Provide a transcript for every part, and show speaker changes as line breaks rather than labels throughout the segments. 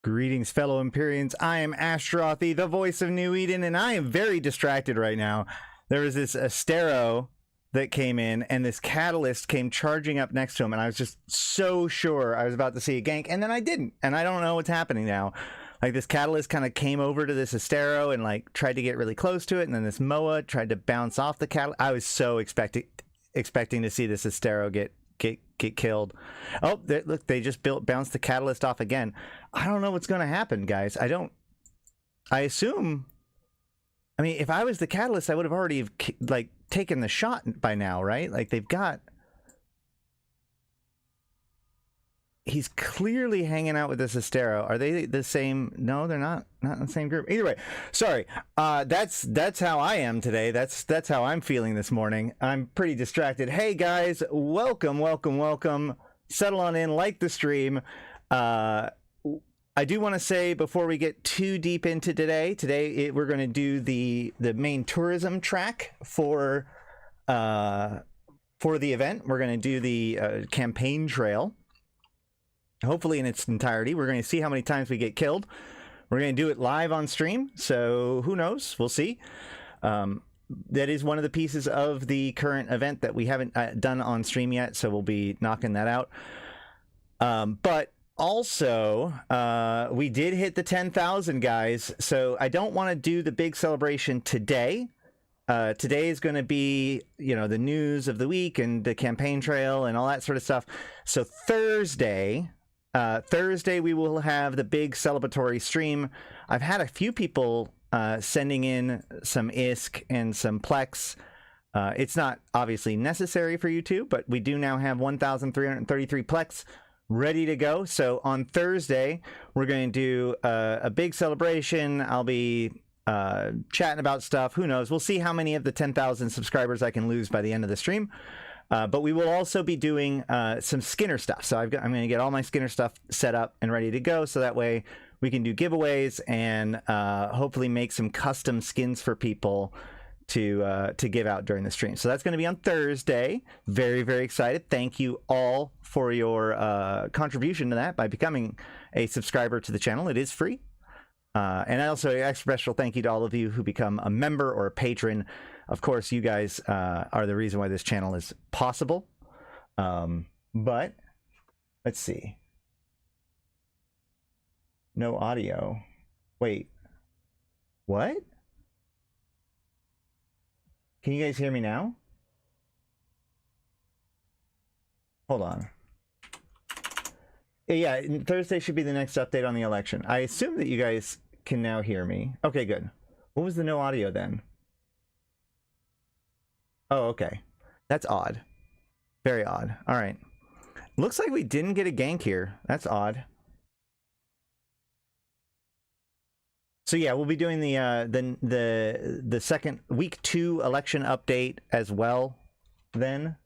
Greetings, fellow Empyreans. I am Ashtarothi, the voice of New Eden, and I am very distracted right now. There was this Astero that came in, and this Catalyst came charging up next to him, and I was just so sure I was about to see a gank, and then I didn't, and I don't know what's happening now. Like, this Catalyst kind of came over to this Astero and, like, tried to get really close to it, and then this Moa tried to bounce off the Catalyst. I was so expecting to see this Astero get killed. Oh, look, they just bounced the Catalyst off again. I don't know what's going to happen, guys. I assume, I mean, if I was the Catalyst, I would have already, like, taken the shot by now, right? Like, they've got, he's clearly hanging out with this Astero. Are they the same? No, they're not in the same group. Either way, sorry. That's how I am today. That's how I'm feeling this morning. I'm pretty distracted. Hey guys, welcome. Settle on in, like the stream. I do want to say before we get too deep into today, we're going to do the main tourism track for the event. We're going to do the campaign trail. Hopefully in its entirety. We're going to see how many times we get killed. We're going to do it live on stream, so who knows? We'll see. That is one of the pieces of the current event that we haven't done on stream yet, so we'll be knocking that out. But also, we did hit the 10,000, guys, so I don't want to do the big celebration today. Today is going to be, you know, the news of the week and the campaign trail and all that sort of stuff. So Thursday we will have the big celebratory stream. I've had a few people sending in some ISK and some Plex. It's not obviously necessary for you to, but we do now have 1,333 Plex ready to go. So on Thursday, we're going to do a big celebration. I'll be chatting about stuff. Who knows? We'll see how many of the 10,000 subscribers I can lose by the end of the stream. But we will also be doing some Skinner stuff. So I'm going to get all my Skinner stuff set up and ready to go. So that way we can do giveaways and hopefully make some custom skins for people to give out during the stream. So that's going to be on Thursday. Very, very excited. Thank you all for your contribution to that by becoming a subscriber to the channel. It is free. And also a special thank you to all of you who become a member or a patron. Of course, you guys are the reason why this channel is possible. But let's see. No audio. Wait. What? Can you guys hear me now? Hold on. Yeah, Thursday should be the next update on the election. I assume that you guys can now hear me. Okay, good. What was the no audio then? Oh, okay. That's odd. Very odd. All right. Looks like we didn't get a gank here. That's odd. So yeah, we'll be doing the second week 2 election update as well then.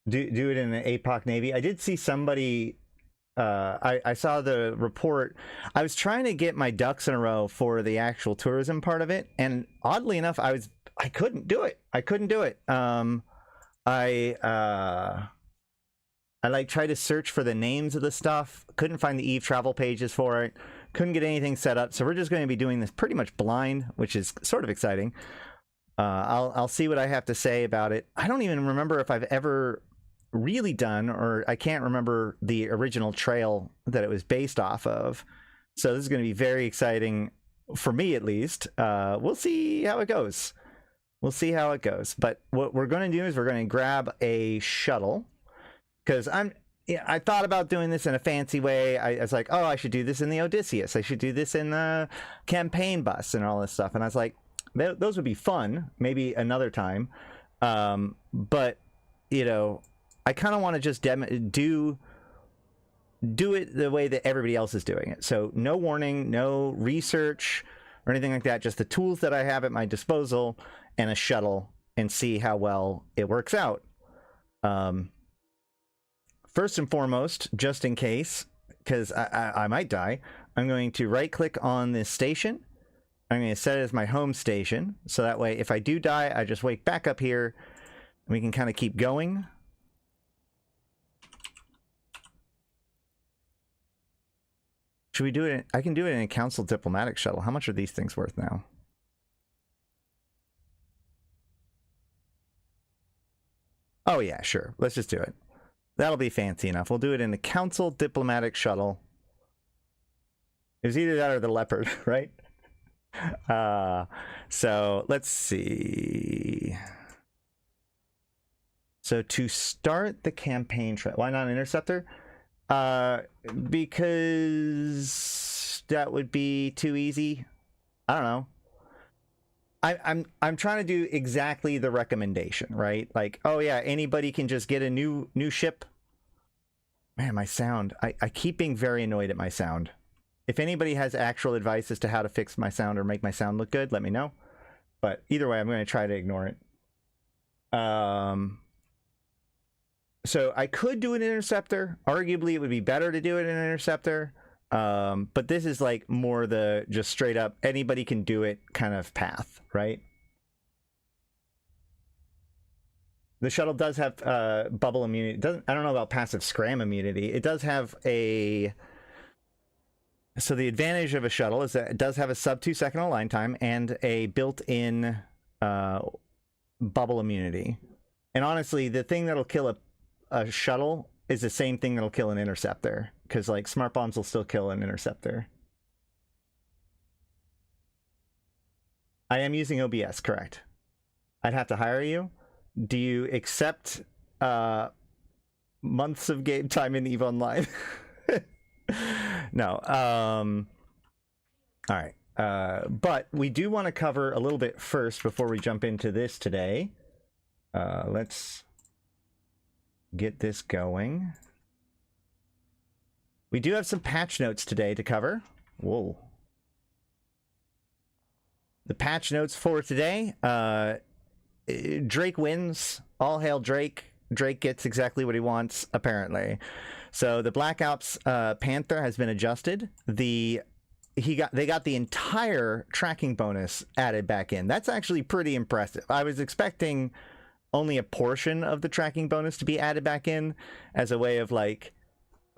Do it in an APOC Navy. I did see somebody, I saw the report. I was trying to get my ducks in a row for the actual tourism part of it, and oddly enough, I couldn't do it. I like tried to search for the names of the stuff, couldn't find the Eve travel pages for it, couldn't get anything set up, so we're just going to be doing this pretty much blind, which is sort of exciting. I'll see what I have to say about it. I don't even remember if I've ever really done, or I can't remember the original trail that it was based off of. So this is going to be very exciting for me, at least. We'll see how it goes. But what we're going to do is we're going to grab a shuttle, because I thought about doing this in a fancy way. I was like, oh, I should do this in the Odysseus. I should do this in the campaign bus and all this stuff. And I was like, those would be fun, maybe another time. But, you know, I kind of want to just do it the way that everybody else is doing it. So no warning, no research or anything like that. Just the tools that I have at my disposal and a shuttle, and see how well it works out. First and foremost, just in case, because I might die, I'm going to right click on this station. I'm going to set it as my home station. So that way, if I do die, I just wake back up here and we can kind of keep going. Should we do it? I can do it in a council diplomatic shuttle. How much are these things worth now? Oh yeah, sure. Let's just do it. That'll be fancy enough. We'll do it in a council diplomatic shuttle. It was either that or the Leopard, right? So let's see. So to start the campaign, why not an interceptor? Because that would be too easy. I don't know. I'm trying to do exactly the recommendation, right? Like, oh yeah, anybody can just get a new ship. Man, my sound. I keep being very annoyed at my sound. If anybody has actual advice as to how to fix my sound or make my sound look good, let me know. But either way, I'm going to try to ignore it. So I could do an interceptor. Arguably, it would be better to do it in an interceptor. But this is like more the just straight up anybody can do it kind of path, right? The shuttle does have bubble immunity. I don't know about passive scram immunity. It does have a... So the advantage of a shuttle is that it does have a sub 2 second align time and a built-in bubble immunity. And honestly, the thing that'll kill a shuttle is the same thing that'll kill an interceptor, because like smart bombs will still kill an interceptor. I am using OBS, correct? I'd have to hire you. Do you accept months of game time in EVE Online? No. All right. But we do want to cover a little bit first before we jump into this today. Let's get this going. We do have some patch notes today to cover. Whoa. The patch notes for today. Drake wins. All hail Drake. Drake gets exactly what he wants, apparently. So the Black Ops Panther has been adjusted. They got the entire tracking bonus added back in. That's actually pretty impressive. I was expecting only a portion of the tracking bonus to be added back in as a way of like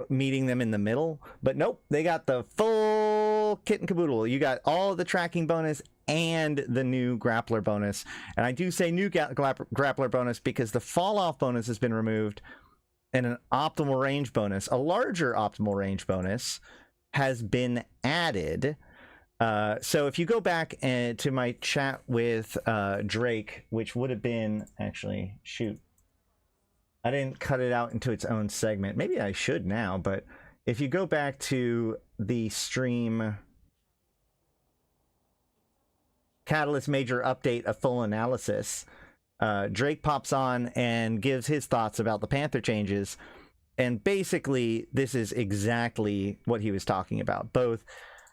meeting them in the middle, but nope, they got the full kit and caboodle. You got all the tracking bonus and the new grappler bonus. And I do say new grappler bonus because the fall off bonus has been removed and an optimal range bonus, a larger optimal range bonus, has been added. So if you go back to my chat with Drake, which would have been actually, shoot, I didn't cut it out into its own segment. Maybe I should now, but if you go back to the stream Catalyst Major Update, a full analysis, Drake pops on and gives his thoughts about the Panther changes. And basically, this is exactly what he was talking about. Both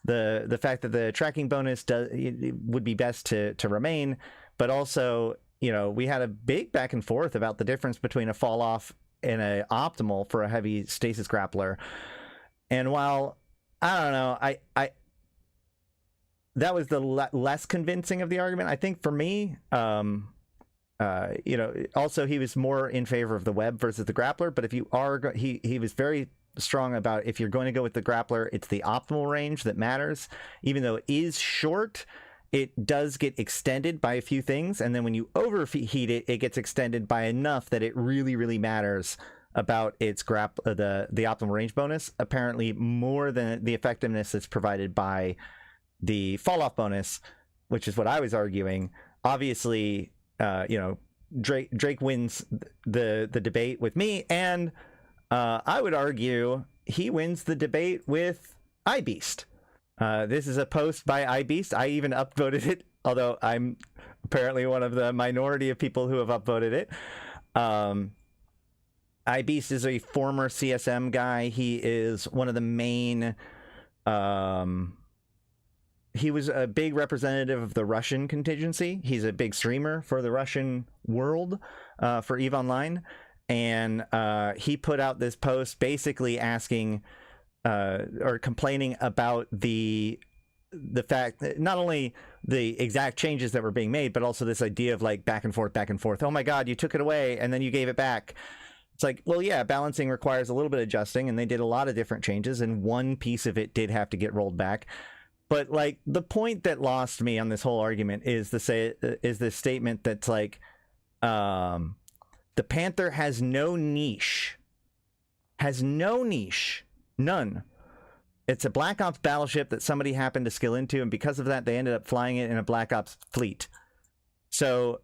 the fact that the tracking bonus would be best to remain, but also, you know, we had a big back and forth about the difference between a fall off and a optimal for a heavy stasis grappler. And while I don't know, I that was the less convincing of the argument. I think for me, you know, also he was more in favor of the web versus the grappler. But if you are, he was very strong about if you're going to go with the grappler, it's the optimal range that matters. Even though it is short, it does get extended by a few things, and then when you overheat it, it gets extended by enough that it really, really matters about its the optimal range bonus. Apparently, more than the effectiveness that's provided by the fall off bonus, which is what I was arguing. Obviously, you know, Drake wins the debate with me, and I would argue he wins the debate with iBeast. This is a post by iBeast. I even upvoted it, although I'm apparently one of the minority of people who have upvoted it. iBeast is a former CSM guy. He is one of the main... he was a big representative of the Russian contingency. He's a big streamer for the Russian world for EVE Online. And he put out this post basically asking... or complaining about the fact that not only the exact changes that were being made, but also this idea of like back and forth. Oh my God, you took it away and then you gave it back. It's like, well, yeah, balancing requires a little bit of adjusting, and they did a lot of different changes, and one piece of it did have to get rolled back. But like the point that lost me on this whole argument is this statement that's like, the Panther has no niche. None. It's a Black Ops battleship that somebody happened to skill into, and because of that, they ended up flying it in a Black Ops fleet. So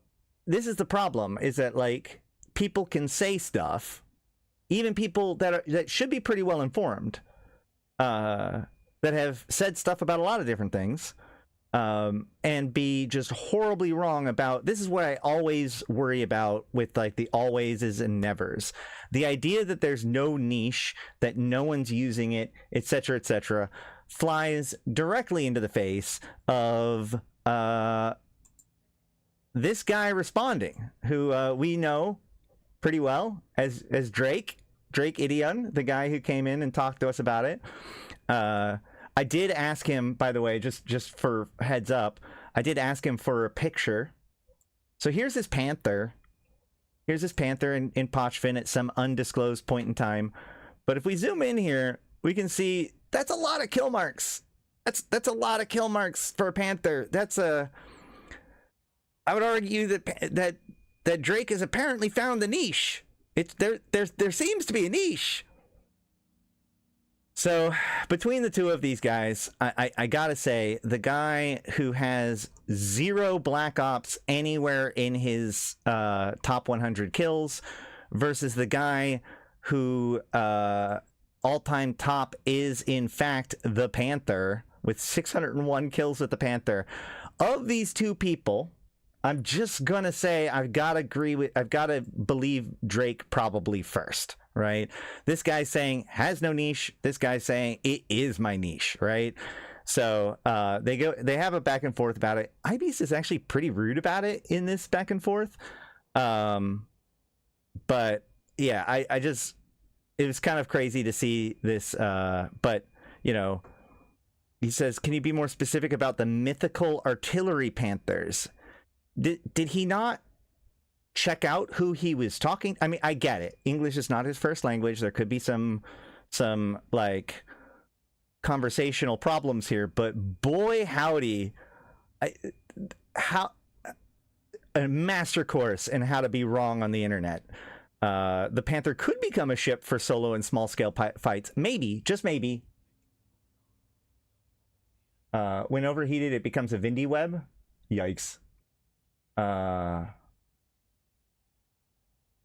this is the problem, is that like people can say stuff, even people that should be pretty well informed, that have said stuff about a lot of different things, and be just horribly wrong about. This is what I always worry about with like the alwayses and nevers. The idea that there's no niche, that no one's using it, etc., flies directly into the face of this guy responding, who we know pretty well as Drake Idion, the guy who came in and talked to us about it. I did ask him, by the way, just for heads up, I did ask him for a picture. So here's this Panther. Here's this Panther in Pochfin at some undisclosed point in time. But if we zoom in here, we can see that's a lot of kill marks. That's a lot of kill marks for a Panther. I would argue that Drake has apparently found the niche. There seems to be a niche. So between the two of these guys, I gotta say, the guy who has 0 Black Ops anywhere in his top 100 kills versus the guy who all-time top is in fact the Panther with 601 kills with the Panther. Of these two people, I'm just gonna say I've got to believe Drake probably first, right? This guy's saying has no niche. This guy's saying it is my niche, right? So they have a back and forth about it. Ibis is actually pretty rude about it in this back and forth. But yeah, it was kind of crazy to see this. But you know, he says, can you be more specific about the mythical artillery Panthers? Did he not check out who he was talking? I mean, I get it. English is not his first language. There could be some like conversational problems here, but boy howdy, a master course in how to be wrong on the internet. The Panther could become a ship for solo and small scale fights. Maybe, just maybe. When overheated, it becomes a Vindy web. Yikes.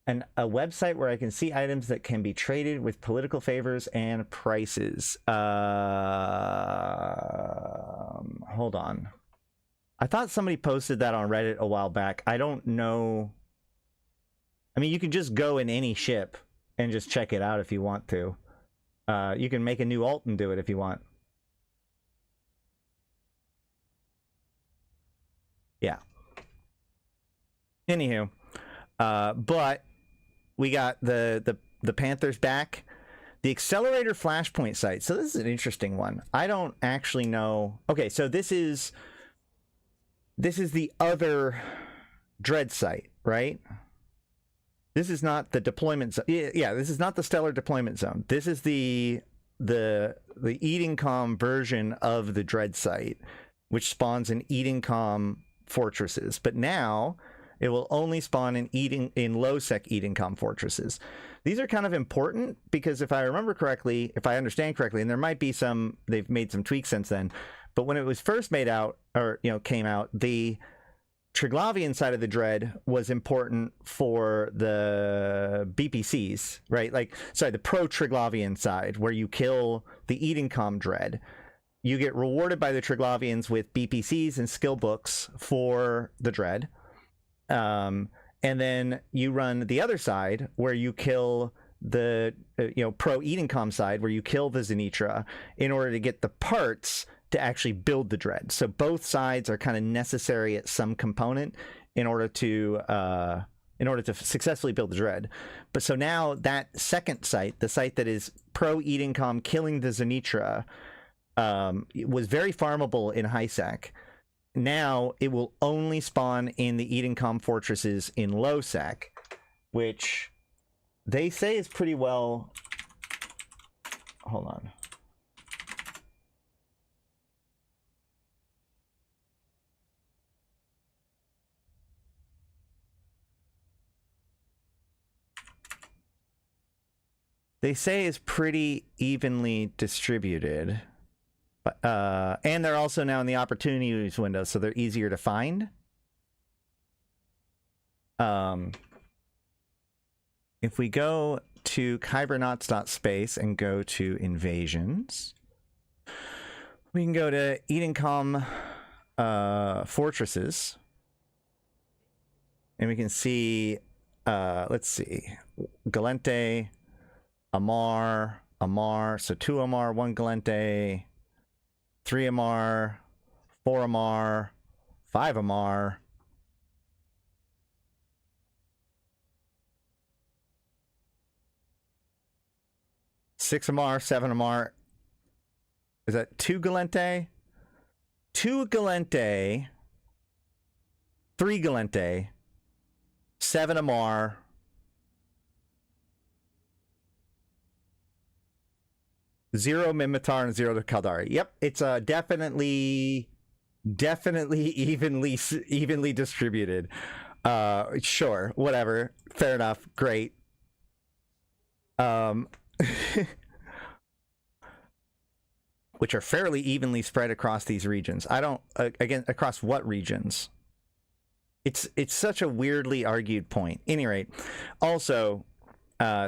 And a website where I can see items that can be traded with political favors and prices. Hold on. I thought somebody posted that on Reddit a while back. I don't know. I mean, you can just go in any ship and just check it out if you want to. You can make a new alt and do it if you want. Yeah. Anywho, but we got the Panthers back. The accelerator flashpoint site. So this is an interesting one. I don't actually know. Okay, so this is the other Dread site, right? This is not the deployment zone. Yeah, this is not the stellar deployment zone. This is the Edencom version of the Dread site, which spawns in Edencom fortresses. But now it will only spawn in low-sec Edencom fortresses. These are kind of important because if I remember correctly, if I understand correctly, and there might be some, they've made some tweaks since then, but when it was first made out, or came out, the Triglavian side of the Dread was important for the BPCs, right? Like, sorry, the pro-Triglavian side, where you kill the Edencom Dread. You get rewarded by the Triglavians with BPCs and skill books for the Dread. And then you run the other side where you kill the pro Edencom side, where you kill the Zenitra in order to get the parts to actually build the Dread. So both sides are kind of necessary at some component in order to successfully build the Dread. But so now that second site, the site that is pro Edencom killing the Zenitra, was very farmable in high-sec. Now it will only spawn in the Edencom fortresses in low-sec, which they say is pretty well... Hold on. They say is pretty evenly distributed. And they're also now in the opportunities window, so they're easier to find. If we go to Kybernauts.space and go to invasions, we can go to Edencom fortresses, and we can see, let's see, Gallente, Amar, so 2 Amar, 1 Gallente, 3 Amar, 4 Amar, 5 Amar, 6 Amar, 7 Amar. Is that 2 Gallente? 2 Gallente, 3 Gallente, 7 Amar, 0 Mimitar, and 0 to Kaldari. Yep, it's definitely evenly distributed. Sure, whatever, fair enough, great. Which are fairly evenly spread across these regions. I don't, again, across what regions? It's such a weirdly argued point. Any rate, also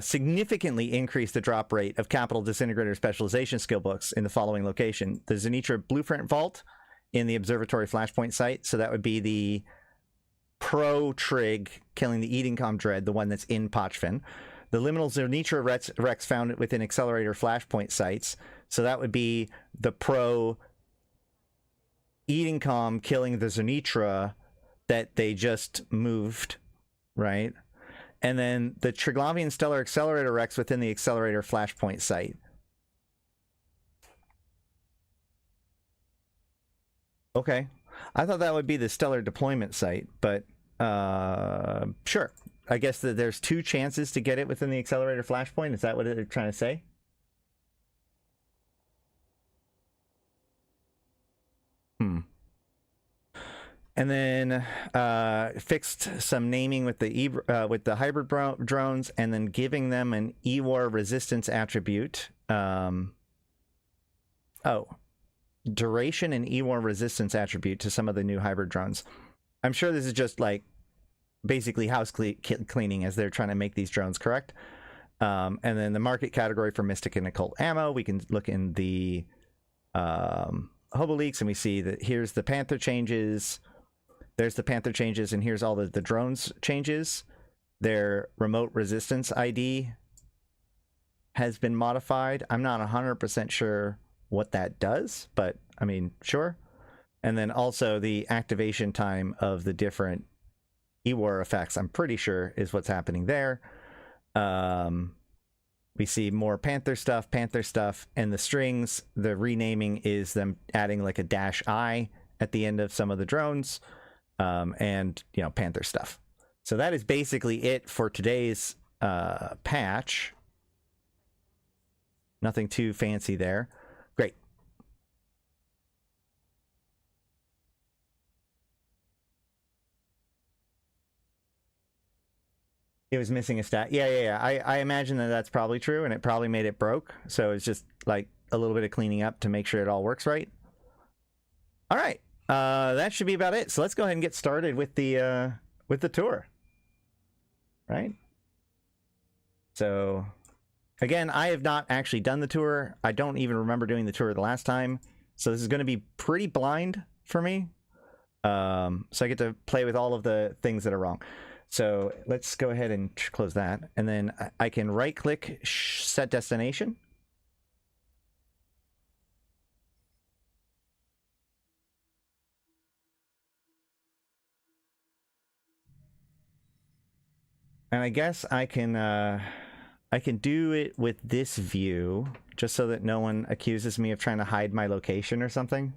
significantly increase the drop rate of Capital Disintegrator Specialization skill books in the following location: the Zenitra Blueprint Vault in the Observatory Flashpoint site. So that would be the pro trig killing the Edencom Dread, the one that's in Pochfin. The Liminal Zenitra Rex found within Accelerator Flashpoint sites. So that would be the pro Edencom killing the Zenitra that they just moved, right? And then the Triglavian Stellar Accelerator Rex within the Accelerator Flashpoint site. Okay. I thought that would be the Stellar Deployment site, but sure. I guess that there's 2 chances to get it within the Accelerator Flashpoint. Is that what they're trying to say? And then fixed some naming with the hybrid drones, and then giving them an E-War resistance attribute. Duration and E-War resistance attribute to some of the new hybrid drones. I'm sure this is just like basically house cleaning as they're trying to make these drones, correct? And then the market category for Mystic and Occult ammo, we can look in the Hobo Leaks, and we see that here's the Panther changes, there's the Panther changes, and here's all the drones changes. Their remote resistance ID has been modified. I'm not 100% sure what that does, but I mean, sure. And then also the activation time of the different E-War effects, I'm pretty sure, is what's happening there. We see more Panther stuff, and the strings, the renaming is them adding like a -I at the end of some of the drones, and, you know, Panther stuff. So that is basically it for today's patch. Nothing too fancy there. Great. It was missing a stat. Yeah. I imagine that that's probably true, and it probably made it broke. So it's just like a little bit of cleaning up to make sure it all works right. All right. That should be about it. So let's go ahead and get started with the tour. Right. So again, I have not actually done the tour. I don't even remember doing the tour the last time. So this is going to be pretty blind for me. So I get to play with all of the things that are wrong. So let's go ahead and close that. And then I can right click, set destination. And I guess I can do it with this view, just so that no one accuses me of trying to hide my location or something.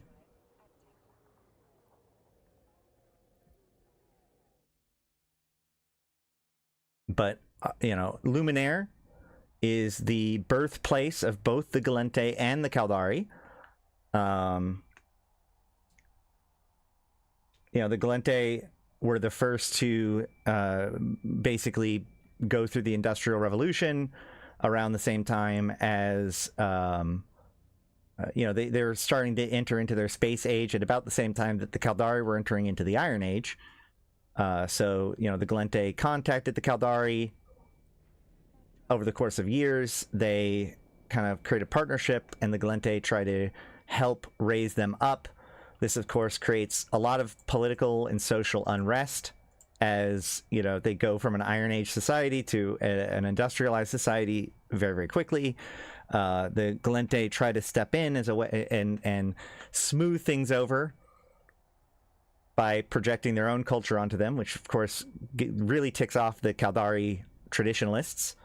But Luminaire is the birthplace of both the Gallente and the Caldari. The Gallente were the first to basically go through the Industrial Revolution around the same time as they're starting to enter into their space age at about the same time that the Caldari were entering into the Iron Age. So the Gallente contacted the Caldari. Over the course of years, they kind of create a partnership, and the Gallente try to help raise them up. This, of course, creates a lot of political and social unrest as they go from an Iron Age society to an industrialized society very, very quickly. The Gallente try to step in as a way and smooth things over by projecting their own culture onto them, which, of course, really ticks off the Caldari traditionalists.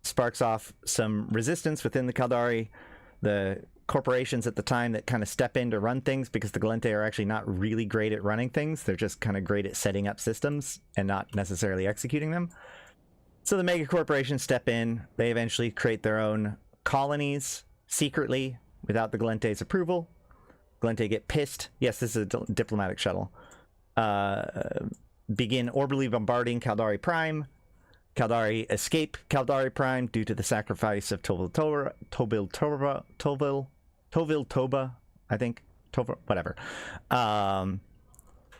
Sparks off some resistance within the Caldari. The corporations at the time that kind of step in to run things, because the Gallente are actually not really great at running things. They're just kind of great at setting up systems and not necessarily executing them. So the mega corporations step in. They eventually create their own colonies secretly without the Gallente's approval. Gallente get pissed. Yes, this is a diplomatic shuttle. Begin orbitally bombarding Caldari Prime. Caldari escape Caldari Prime due to the sacrifice of Tovil Toba, I think. Whatever.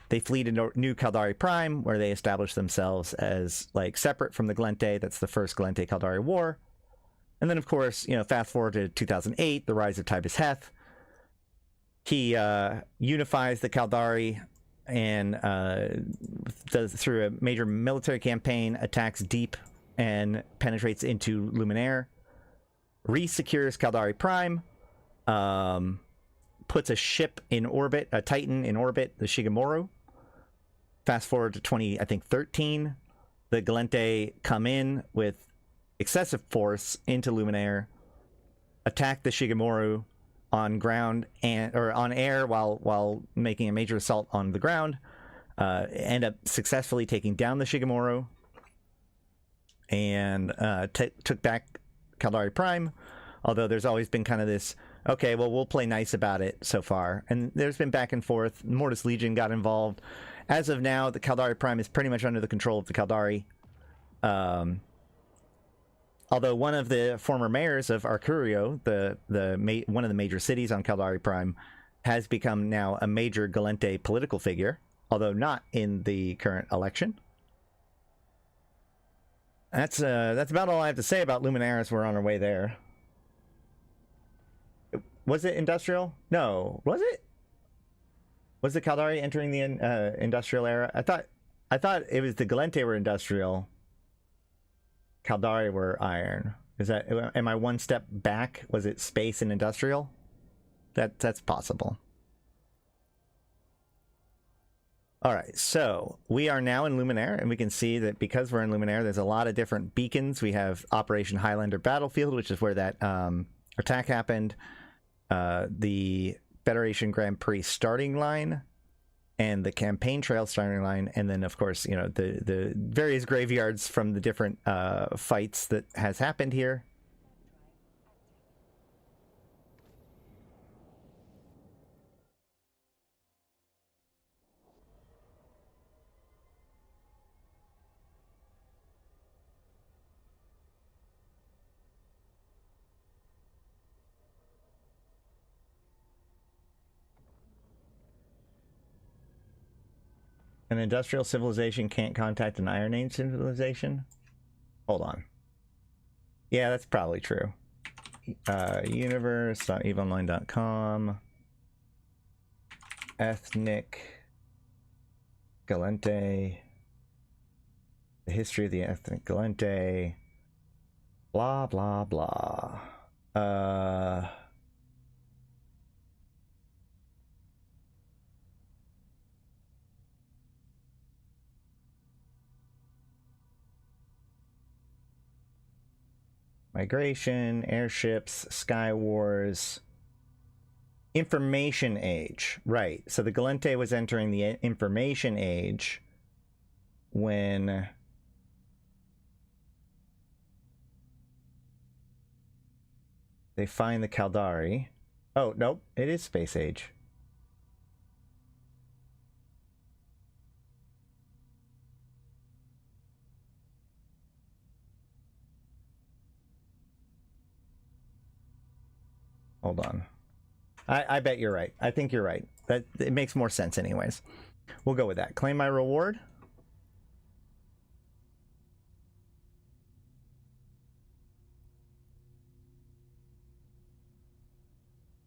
They flee to New Caldari Prime, where they establish themselves as separate from the Gallente. That's the first Gallente Caldari War. And then, of course, fast forward to 2008, the rise of Tibus Heth. He unifies the Caldari and does, through a major military campaign, attacks deep and penetrates into Luminaire, re-secures Caldari Prime, puts a ship in orbit, a Titan in orbit, the Shigemoru. Fast forward to 2013, the Gallente come in with excessive force into Luminaire, attack the Shigemoru on ground or on air while making a major assault on the ground, end up successfully taking down the Shigemoru, and took back Caldari Prime. Although there's always been kind of this, okay, well, we'll play nice about it so far, and there's been back and forth. Mortis Legion got involved. As of now, the Caldari Prime is pretty much under the control of the Caldari. Although one of the former mayors of Arcurio, one of the major cities on Caldari Prime, has become now a major Gallente political figure, although not in the current election. That's about all I have to say about Luminaire as we're on our way there. Was it industrial? No, was it? Was the Caldari entering the industrial era? I thought it was the Gallente were industrial. Caldari were iron. Am I one step back? Was it space and industrial? That's possible. All right, so we are now in Luminaire, and we can see that because we're in Luminaire, there's a lot of different beacons. We have Operation Highlander Battlefield, which is where that attack happened. The Federation Grand Prix starting line, and the campaign trail starting line, and then, of course, the various graveyards from the different fights that has happened here. An industrial civilization can't contact an Iron Age civilization? Hold on. Yeah, that's probably true. Universe.eveonline.com. Ethnic Gallente. The history of the ethnic Gallente. Blah, blah, blah. Migration, airships, Sky Wars, Information Age. Right. So the Gallente was entering the Information Age when They find the Caldari. Oh, nope. It is space age. Hold on. I bet you're right. I think you're right. That it makes more sense anyways. We'll go with that. Claim my reward.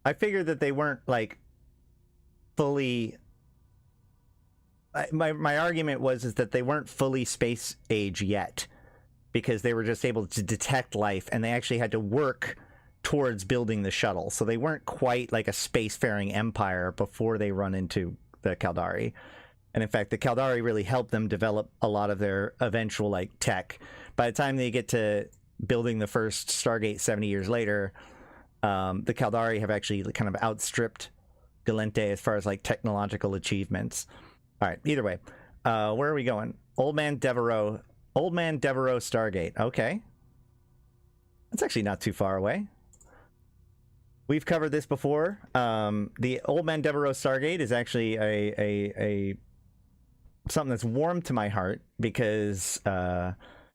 I figured that they weren't like fully. My argument is that they weren't fully space age yet, because they were just able to detect life, and they actually had to work towards building the shuttle. So they weren't quite like a spacefaring empire before they run into the Caldari. And in fact, the Caldari really helped them develop a lot of their eventual like tech. By the time they get to building the first Stargate 70 years later, the Caldari have actually kind of outstripped Gallente as far as like technological achievements. All right, either way, where are we going? Old Man Devereaux Stargate. Okay, that's actually not too far away. We've covered this before. The Old Man Devereaux Stargate is actually a something that's warm to my heart, because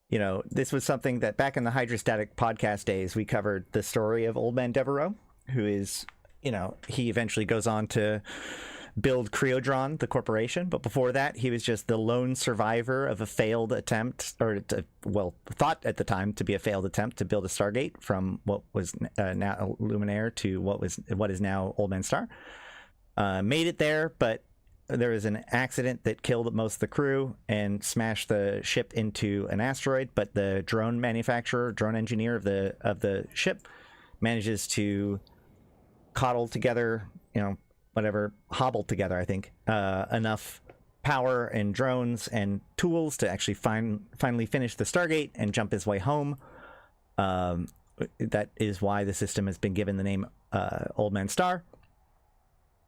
you know, this was something that back in the Hydrostatic podcast days, we covered the story of Old Man Devereaux, who is, you know, he eventually goes on to build Creodron, the corporation. But before that, he was just the lone survivor of a failed attempt, or well, thought at the time to be a failed attempt to build a Stargate from what was now Luminaire to what is now Old Man Star. Made it there, but there was an accident that killed most of the crew and smashed the ship into an asteroid. But the drone manufacturer, drone engineer of the ship, manages to coddle together, you know, whatever, hobble together, I think, enough power and drones and tools to actually finally finish the Stargate and jump his way home. That is why the system has been given the name Old Man Star.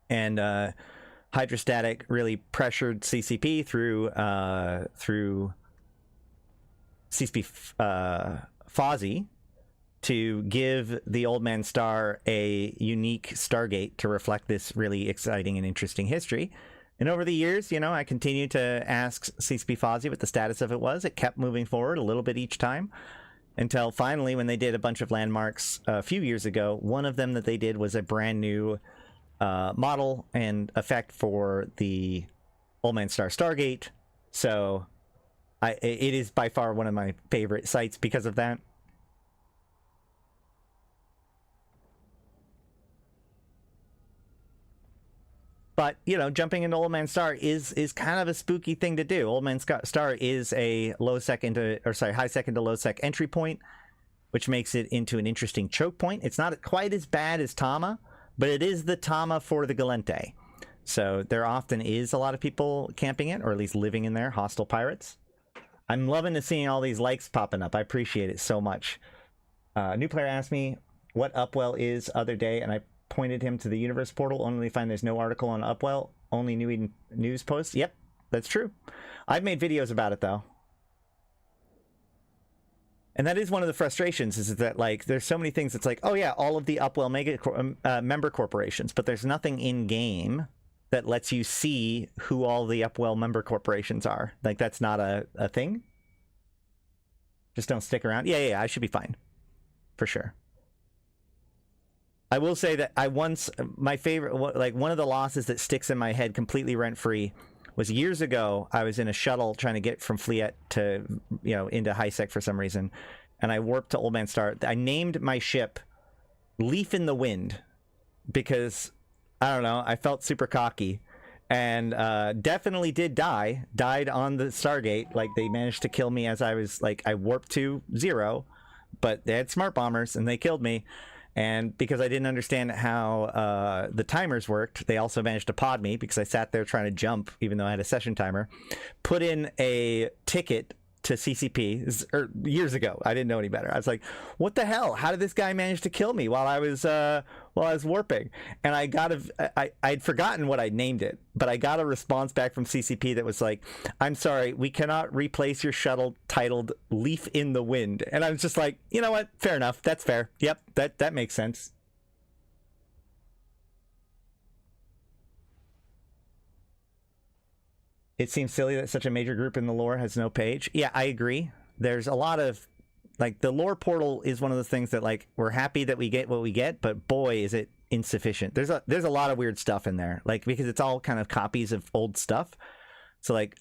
And Hydrostatic really pressured CCP through CCP Fozzie to give the Old Man Star a unique Stargate to reflect this really exciting and interesting history. And over the years, you know, I continued to ask CCP Fozzie what the status of it was. It kept moving forward a little bit each time, until finally, when they did a bunch of landmarks a few years ago, one of them that they did was a brand new model and effect for the Old Man Star Stargate. So it is by far one of my favorite sites because of that. But, you know, jumping into Old Man Star is kind of a spooky thing to do. Old Man Star is a high sec into low sec entry point, which makes it into an interesting choke point. It's not quite as bad as Tama, but it is the Tama for the Gallente. So there often is a lot of people camping it, or at least living in there, hostile pirates. I'm loving to seeing all these likes popping up. I appreciate it so much. New player asked me what Upwell is other day, and I pointed him to the universe portal, only to find there's no article on Upwell, only new news posts. Yep, that's true. I've made videos about it, though. And that is one of the frustrations, is that, like, there's so many things. It's like, oh yeah, all of the Upwell member corporations, but there's nothing in game that lets you see who all the Upwell member corporations are. Like, that's not a thing. Just don't stick around. Yeah, I should be fine, for sure. I will say that my favorite, like, one of the losses that sticks in my head completely rent-free was years ago. I was in a shuttle trying to get from Fleet to, you know, into high sec for some reason, and I warped to Old Man Star. I named my ship Leaf in the Wind because, I don't know, I felt super cocky, and definitely died on the Stargate. Like, they managed to kill me as I was, like, I warped to 0, but they had smart bombers and they killed me. And because I didn't understand how the timers worked, they also managed to pod me because I sat there trying to jump, even though I had a session timer. Put in a ticket to CCP years ago. I didn't know any better. I was like, what the hell? How did this guy manage to kill me while I was while I was warping, and I'd forgotten what I named it, but I got a response back from CCP that was like, "I'm sorry, we cannot replace your shuttle titled Leaf in the Wind." And I was just like, you know what? Fair enough. That's fair. Yep, that makes sense. It seems silly that such a major group in the lore has no page. Yeah, I agree. There's a lot of, like, the lore portal is one of those things that, like, we're happy that we get what we get, but boy, is it insufficient. There's a lot of weird stuff in there, like, because it's all kind of copies of old stuff. So, like,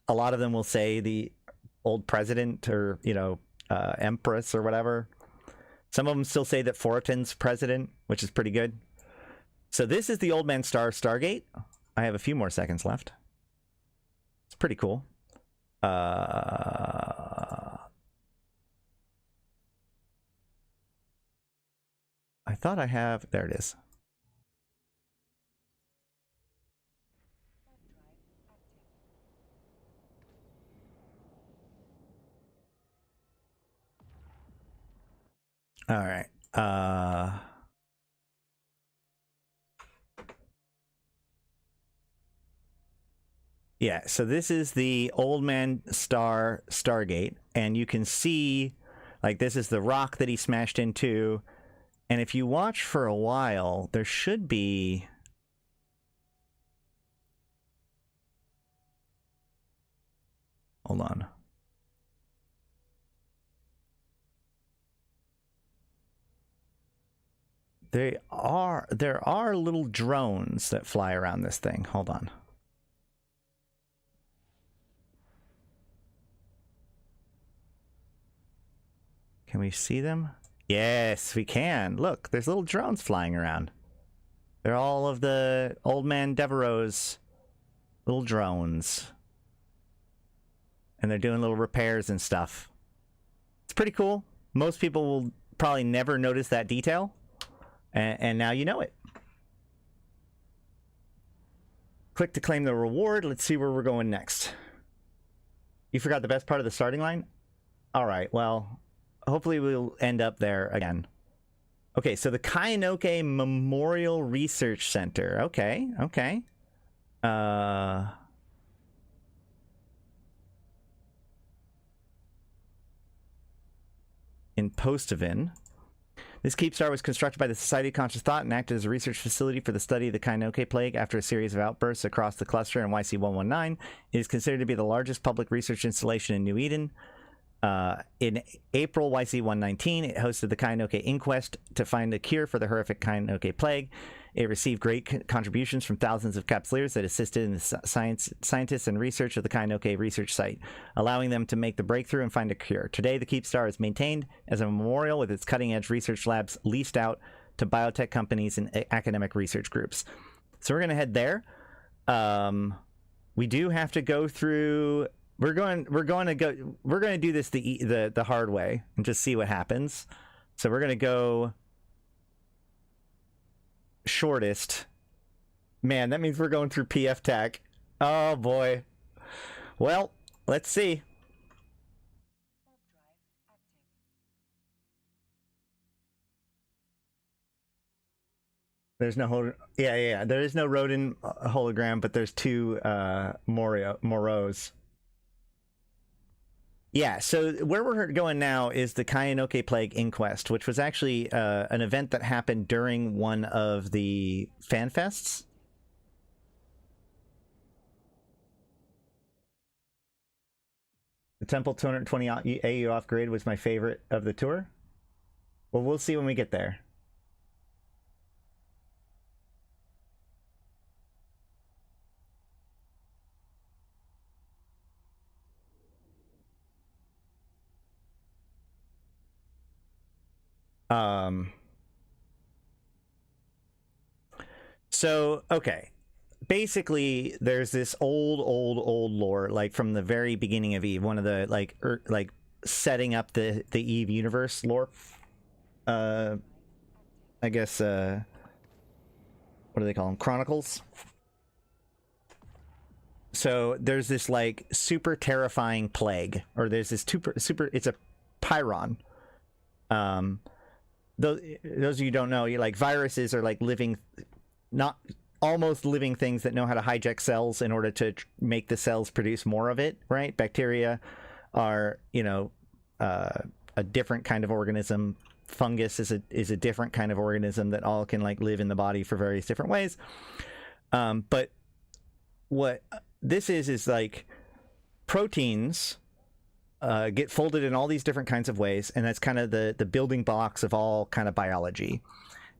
a lot of them will say the old president or, you know, empress or whatever. Some of them still say that Foratin's president, which is pretty good. So this is the Old Man Star Stargate. I have a few more seconds left. It's pretty cool. I thought I have... There it is. All right. Yeah, so this is the Old Man Star Stargate, and you can see, like, this is the rock that he smashed into, and if you watch for a while, there should be... Hold on. There are little drones that fly around this thing. Hold on. Can we see them? Yes, we can. Look, there's little drones flying around. They're all of the Old Man Devereaux's little drones. And they're doing little repairs and stuff. It's pretty cool. Most people will probably never notice that detail. And now you know it. Click to claim the reward. Let's see where we're going next. You forgot the best part of the starting line? All right, well... Hopefully we'll end up there again. Okay, so the Kainoke Memorial Research Center. Okay, okay. In Postavin. This keepstar was constructed by the Society of Conscious Thought and acted as a research facility for the study of the Kainoke plague after a series of outbursts across the cluster in YC119. It is considered to be the largest public research installation in New Eden. In April YC119, it hosted the Kainoke Inquest to find a cure for the horrific Kainoke plague. It received great contributions from thousands of capsuleers that assisted in the scientists and research of the Kainoke research site, allowing them to make the breakthrough and find a cure. Today, the Keepstar is maintained as a memorial with its cutting-edge research labs leased out to biotech companies and academic research groups. So we're going to head there. We do have to go through... We're going to do this the hard way and just see what happens. So we're going to go shortest. Man, that means we're going through PF TAC. Oh boy. Well, let's see. There's no yeah. There is no Rodin hologram, but there's two Moros. Yeah, so where we're going now is the Kainoke Plague Inquest, which was actually an event that happened during one of the fan fests. The Temple 220 AU off-grid was my favorite of the tour. Well, we'll see when we get there. So, okay. Basically, there's this old lore, like from the very beginning of Eve, one of the like setting up the Eve universe lore. I guess what do they call them? Chronicles. So there's this like super terrifying plague, or there's this super it's a Pyron. those of you who don't know, you like viruses are like living, not almost living things that know how to hijack cells in order to make the cells produce more of it, right? Bacteria are, you know, a different kind of organism. Fungus is a different kind of organism that all can like live in the body for various different ways. But what this is like proteins get folded in all these different kinds of ways, and that's kind of the building blocks of all kind of biology.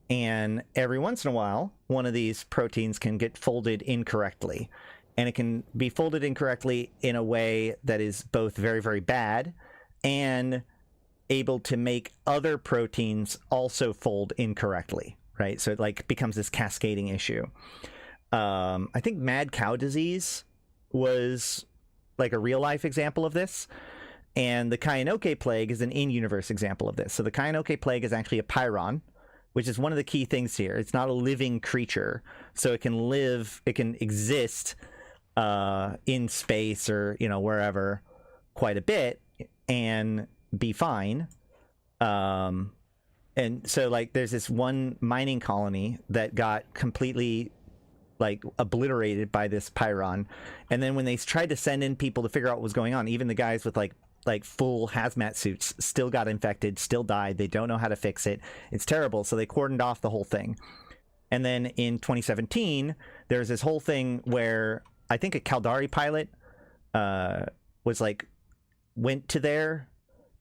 And every once in a while, one of these proteins can get folded incorrectly. And it can be folded incorrectly in a way that is both very, very bad and able to make other proteins also fold incorrectly, right? So it like becomes this cascading issue. I think mad cow disease was like a real life example of this. And the Kainoke plague is an in-universe example of this. So the Kainoke plague is actually a Pyron, which is one of the key things here. It's not a living creature, so it can live, it can exist in space or, you know, wherever quite a bit and be fine. And so like there's this one mining colony that got completely like obliterated by this Pyron. And then when they tried to send in people to figure out what was going on, even the guys with like full hazmat suits still got infected, still died. They don't know how to fix it. It's terrible. So they cordoned off the whole thing. And then in 2017, there's this whole thing where I think a Caldari pilot was like, went to there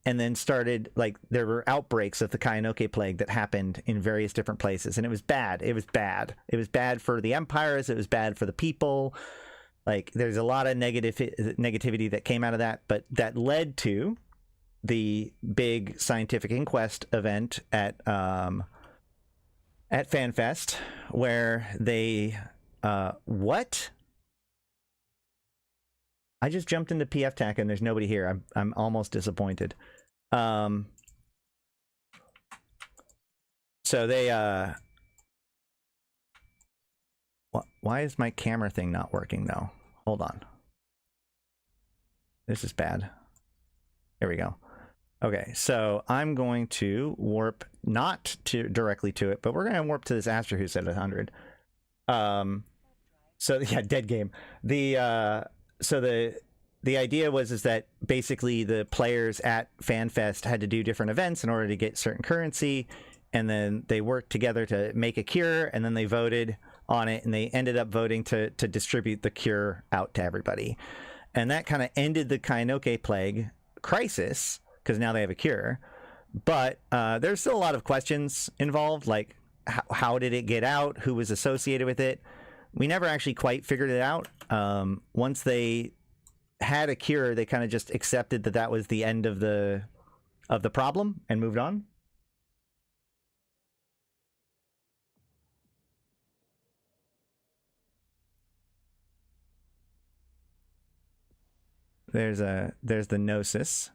and then started, like, there were outbreaks of the Kainoke plague that happened in various different places. And it was bad. It was bad. It was bad for the empires. It was bad for the people. Like, there's a lot of negativity that came out of that, but that led to the big scientific inquest event at FanFest, where they what? I just jumped into PFTAC and there's nobody here. I'm almost disappointed. So they why is my camera thing not working though? Hold on. This is bad. There we go. Okay, so I'm going to warp not to directly to it, but we're going to warp to this Aster who's at 100. So yeah, dead game. So the idea is that basically the players at FanFest had to do different events in order to get certain currency, and then they worked together to make a cure, and then they voted on it, and they ended up voting to distribute the cure out to everybody. And that kind of ended the Kainoke plague crisis, because now they have a cure. But there's still a lot of questions involved, like how did it get out? Who was associated with it? We never actually quite figured it out. Once they had a cure, they kind of just accepted that that was the end of the problem and moved on. There's the Gnosis.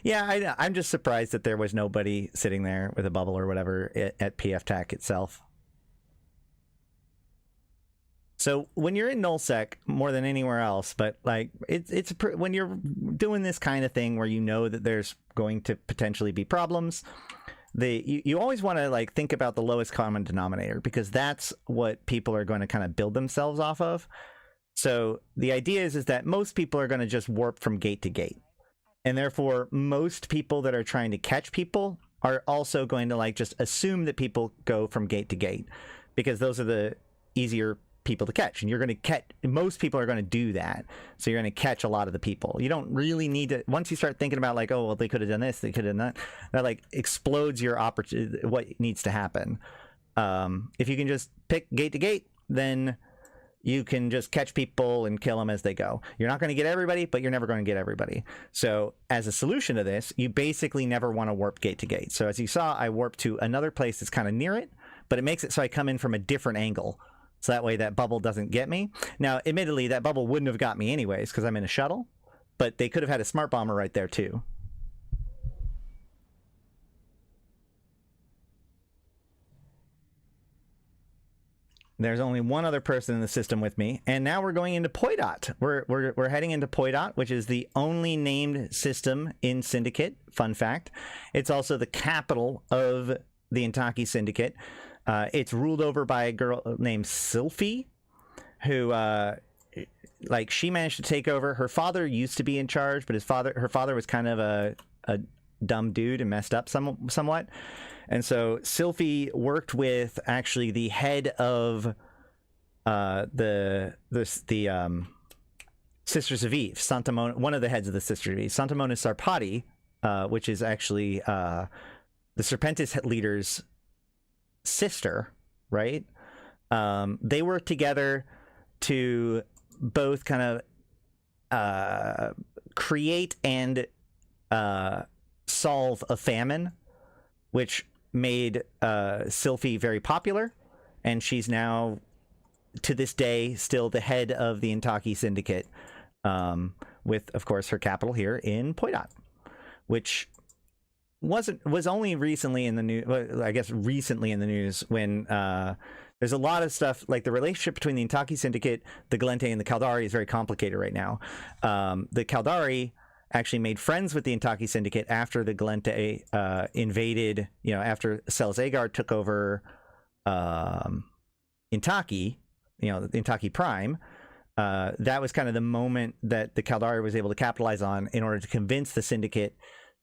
Yeah, I'm just surprised that there was nobody sitting there with a bubble or whatever at PFTAC itself. So when you're in nullsec more than anywhere else, but like when you're doing this kind of thing where you know that there's going to potentially be problems, you always want to like think about the lowest common denominator, because that's what people are going to kind of build themselves off of. So the idea is that most people are going to just warp from gate to gate. And therefore, most people that are trying to catch people are also going to like just assume that people go from gate to gate, because those are the easier people to catch. And you're going to catch, most people are going to do that. So you're going to catch a lot of the people. You don't really need to, once you start thinking about like, oh, well, they could have done this, they could have done that, that like explodes your opportunity, what needs to happen. If you can just pick gate to gate, then you can just catch people and kill them as they go. You're not going to get everybody, but you're never going to get everybody. So as a solution to this, you basically never want to warp gate to gate. So as you saw, I warped to another place that's kind of near it, but it makes it so I come in from a different angle. So that way that bubble doesn't get me. Now, admittedly, that bubble wouldn't have got me anyways because I'm in a shuttle, but they could have had a smart bomber right there too. There's only one other person in the system with me, and now we're going into Poidot. We're heading into Poidot, which is the only named system in Syndicate. Fun fact. It's also the capital of the Yantey Syndicate. It's ruled over by a girl named Sylphie, who, like, she managed to take over. Her father used to be in charge, but her father was kind of a dumb dude and messed up somewhat. And so Sylphie worked with actually the head of the Sisters of Eve, one of the heads of the Sisters of Eve, Santamona Sarpati, which is actually the Serpentis leader's sister, right? They work together to both kind of create and solve a famine, which made Sylphie very popular, and she's now, to this day, still the head of the Yantey Syndicate, with, of course, her capital here in Poydot, which was only recently in the news. Well, I guess recently in the news when there's a lot of stuff like the relationship between the Yantey Syndicate, the Gallente, and the Caldari is very complicated right now. The Caldari actually made friends with the Yantey Syndicate after the Gallente invaded, after Selzagar took over Yantey, the Yantey Prime. That was kind of the moment that the Caldari was able to capitalize on in order to convince the Syndicate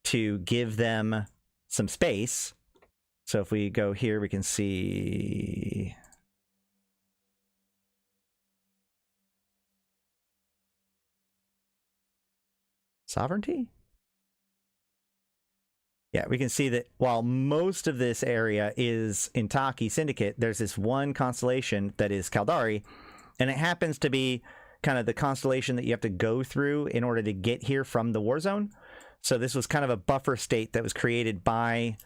to give them some space. So if we go here, we can see sovereignty. Yeah, we can see that while most of this area is Yantey Syndicate, there's this one constellation that is Caldari, and it happens to be kind of the constellation that you have to go through in order to get here from the war zone. So this was kind of a buffer state that was created by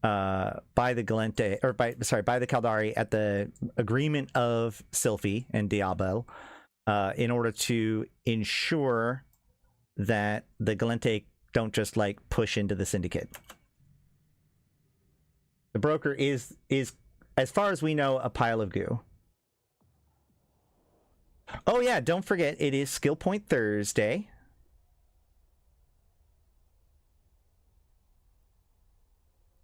the Gallente, or by the Caldari at the agreement of Sylphie and Diablo, in order to ensure that the Gallente don't just like push into the Syndicate. The broker is as far as we know, a pile of goo. Oh yeah, don't forget, it is Skill Point Thursday.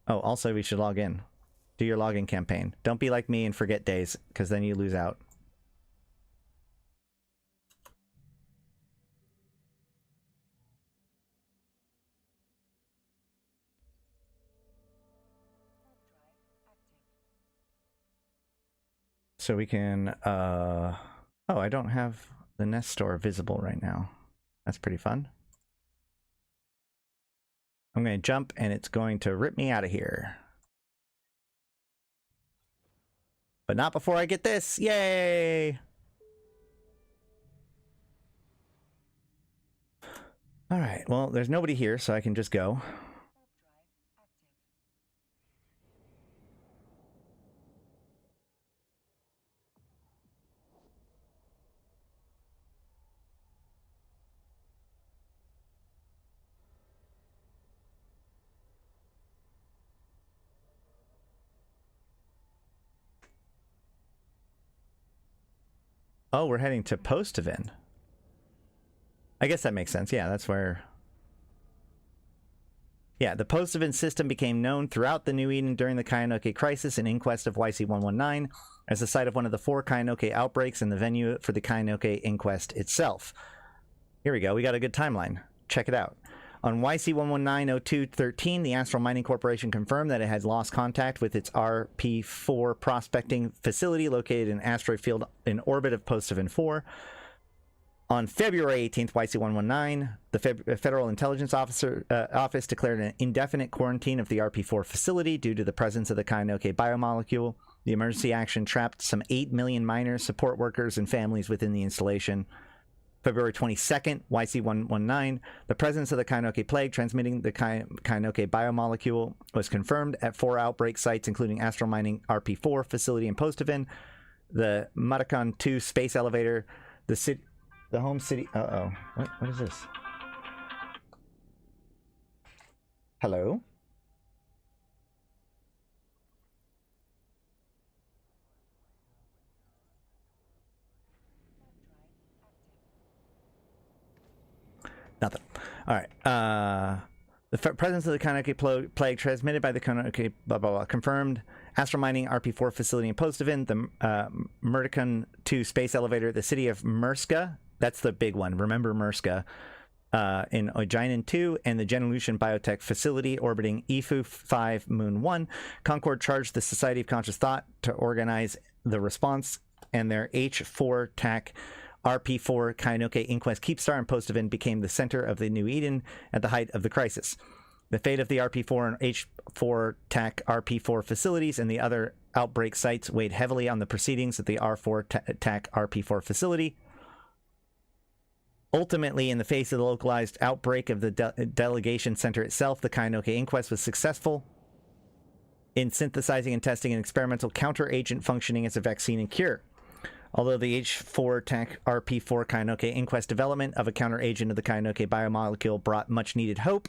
Oh, also we should log in. Do your login campaign. Don't be like me and forget days, because then you lose out. So we can, oh, I don't have the Nest Store visible right now. That's pretty fun. I'm going to jump and it's going to rip me out of here. But not before I get this. Yay! All right, well, there's nobody here, so I can just go. Oh, we're heading to Postavin. I guess that makes sense. Yeah, that's where... Yeah, the Postavin system became known throughout the New Eden during the Kainoke crisis and inquest of YC119 as the site of one of the 4 Kainoke outbreaks and the venue for the Kainoke inquest itself. Here we go. We got a good timeline. Check it out. On YC119.03.31, the Astral Mining Corporation confirmed that it had lost contact with its RP4 prospecting facility located in asteroid field in orbit of Postavin 4. On February 18th, YC119, the Federal Intelligence Office declared an indefinite quarantine of the RP4 facility due to the presence of the Kainoke biomolecule. The emergency action trapped some 8 million miners, support workers, and families within the installation. February 22nd, YC119, the presence of the Kainoke plague transmitting the Kainoke biomolecule was confirmed at 4 outbreak sites, including Astral Mining RP4 facility in Postavin, the Matakan 2 space elevator, the home city... Uh-oh. What is this? Hello? Nothing. All right. The presence of the Kainoke plague transmitted by the Kainoke, blah, blah, blah, confirmed. Astral mining RP4 facility in Postovin, the Merdicon 2 space elevator, the city of Murska. That's the big one. Remember Murska. In Ojainen 2, and the Genelution biotech facility orbiting Ifu 5 Moon 1. Concord charged the Society of Conscious Thought to organize the response, and their H4 TAC RP4 Kainoke Inquest Keepstar and Postovin became the center of the New Eden at the height of the crisis. The fate of the RP4 and H4 TAC RP4 facilities and the other outbreak sites weighed heavily on the proceedings at the R4 TAC RP4 facility. Ultimately, in the face of the localized outbreak of the delegation center itself, the Kainoke Inquest was successful in synthesizing and testing an experimental counter-agent functioning as a vaccine and cure. Although the H4 TAC RP4 Kainoke Inquest development of a counter-agent of the Kainoke biomolecule brought much-needed hope,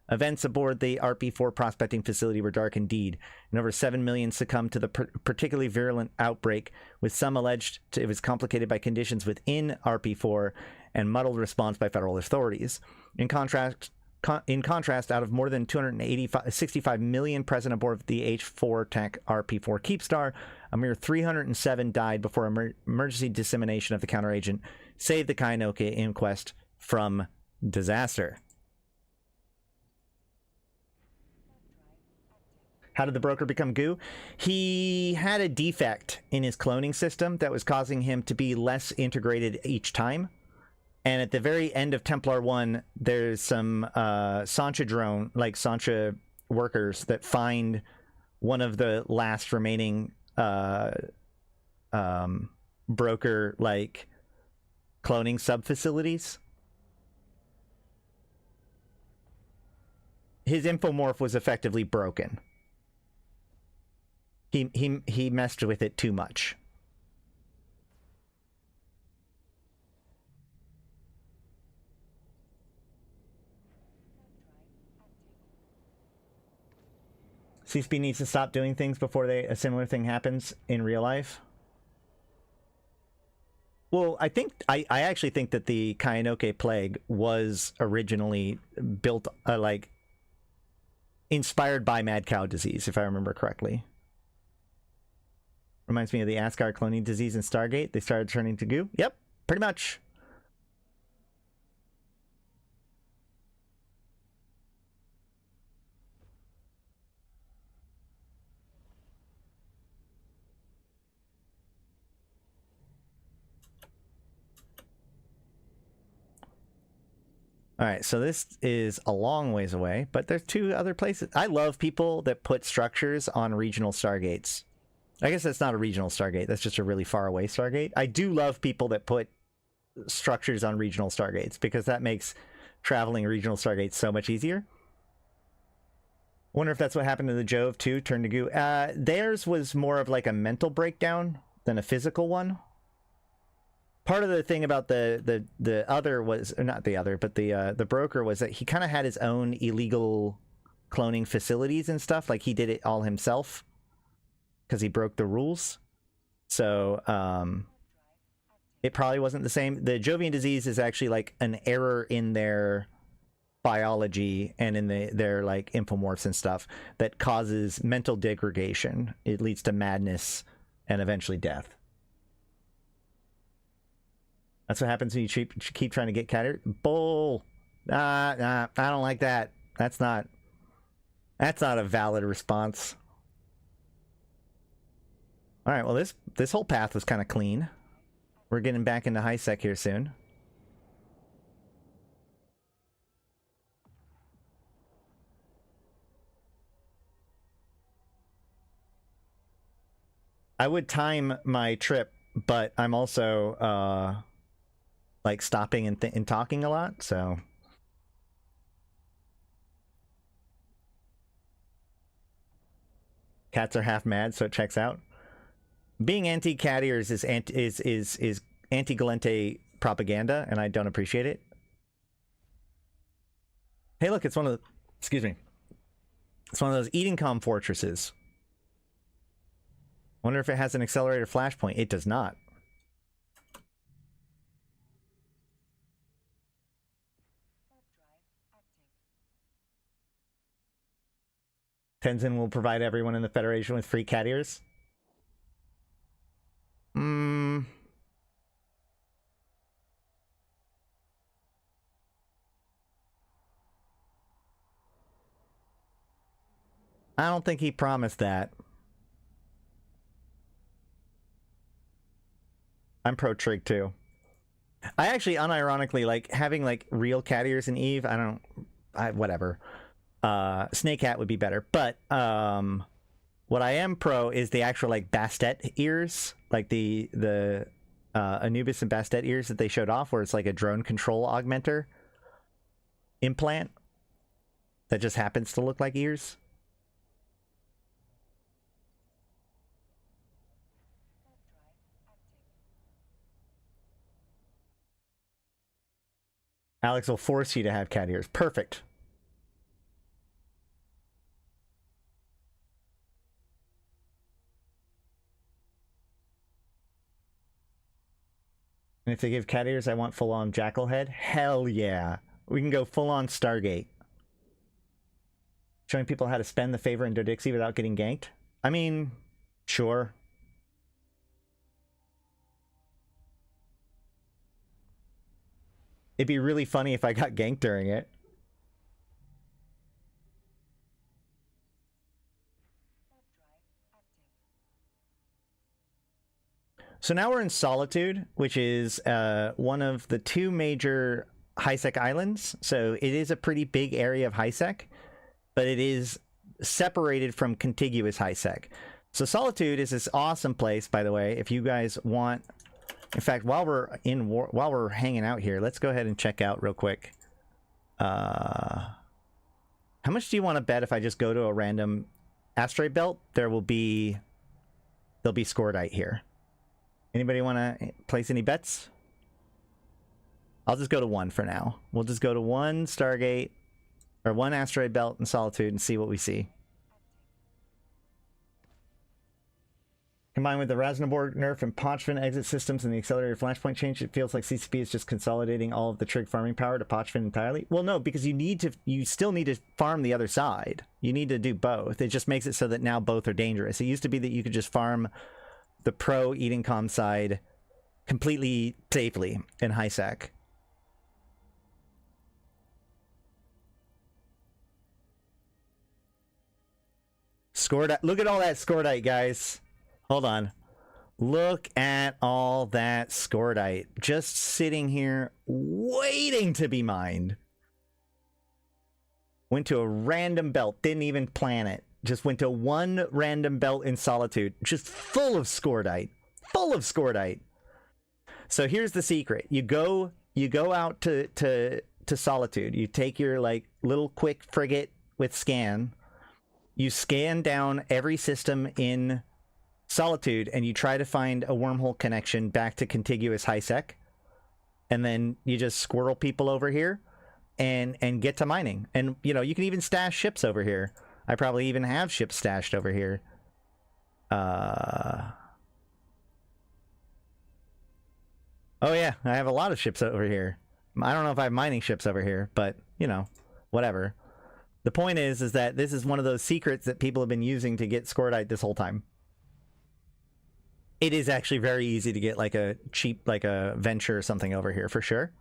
events aboard the RP4 prospecting facility were dark indeed, and over 7 million succumbed to the particularly virulent outbreak, with some alleged it was complicated by conditions within RP4 and muddled response by federal authorities. In contrast, out of more than 265 million present aboard the H4 TAC RP4 Keepstar, a mere 307 died before emergency dissemination of the counteragent saved the Kainoke Inquest from disaster. How did the broker become goo? He had a defect in his cloning system that was causing him to be less integrated each time. And at the very end of Templar 1, there's some Sancha drone, like Sancha workers, that find one of the last remaining broker, like, cloning sub-facilities. His infomorph was effectively broken. He messed with it too much. CSP needs to stop doing things before a similar thing happens in real life. Well, I actually think that the Kainoke plague was originally built, like, inspired by mad cow disease, if I remember correctly. Reminds me of the Asgard cloning disease in Stargate. They started turning to goo. Yep, pretty much. All right, so this is a long ways away, but there's two other places. I love people that put structures on regional stargates. I guess that's not a regional stargate. That's just a really far away stargate. I do love people that put structures on regional stargates because that makes traveling regional stargates so much easier. Wonder if that's what happened to the Jove too, turned to goo. Theirs was more of like a mental breakdown than a physical one. Part of the thing about the other was, or not the other, but the broker was that he kind of had his own illegal cloning facilities and stuff. Like he did it all himself because he broke the rules. So it probably wasn't the same. The Jovian disease is actually like an error in their biology and in their like infomorphs and stuff that causes mental degradation. It leads to madness and eventually death. That's what happens when you keep trying to get cattered. Bull. I don't like that. That's not a valid response. All right, well, this whole path was kind of clean. We're getting back into high sec here soon. I would time my trip, but I'm also like stopping and talking a lot, so cats are half mad, so it checks out. Being anti-cat ears is anti-Galente propaganda, and I don't appreciate it. Hey, look, it's one of the, excuse me, it's one of those Edencom fortresses. Wonder if it has an accelerator flashpoint. It does not. Tenzin will provide everyone in the Federation with free cat ears. I don't think he promised that. I'm pro Trig too. I actually unironically like having like real cat ears in Eve. Whatever. Snake hat would be better, but what I am pro is the actual like Bastet ears, like the Anubis and Bastet ears that they showed off, where it's like a drone control augmenter implant that just happens to look like ears. Alex will force you to have cat ears. Perfect. And if they give cat ears, I want full-on jackal head. Hell yeah. We can go full-on Stargate. Showing people how to spend the favor in Dodixie without getting ganked. I mean, sure. It'd be really funny if I got ganked during it. So now we're in Solitude, which is one of the two major high-sec islands. So it is a pretty big area of high-sec, but it is separated from contiguous high-sec. So Solitude is this awesome place, by the way, if you guys want. In fact, while we're hanging out here, let's go ahead and check out real quick. How much do you want to bet if I just go to a random asteroid belt? There'll be Scordite here. Anybody want to place any bets? I'll just go to one for now. We'll just go to one Stargate or one asteroid belt in Solitude and see what we see. Combined with the Rasnaborg nerf and Pochfin exit systems and the accelerated flashpoint change, it feels like CCP is just consolidating all of the trig farming power to Pochfin entirely. Well, no, because you still need to farm the other side. You need to do both. It just makes it so that now both are dangerous. It used to be that you could just farm the pro eating com side completely safely in high sec. Scordite. Look at all that Scordite, guys. Hold on. Look at all that Scordite. Just sitting here waiting to be mined. Went to a random belt. Didn't even plan it. Just went to one random belt in Solitude. Just full of Scordite. Full of Scordite. So here's the secret. You go out to Solitude. You take your like little quick frigate with scan. You scan down every system in Solitude and you try to find a wormhole connection back to contiguous high sec, and then you just squirrel people over here and get to mining. And you know, you can even stash ships over here. I probably even have ships stashed over here. Oh yeah, I have a lot of ships over here. I don't know if I have mining ships over here, but you know, whatever. The point is that this is one of those secrets that people have been using to get Scordite this whole time. It is actually very easy to get like a cheap, like a venture or something over here for sure.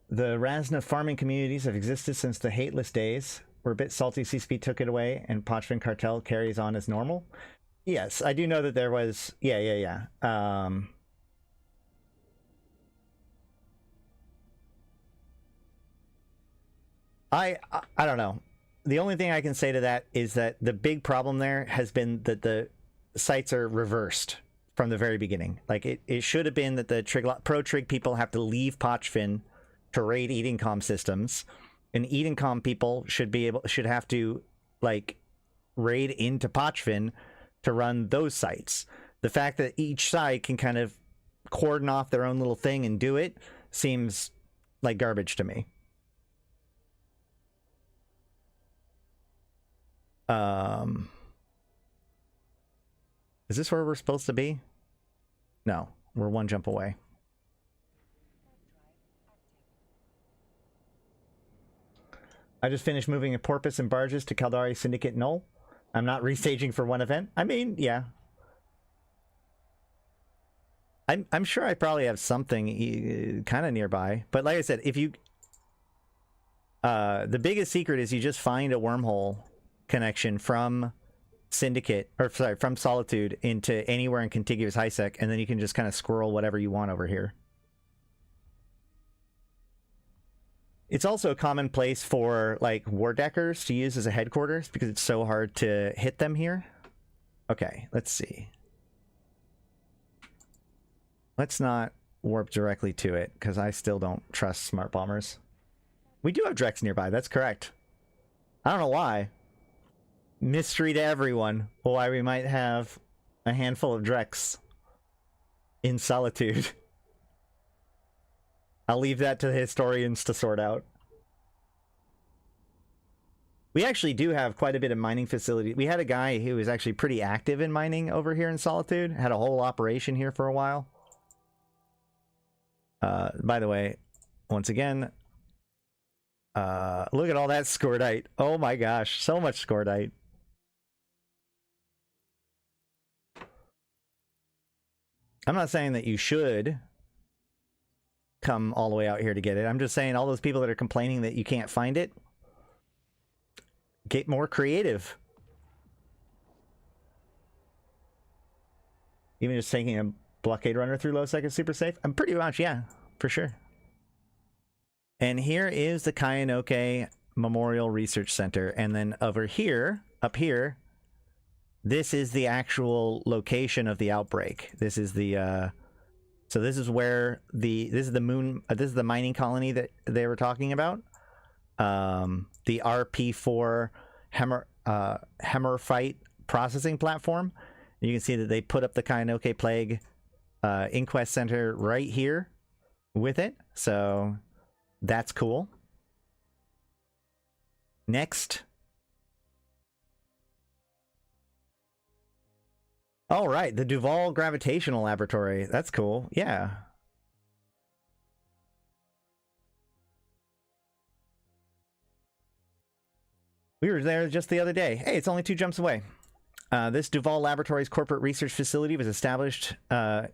The Razna farming communities have existed since the Hateless days. We're a bit salty CCP took it away and Pochfin Cartel carries on as normal. Yes, I do know that there was... Yeah. I don't know. The only thing I can say to that is that the big problem there has been that the sites are reversed from the very beginning. Like, it should have been that the pro-trig people have to leave Pochfin to raid Edencom systems, and Edencom people should have to, like, raid into Pochfin to run those sites. The fact that each side can kind of cordon off their own little thing and do it seems like garbage to me. Is this where we're supposed to be? No, we're one jump away. I just finished moving a porpoise and barges to Caldari Syndicate Null. I'm not restaging for one event. I mean, yeah. I'm sure I probably have something kind of nearby. But like I said, if you... the biggest secret is you just find a wormhole connection from Syndicate, or sorry, from Solitude into anywhere in contiguous HiSec, and then you can just kind of squirrel whatever you want over here. It's also a common place for like war deckers to use as a headquarters because it's so hard to hit them here. Okay, let's see. Let's not warp directly to it because I still don't trust smart bombers. We do have Drex nearby, that's correct. I don't know why. Mystery to everyone why we might have a handful of Drex in Solitude. I'll leave that to the historians to sort out. We actually do have quite a bit of mining facility. We had a guy who was actually pretty active in mining over here in Solitude. Had a whole operation here for a while. By the way, once again, look at all that scordite. Oh my gosh, so much scordite. I'm not saying that you should come all the way out here to get it. I'm just saying all those people that are complaining that you can't find it, get more creative. Even just taking a blockade runner through low sec is super safe. I'm pretty much, yeah, for sure. And here is the Kayanoke Memorial Research Center. And then over here, up here, this is the actual location of the outbreak. This is the, so this is where this is the mining colony that they were talking about. The RP4 Hemorphyte processing platform. You can see that they put up the Kayanoke Plague Inquest Center right here with it. So that's cool. Next. All right, the Duval Gravitational Laboratory. That's cool. Yeah. We were there just the other day. Hey, it's only 2 jumps away. This Duval Laboratories corporate research facility was established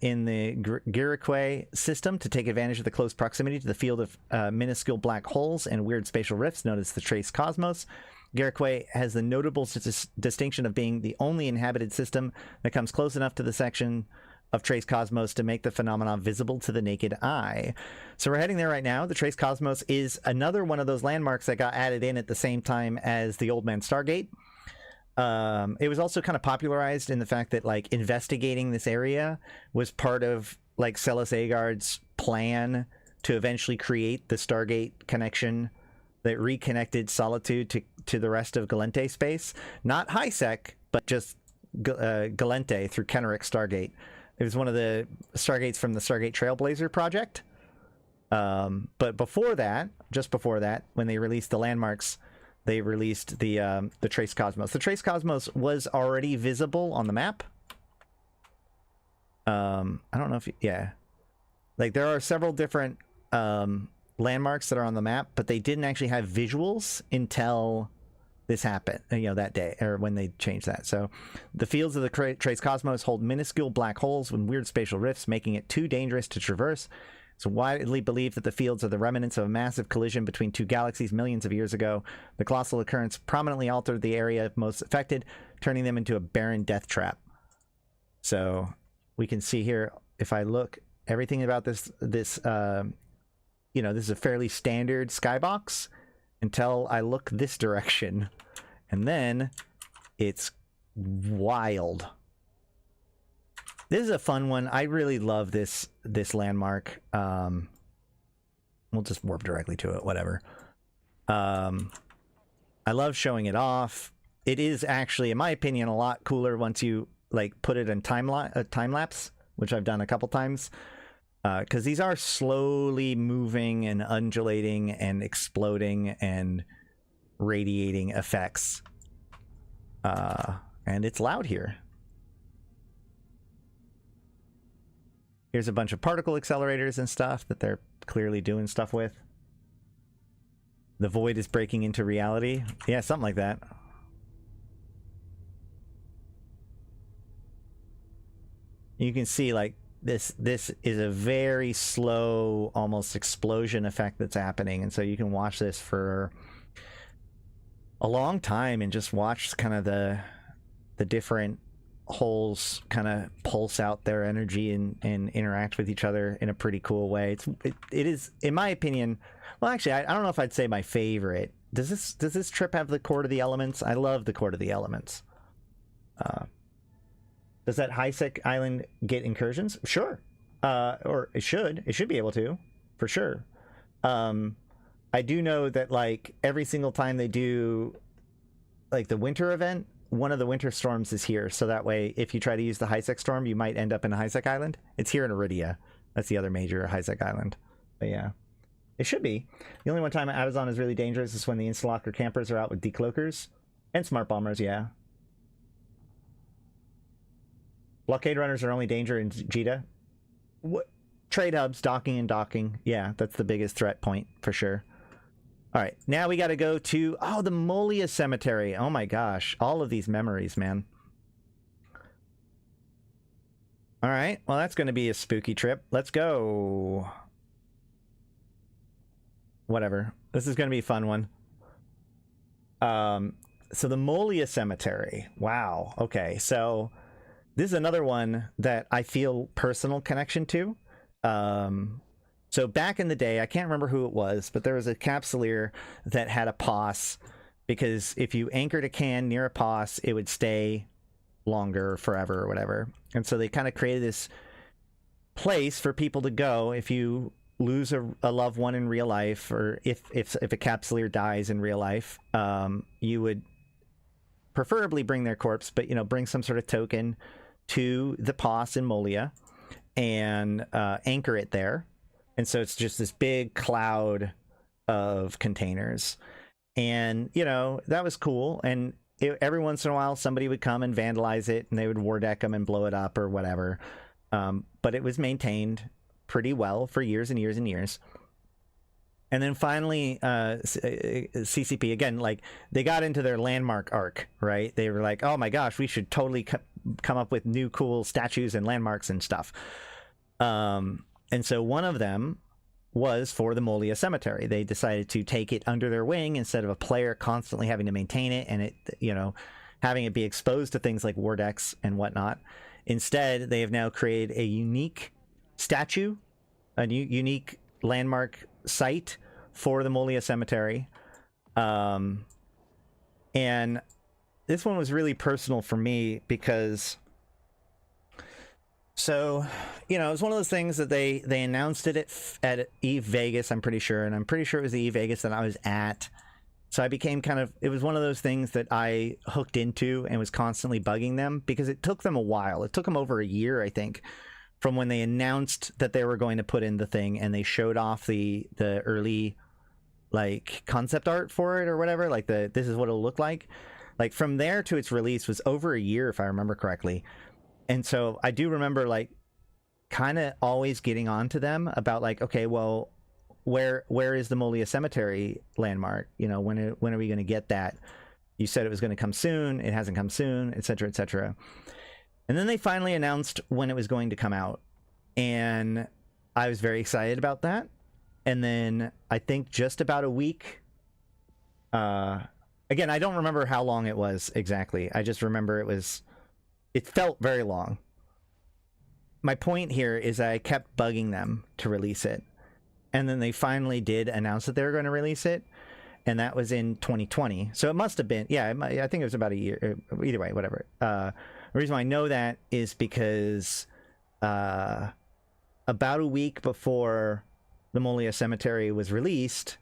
in the Girikwe system to take advantage of the close proximity to the field of minuscule black holes and weird spatial rifts known as the Trace Cosmos. Girikwe has the notable distinction of being the only inhabited system that comes close enough to the section of Trace Cosmos to make the phenomenon visible to the naked eye. So we're heading there right now. The Trace Cosmos is another one of those landmarks that got added in at the same time as the Old Man Stargate. It was also kind of popularized in the fact that like investigating this area was part of like Celis Agard's plan to eventually create the Stargate connection that reconnected Solitude to the rest of Galente space. Not HiSec, but just Galente through Kenrick Stargate. It was one of the Stargates from the Stargate Trailblazer project. But before that, just before that, when they released the landmarks, they released the Trace Cosmos. The Trace Cosmos was already visible on the map. I don't know if yeah. Like there are several different landmarks that are on the map, but they didn't actually have visuals until this happened, you know, that day, or when they changed that. So the fields of the Trace Cosmos hold minuscule black holes and weird spatial rifts, making it too dangerous to traverse. It's widely believed that the fields are the remnants of a massive collision between 2 galaxies millions of years ago. The colossal occurrence prominently altered the area most affected, turning them into a barren death trap. So we can see here, if I look, everything about this you know, this is a fairly standard skybox until I look this direction, and then it's wild. This is a fun one. I really love this landmark. We'll just warp directly to it, whatever. I love showing it off. It is actually, in my opinion, a lot cooler once you like put it in time lapse, which I've done a couple times. Because these are slowly moving and undulating and exploding and radiating effects. And it's loud here. Here's a bunch of particle accelerators and stuff that they're clearly doing stuff with. The void is breaking into reality. Yeah, something like that. You can see like this is a very slow, almost explosion effect that's happening, and so you can watch this for a long time and just watch kind of the different holes kind of pulse out their energy and interact with each other in a pretty cool way. It is, in my opinion, well, actually, I don't know if I'd say my favorite. Does this trip have the Court of the Elements? I love the Court of the Elements. Does that high-sec island get incursions? Sure. Or it should be able to, for sure. I do know that like every single time they do like the winter event, one of the winter storms is here, so that way if you try to use the high-sec storm, you might end up in a high-sec island. It's here in Aridia. That's the other major high-sec island. But yeah, it should be. The only one time Abyssus is really dangerous is when the Instalocker campers are out with decloakers and smart bombers. Yeah, blockade runners are only danger in Jita. What? Trade hubs, docking and docking. Yeah, that's the biggest threat point for sure. All right, now we got to go to, oh, the Molia Cemetery. Oh my gosh, all of these memories, man. All right, well, that's going to be a spooky trip. Let's go. Whatever. This is going to be a fun one. So the Molia Cemetery. Wow. Okay, so this is another one that I feel personal connection to. So back in the day, I can't remember who it was, but there was a capsuleer that had a POS, because if you anchored a can near a POS, it would stay longer, forever, or whatever. And so they kind of created this place for people to go if you lose a loved one in real life, or if a capsuleer dies in real life, you would preferably bring their corpse, but, you know, bring some sort of token to the POS in Molia and anchor it there. And so it's just this big cloud of containers. And, you know, that was cool. And every once in a while, somebody would come and vandalize it, and they would war deck them and blow it up or whatever. But it was maintained pretty well for years and years and years. And then finally, CCP, again, like, they got into their landmark arc, right? They were like, oh my gosh, we should totally come up with new cool statues and landmarks and stuff. And so one of them was for the Molia Cemetery. They decided to take it under their wing instead of a player constantly having to maintain it and it, you know, having it be exposed to things like war decks and whatnot. Instead, they have now created a unique statue, a unique landmark site for the Molia Cemetery. And this one was really personal for me because, so, you know, it was one of those things that they announced it at EVE Vegas, I'm pretty sure, and I'm pretty sure it was the EVE Vegas that I was at. So I became kind of, it was one of those things that I hooked into and was constantly bugging them, because it took them a while. It took them over a year, I think, from when they announced that they were going to put in the thing and they showed off the early, like, concept art for it or whatever, like this is what it'll look like. Like, from there to its release was over a year, if I remember correctly. And so I do remember, like, kind of always getting on to them about, like, okay, well, where is the Molia Cemetery landmark? You know, when are we going to get that? You said it was going to come soon. It hasn't come soon, et cetera, et cetera. And then they finally announced when it was going to come out. And I was very excited about that. And then I think just about a week, again, I don't remember how long it was exactly. I just remember it felt very long. My point here is I kept bugging them to release it. And then they finally did announce that they were going to release it. And that was in 2020. So it must have been, yeah, I think it was about a year. Either way, whatever. The reason why I know that is because about a week before the Molia Cemetery was released,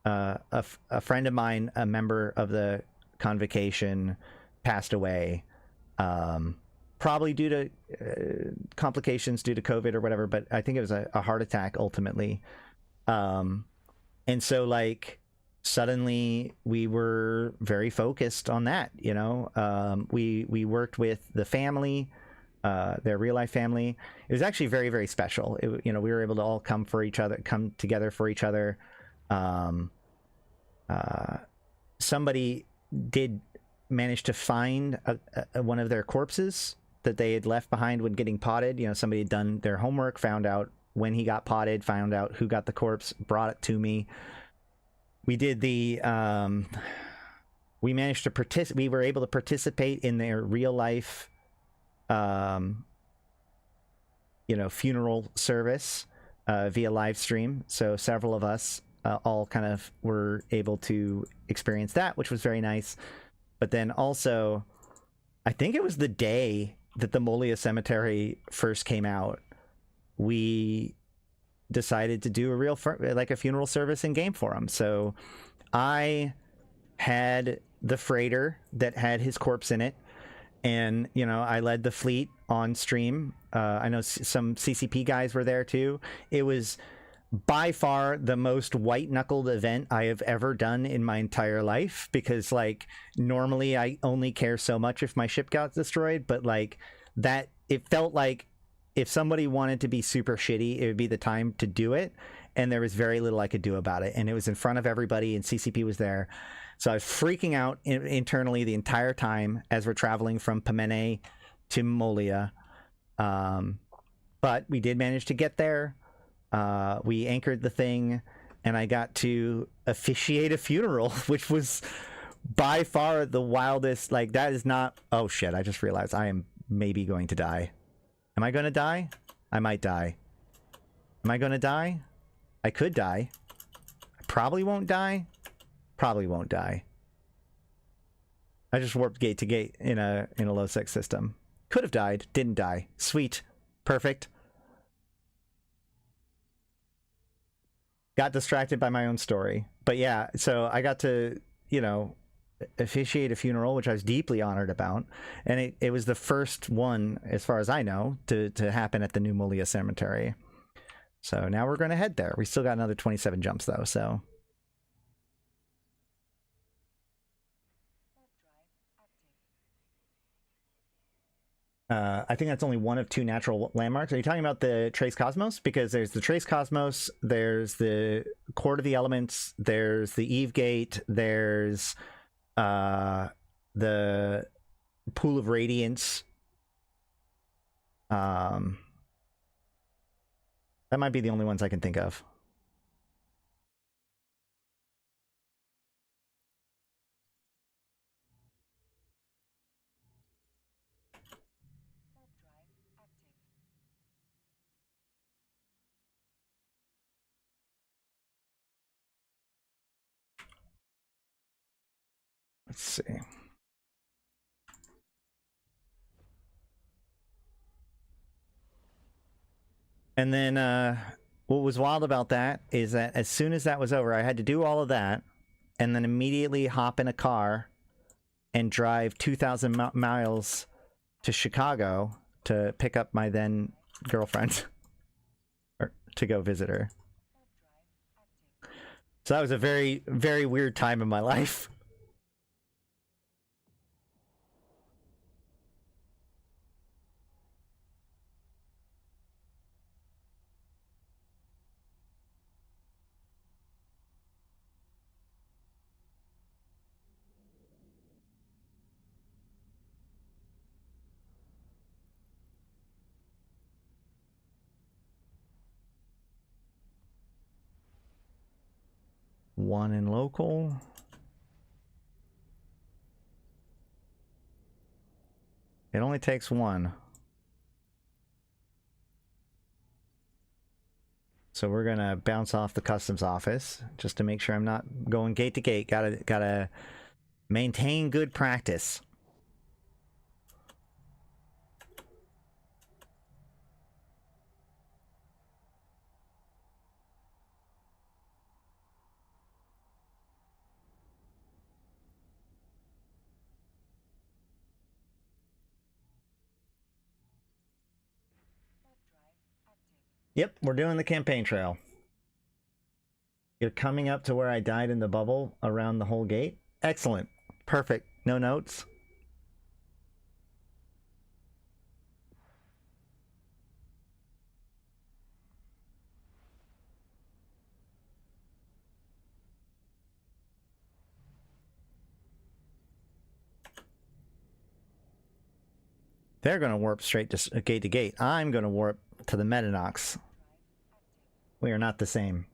a friend of mine, a member of the convocation, passed away. Probably due to complications due to COVID or whatever, but I think it was a heart attack ultimately. And so, like, suddenly we were very focused on that, you know. We worked with the family, their real life family. It was actually very, very special. You know, we were able to all come together for each other. somebody did manage to find one of their corpses that they had left behind when getting potted. You know, somebody had done their homework, found out when he got potted, found out who got the corpse, brought it to me. We did the we managed to we were able to participate in their real life you know, funeral service via live stream. So several of us all kind of were able to experience that, which was very nice. But then also, I think it was the day that the Molia Cemetery first came out, we decided to do a real like a funeral service in game for him. So I had the freighter that had his corpse in it, and you know, I led the fleet on stream. I know some CCP guys were there too. It was by far the most white-knuckled event I have ever done in my entire life, because like normally I only care so much if my ship got destroyed, but like that, it felt like if somebody wanted to be super shitty, it would be the time to do it, and there was very little I could do about it, and it was in front of everybody, and CCP was there. So I was freaking out internally the entire time as we're traveling from Pamene to Molia. But we did manage to get there. We anchored the thing, and I got to officiate a funeral, which was by far the wildest. Like, that is not... Oh, shit. I just realized I am maybe going to die. Am I going to die? I might die. Am I going to die? I could die. I probably won't die. Probably won't die. I just warped gate to gate in a low sec system. Could have died. Didn't die. Sweet. Perfect. Got distracted by my own story. But yeah, so I got to, you know, officiate a funeral, which I was deeply honored about. And it was the first one, as far as I know, to happen at the New Molia Cemetery. So now we're going to head there. We still got another 27 jumps, though, so... I think that's only one of two natural landmarks. Are you talking about the Trace Cosmos? Because there's the Trace Cosmos, there's the Court of the Elements, there's the Eve Gate, there's the Pool of Radiance. That might be the only ones I can think of. Let's see. And then what was wild about that is that as soon as that was over, I had to do all of that and then immediately hop in a car and drive 2,000 miles to Chicago to pick up my then girlfriend, or to go visit her. So that was a very, very weird time in my life. One in local. It only takes one. So we're gonna bounce off the customs office just to make sure I'm not going gate to gate. Gotta maintain good practice. Yep, we're doing the campaign trail. You're coming up to where I died in the bubble around the whole gate. Excellent. Perfect. No notes. They're going to warp straight to gate to gate. I'm going to warp to the Metanox. We are not the same.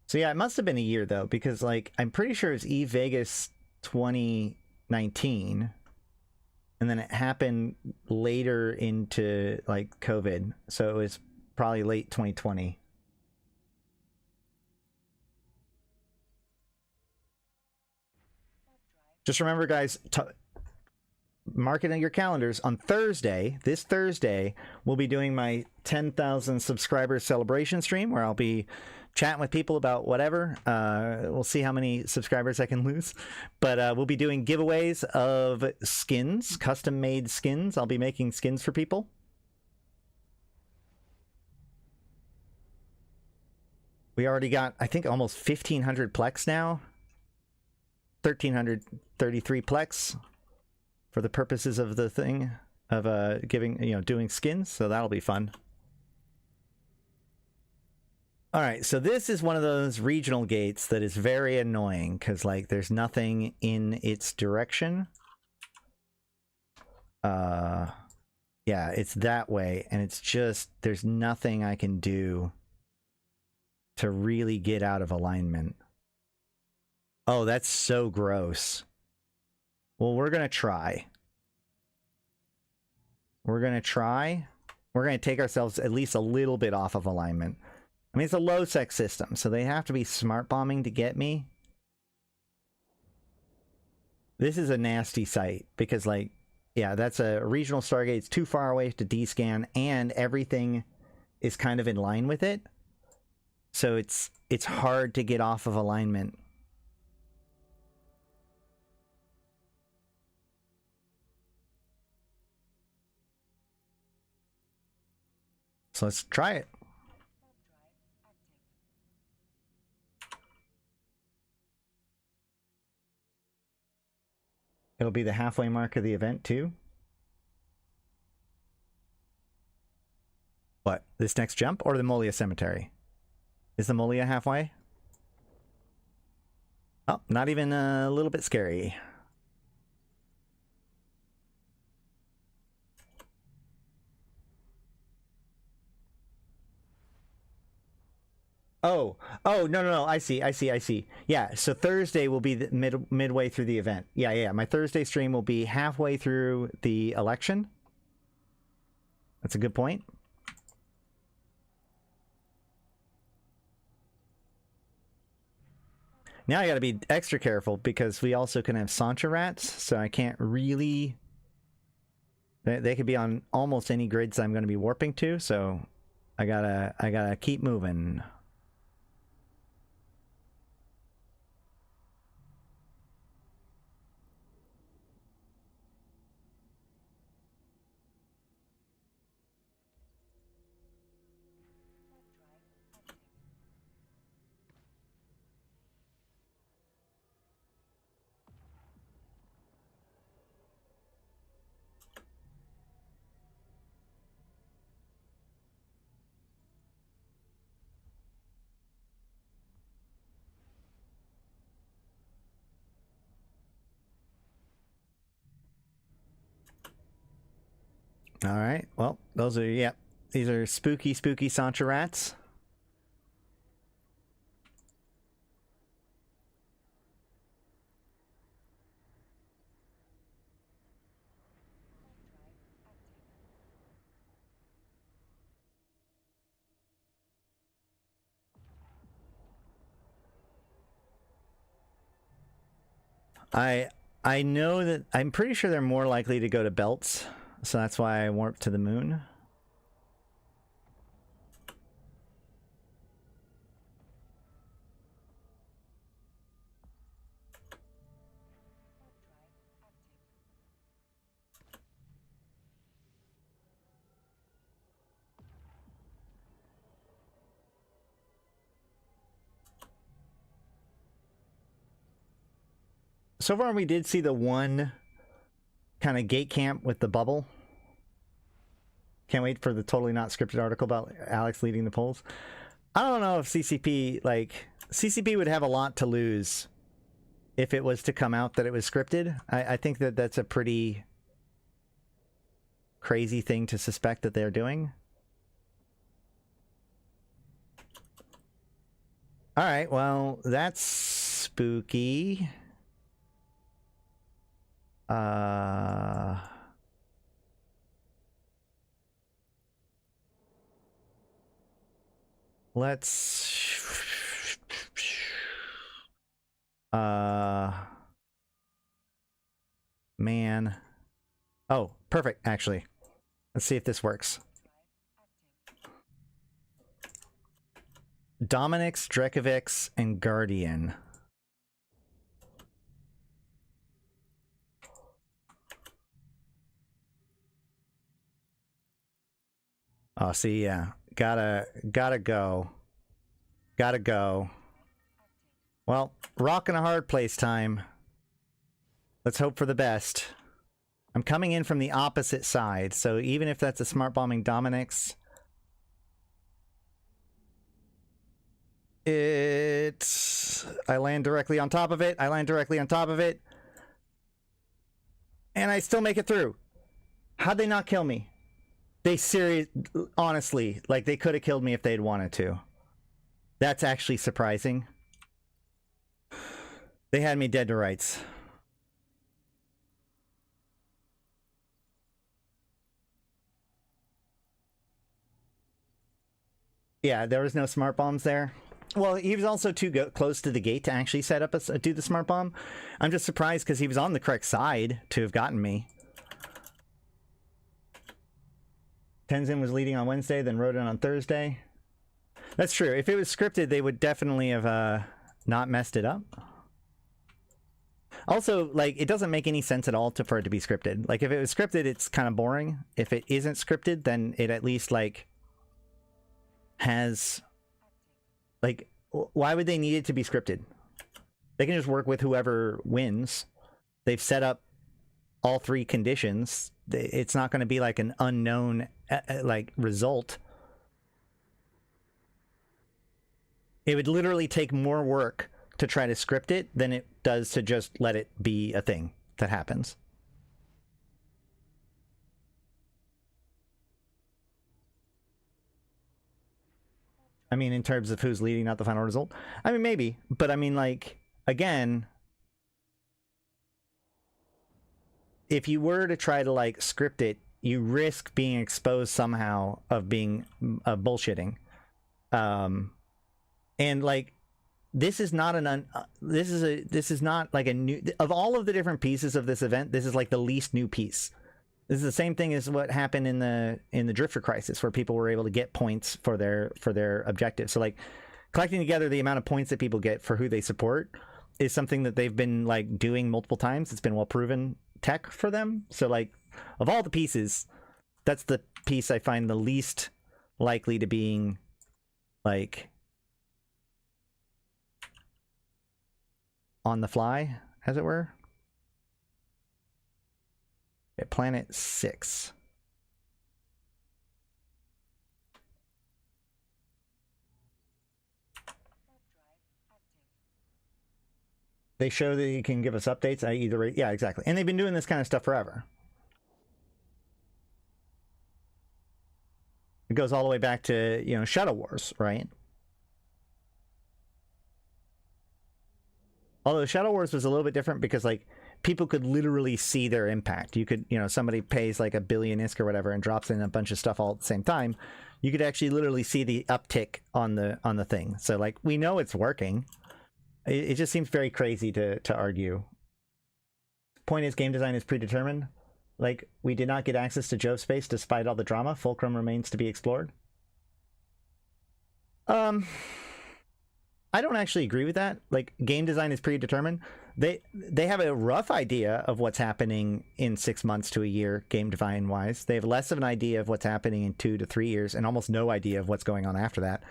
So yeah, it must have been a year though, because like I'm pretty sure it's Eve Vegas 2019, and then it happened later into like COVID, so it was probably late 2020. Just remember, guys, mark it in your calendars. On Thursday, this Thursday, we'll be doing my 10,000 subscribers celebration stream, where I'll be chatting with people about whatever. We'll see how many subscribers I can lose. But we'll be doing giveaways of skins, custom-made skins. I'll be making skins for people. We already got, I think, almost 1,500 Plex now. 1,333 Plex for the purposes of the thing of doing skins. So that'll be fun. All right, so this is one of those regional gates that is very annoying because like there's nothing in its direction. Yeah, it's that way, and it's just there's nothing I can do to really get out of alignment. Oh, that's so gross. Well, we're gonna try. We're gonna try. We're gonna take ourselves at least a little bit off of alignment. I mean, it's a low-sec system, so they have to be smart bombing to get me. This is a nasty site, because, like, yeah, that's a regional Stargate. It's too far away to descan, and everything is kind of in line with it. So it's hard to get off of alignment. So let's try it. It'll be the halfway mark of the event, too. What? This next jump or the Molia Cemetery? Is the Molia halfway? Oh, not even a little bit scary. Oh, no, I see. Yeah, so Thursday will be the midway through the event. Yeah, my Thursday stream will be halfway through the election. That's a good point. Now I gotta be extra careful, because we also can have Sancha rats, so I can't really... They could be on almost any grids I'm gonna be warping to, so I gotta keep moving. All right. Well, those are, yeah. These are spooky Sancha rats. I know that I'm pretty sure they're more likely to go to belts. So that's why I warped to the moon. So far we did see the one kind of gate camp with the bubble. Can't wait for the totally not scripted article about Alex leading the polls. I don't know if CCP, like, CCP would have a lot to lose if it was to come out that it was scripted. I think that that's a pretty crazy thing to suspect that they're doing. All right, well, that's spooky. Let's man. Oh, perfect, actually. Let's see if this works. Dominix, Drekovix, and Guardian. Oh, see, yeah. Gotta go. Gotta go. Well, rock and a hard place time. Let's hope for the best. I'm coming in from the opposite side, so even if that's a smart bombing Dominix, I land directly on top of it. I land directly on top of it. And I still make it through. How'd they not kill me? They honestly, like, they could have killed me if they'd wanted to. That's actually surprising. They had me dead to rights. Yeah, there was no smart bombs there. Well, he was also too close to the gate to actually set up do the smart bomb. I'm just surprised because he was on the correct side to have gotten me. Tenzin was leading on Wednesday, then Rodan on Thursday. That's true. If it was scripted, they would definitely have not messed it up. Also, like, it doesn't make any sense at all for it to be scripted. Like, if it was scripted, it's kind of boring. If it isn't scripted, then it at least, like, has... Like, why would they need it to be scripted? They can just work with whoever wins. They've set up all three conditions. It's not going to be like an unknown like result. It would literally take more work to try to script it than it does to just let it be a thing that happens. I mean, in terms of who's leading, not the final result. I mean, maybe, but I mean, like, again, if you were to try to, like, script it, you risk being exposed somehow of being bullshitting. And, like, this is not this is not like a new, of all of the different pieces of this event, this is like the least new piece. This is the same thing as what happened in the Drifter Crisis, where people were able to get points for their objectives. So, like, collecting together the amount of points that people get for who they support is something that they've been, like, doing multiple times. It's been well proven tech for them. So, like, of all the pieces, that's the piece I find the least likely to being, like, on the fly, as it were. At Planet 6. They show that you can give us updates. Yeah, exactly. And they've been doing this kind of stuff forever. It goes all the way back to, you know, Shadow Wars, right? Although Shadow Wars was a little bit different because, like, people could literally see their impact. You could, you know, somebody pays like $1 billion ISK or whatever and drops in a bunch of stuff all at the same time. You could actually literally see the uptick on the thing. So, like, we know it's working. It just seems very crazy to argue. Point is, game design is predetermined. Like, we did not get access to Jove space despite all the drama. Fulcrum remains to be explored. I don't actually agree with that. Like, game design is predetermined. They have a rough idea of what's happening in 6 months to a year, game design wise. They have less of an idea of what's happening in 2 to 3 years, and almost no idea of what's going on after that.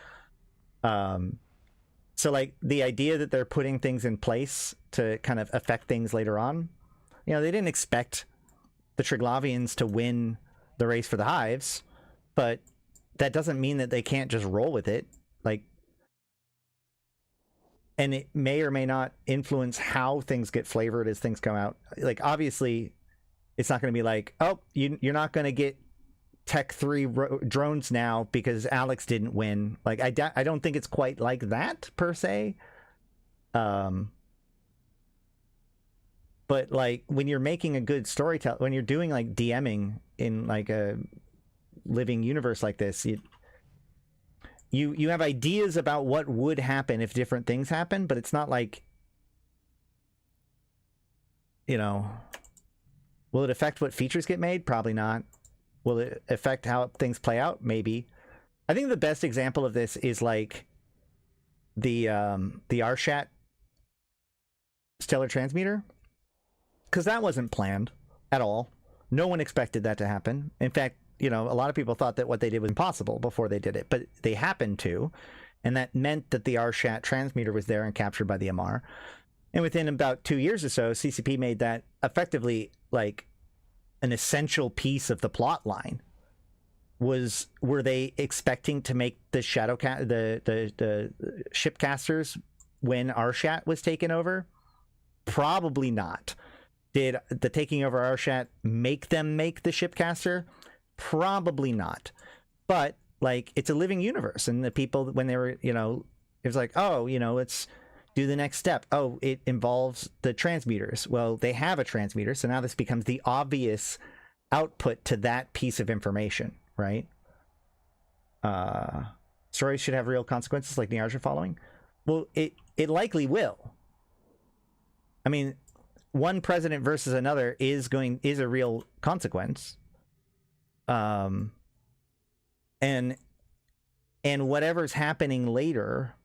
So, like, the idea that they're putting things in place to kind of affect things later on, you know, they didn't expect the Triglavians to win the race for the Hives, but that doesn't mean that they can't just roll with it. Like, and it may or may not influence how things get flavored as things come out. Like, obviously, it's not going to be like, oh, you're not going to get Tech 3 drones now because Alex didn't win. Like, I don't think it's quite like that, per se. But, like, when you're making a good storytelling, when you're doing, like, DMing in, like, a living universe like this, you have ideas about what would happen if different things happen, but it's not like, you know, will it affect what features get made? Probably not. Will it affect how things play out? Maybe. I think the best example of this is, like, the Arshat stellar transmitter, because that wasn't planned at all. No one expected that to happen. In fact, you know, a lot of people thought that what they did was impossible before they did it, but they happened to, and that meant that the Arshat transmitter was there and captured by the MR. And within about 2 years or so, CCP made that effectively like an essential piece of the plot line. Were they expecting to make the the shipcasters when Arshat was taken over? Probably not. Did the taking over Arshat make them make the shipcaster? Probably not. But, like, it's a living universe, and the people, when they were, you know, it was like, oh, you know, let's do the next step. Oh, it involves the transmitters. Well, they have a transmitter, so now this becomes the obvious output to that piece of information, right? Stories should have real consequences, like Niarja following. Well, it likely will. I mean, one president versus another is a real consequence. And whatever's happening later,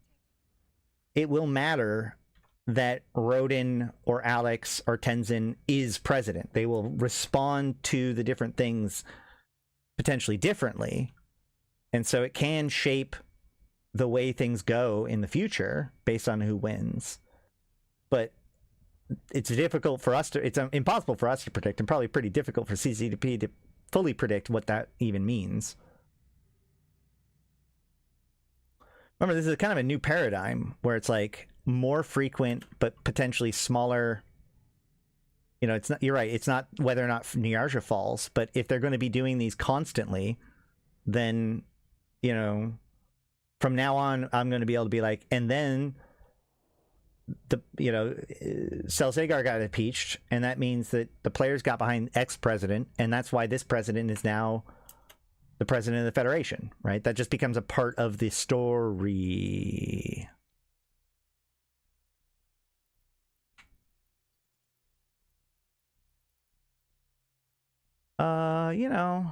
it will matter that Rodin or Alex or Tenzin is president. They will respond to the different things potentially differently. And so it can shape the way things go in the future based on who wins. But it's difficult for us to, it's impossible for us to predict, and probably pretty difficult for CCP to fully predict what that even means. Remember, this is kind of a new paradigm where it's like more frequent but potentially smaller. You know, it's not, you're right, it's not whether or not Niarja falls, but if they're going to be doing these constantly, then, you know, from now on, I'm going to be able to be like, and then Selsagar got impeached, and that means that the players got behind ex-president, and that's why this president is now the president of the Federation, right? That just becomes a part of the story. You know,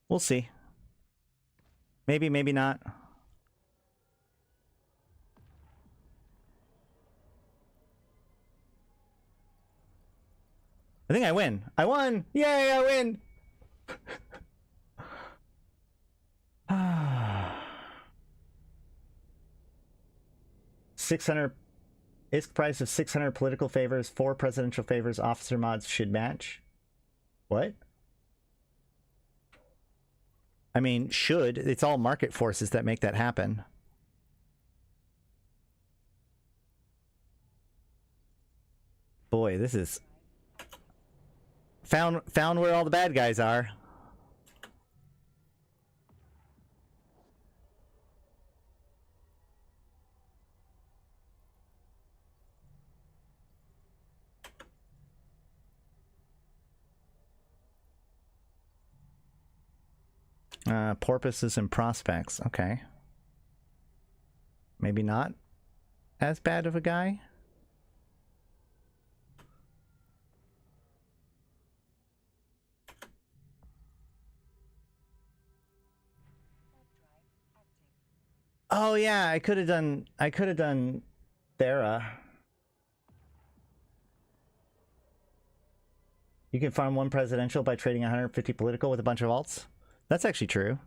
we'll see. Maybe, maybe not. I think I win. I won! Yay, I win! 600 ISK price of 600 political favors, 4 presidential favors, officer mods should match. What? I mean, should. It's all market forces that make that happen. Boy, this is... Found where all the bad guys are. Porpoises and prospects. Okay. Maybe not as bad of a guy. Oh yeah, I could have done Thera. You can farm 1 presidential by trading 150 political with a bunch of alts. That's actually true.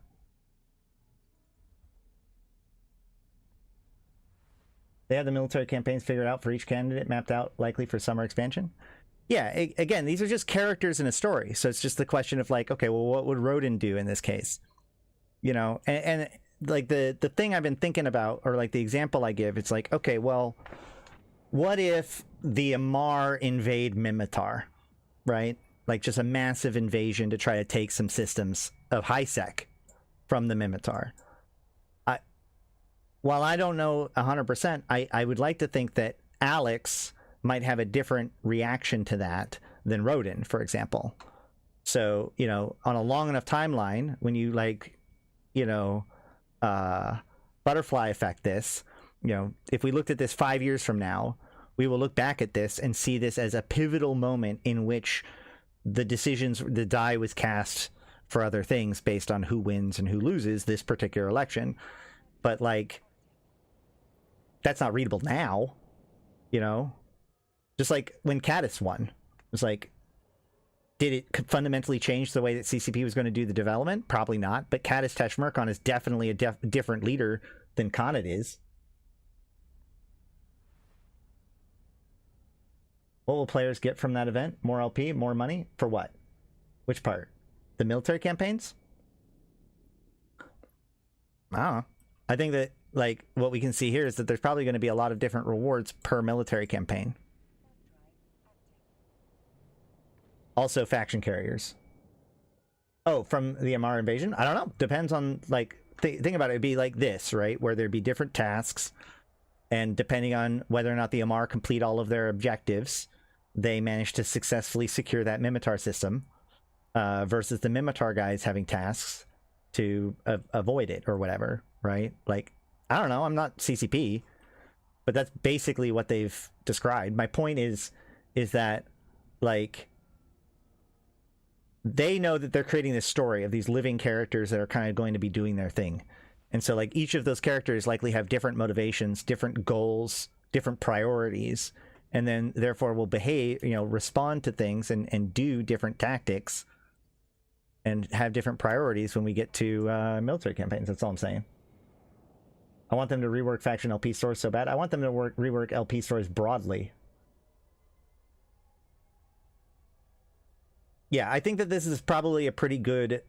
They have the military campaigns figured out for each candidate, mapped out likely for summer expansion. Yeah, again, these are just characters in a story, so it's just the question of like, okay, well, what would Rodin do in this case? You know, and like the thing I've been thinking about, or like the example I give, it's like, okay, well, what if the Amarr invade Minmatar, right? Like just a massive invasion to try to take some systems of high-sec from the Minmatar. While I don't know 100%, I would like to think that Alex might have a different reaction to that than Rodin, for example. So, you know, on a long enough timeline, when you like, you know, butterfly effect this, you know, if we looked at this 5 years from now, we will look back at this and see this as a pivotal moment in which the die was cast for other things based on who wins and who loses this particular election. But like, that's not readable now, you know? Just like when Caddis won. It's like, did it fundamentally change the way that CCP was going to do the development? Probably not, but Caddis Mercon is definitely a different leader than Conet is. What will players get from that event? More LP, more money? For what? Which part? The military campaigns? I don't know. I think that, like, what we can see here is that there's probably going to be a lot of different rewards per military campaign. Also faction carriers. Oh, from the Amarr invasion? I don't know. Depends on, like, think about it. It'd be like this, right? Where there'd be different tasks, and depending on whether or not the Amarr complete all of their objectives, they manage to successfully secure that Minmatar system, versus the Minmatar guys having tasks to avoid it or whatever, right? Like, I don't know. I'm not CCP, but that's basically what they've described. My point is that, like, they know that they're creating this story of these living characters that are kind of going to be doing their thing. And so, like, each of those characters likely have different motivations, different goals, different priorities, and then therefore will behave, you know, respond to things and do different tactics and have different priorities when we get to military campaigns. That's all I'm saying. I want them to rework faction LP stores so bad. I want them to rework LP stores broadly. Yeah, I think that this is probably a pretty good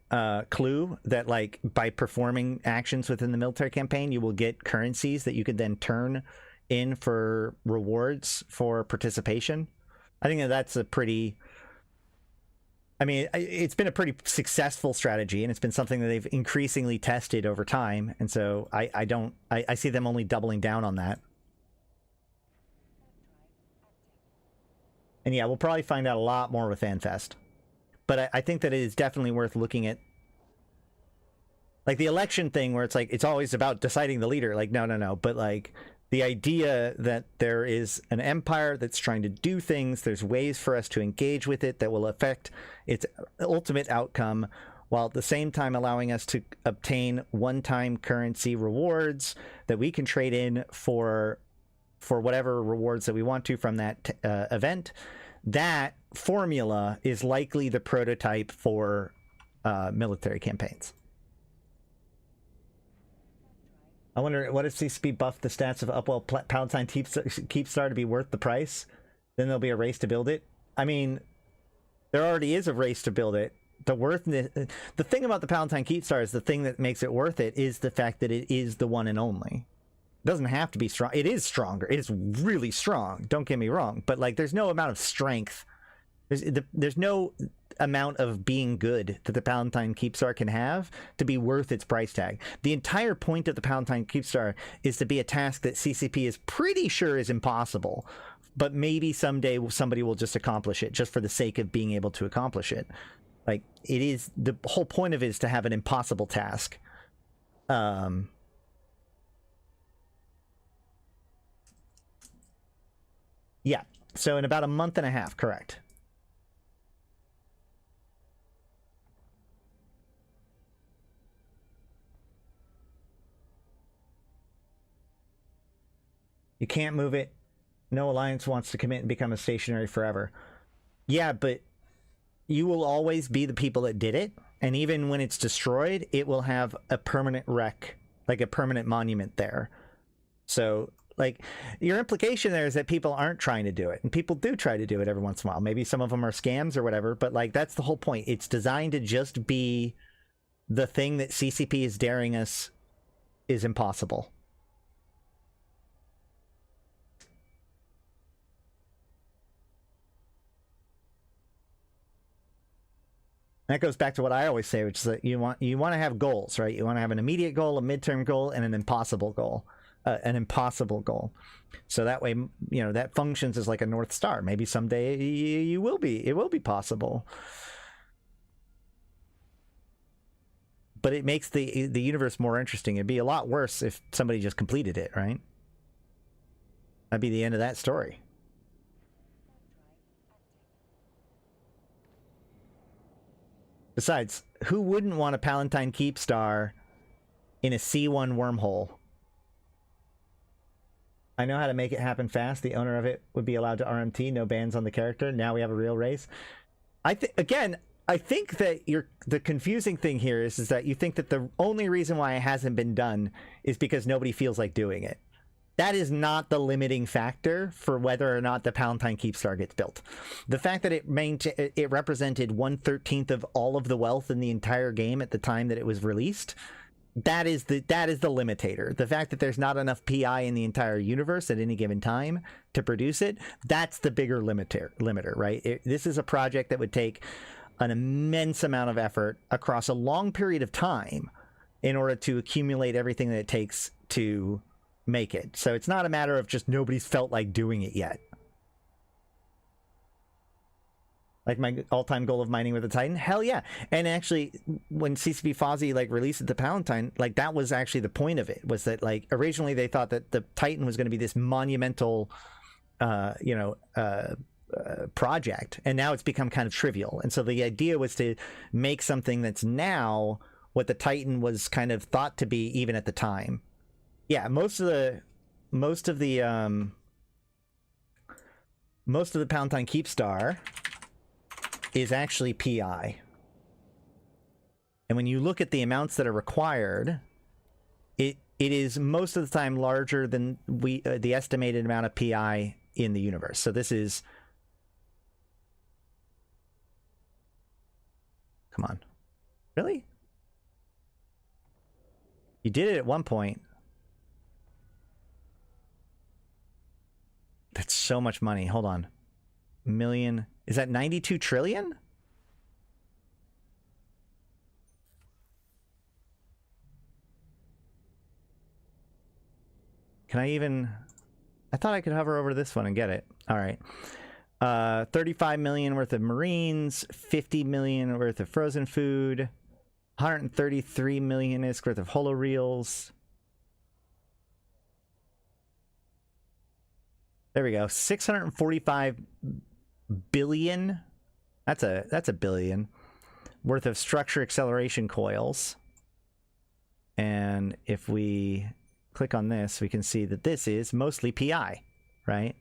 clue that, like, by performing actions within the military campaign, you will get currencies that you could then turn in for rewards for participation. I think that that's a pretty... I mean, it's been a pretty successful strategy, and it's been something that they've increasingly tested over time, and so I see them only doubling down on that. And yeah, we'll probably find out a lot more with FanFest. But I think that it is definitely worth looking at, like, the election thing where it's like, it's always about deciding the leader. Like, no. But, like, the idea that there is an empire that's trying to do things, there's ways for us to engage with it that will affect its ultimate outcome, while at the same time allowing us to obtain one-time currency rewards that we can trade in for whatever rewards that we want to from that event. That formula is likely the prototype for military campaigns. I wonder, what if CCP buffed the stats of Upwell Palatine Keepstar to be worth the price? Then there'll be a race to build it. I mean, there already is a race to build it. The thing about the Palatine Keepstar is the thing that makes it worth it is the fact that it is the one and only. It doesn't have to be strong. It is stronger. It is really strong. Don't get me wrong. But, like, there's no amount of strength. There's no amount of being good that the Palatine Keepstar can have to be worth its price tag. The entire point of the Palatine Keepstar is to be a task that CCP is pretty sure is impossible, but maybe someday somebody will just accomplish it just for the sake of being able to accomplish it. Like, it is, the whole point of it is to have an impossible task. Yeah, so in about a month and a half, correct. You can't move it. No alliance wants to commit and become a stationary forever. Yeah, but you will always be the people that did it, and even when it's destroyed, it will have a permanent wreck, like a permanent monument there. So, like, your implication there is that people aren't trying to do it, and people do try to do it every once in a while. Maybe some of them are scams or whatever, but like, that's the whole point. It's designed to just be the thing that CCP is daring us is impossible. That goes back to what I always say, which is that you want to have goals, right? You want to have an immediate goal, a midterm goal, and an impossible goal. So that way, you know, that functions as like a North Star. Maybe someday it will be possible. But it makes the universe more interesting. It'd be a lot worse if somebody just completed it, right? That'd be the end of that story. Besides, who wouldn't want a Palatine Keep star in a C1 wormhole? I know how to make it happen fast. The owner of it would be allowed to RMT, no bans on the character. Now we have a real race. I think that the confusing thing here is that you think that the only reason why it hasn't been done is because nobody feels like doing it. That is not the limiting factor for whether or not the Palatine Keep star gets built. The fact that it represented 1/13 of all of the wealth in the entire game at the time that it was released, that is the limitator. The fact that there's not enough PI in the entire universe at any given time to produce it, that's the bigger limiter, right? This is a project that would take an immense amount of effort across a long period of time in order to accumulate everything that it takes to make it. So it's not a matter of just nobody's felt like doing it yet. Like my all-time goal of mining with the Titan? Hell yeah. And actually, when CCP Fozzie like released the Palatine, like that was actually the point of it, was that like originally they thought that the Titan was going to be this monumental project, and now it's become kind of trivial. And so the idea was to make something that's now what the Titan was kind of thought to be even at the time. Yeah, most of the Palatine Keep star is actually PI. And when you look at the amounts that are required, it is most of the time larger than the estimated amount of PI in the universe. So this is, come on, really? You did it at one point. That's so much money. Hold on. Million. Is that 92 trillion? Can I even... I thought I could hover over this one and get it. All right. 35 million worth of Marines, 50 million worth of frozen food, 133 million-ish worth of holoreels. There we go. 645 billion. That's a billion worth of structure acceleration coils. And if we click on this, we can see that this is mostly PI, right?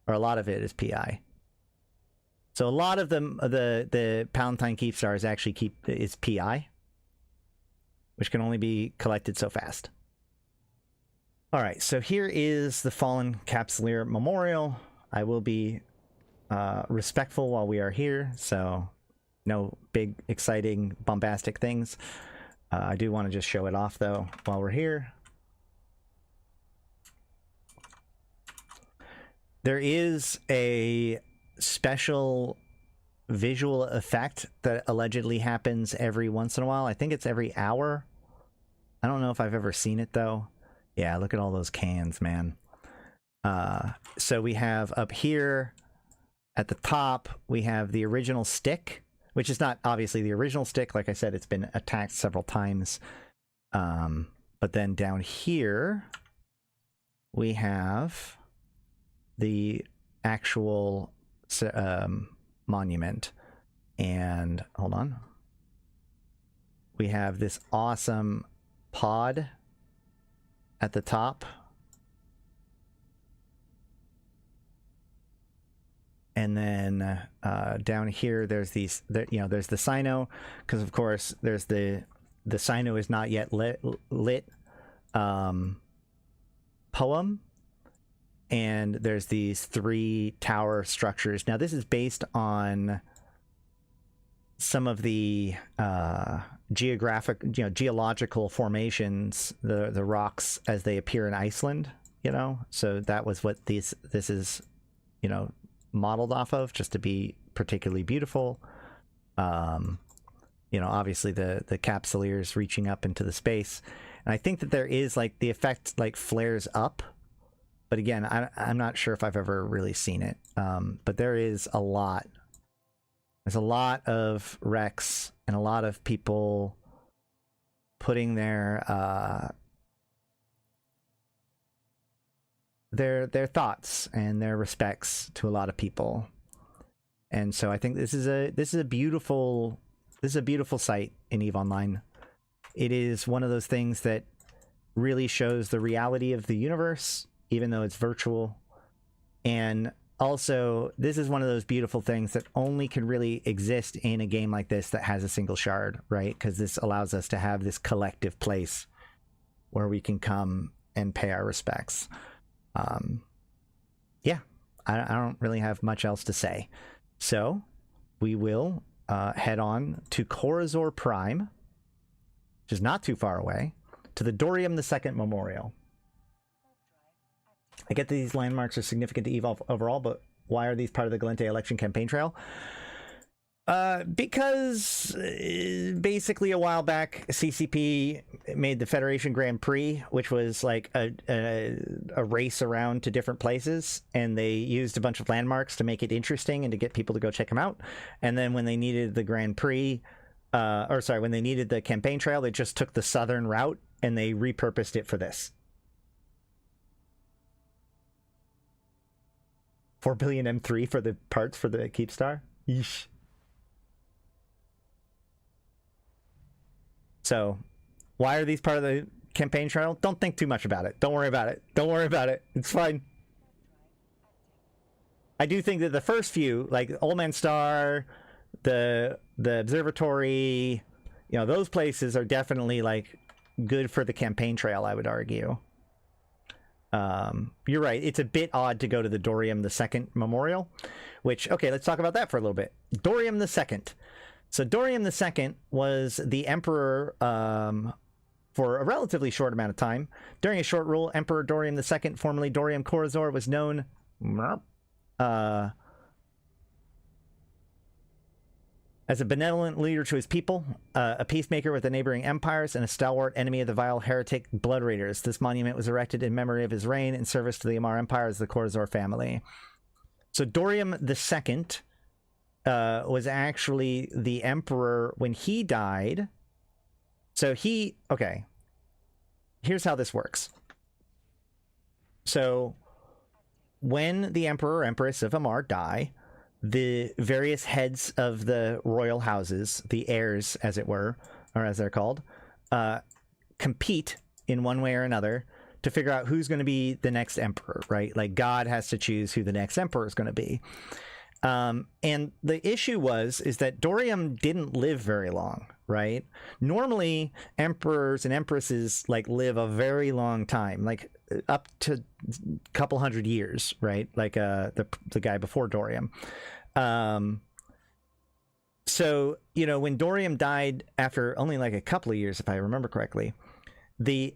Or a lot of it is PI. So a lot of the Palatine Keep stars actually is PI, which can only be collected so fast. All right, so here is the Fallen Capsuleer Memorial. I will be respectful while we are here, so no big, exciting, bombastic things. I do want to just show it off, though, while we're here. There is a special visual effect that allegedly happens every once in a while. I think it's every hour. I don't know if I've ever seen it, though. Yeah, look at all those cans, man. So we have up here at the top, we have the original stick, which is not obviously the original stick. Like I said, it's been attacked several times. But then down here, we have the actual monument. And hold on. We have this awesome pod at the top. And then down here, there's there's the Sino, because of course there's the Sino is not yet lit poem, and there's these 3 tower structures. Now, this is based on some of the geological formations, the rocks as they appear in Iceland, so that was what this is, modeled off of, just to be particularly beautiful. Obviously the capsuleers reaching up into the space, and I think that there is like the effect like flares up, but again, I'm not sure if I've ever really seen it. But there's a lot of wrecks and a lot of people putting their thoughts and their respects to a lot of people. And so I think this is a beautiful site in EVE Online. It is one of those things that really shows the reality of the universe, even though it's virtual. And also, this is one of those beautiful things that only can really exist in a game like this that has a single shard, right? Because this allows us to have this collective place where we can come and pay our respects. Yeah, I don't really have much else to say. So we will head on to Corazor Prime, which is not too far away, to the Dorium II Memorial. I get that these landmarks are significant to EVE overall, but why are these part of the Gallente election campaign trail? Because basically a while back, CCP made the Federation Grand Prix, which was like a race around to different places, and they used a bunch of landmarks to make it interesting and to get people to go check them out. And then when they needed the Grand Prix, when they needed the campaign trail, they just took the southern route and they repurposed it for this. 4 billion M3 for the parts for the Keepstar? Yeesh. So, why are these part of the campaign trail? Don't think too much about it. Don't worry about it. Don't worry about it. It's fine. I do think that the first few, like Old Man Star, the observatory, those places are definitely like good for the campaign trail, I would argue. You're right. It's a bit odd to go to the Dorium II Memorial, which, okay, let's talk about that for a little bit. Dorium II. So Dorium II was the emperor for a relatively short amount of time. During a short rule, Emperor Dorium II, formerly Dorium Corazor, was known as a benevolent leader to his people, a peacemaker with the neighboring empires, and a stalwart enemy of the vile heretic Blood Raiders. This monument was erected in memory of his reign in service to the Amar Empire as the Corazor family. So Dorium II was actually the emperor when he died. So okay, here's how this works. So when the emperor or empress of Amar die, the various heads of the royal houses, the heirs as it were, or as they're called, compete in one way or another to figure out who's going to be the next emperor, right? Like God has to choose who the next emperor is going to be. And the issue is that Dorium didn't live very long, right? Normally, emperors and empresses like live a very long time, like up to a couple hundred years, right? Like the guy before Dorium. So, when Dorium died after only like a couple of years, if I remember correctly, the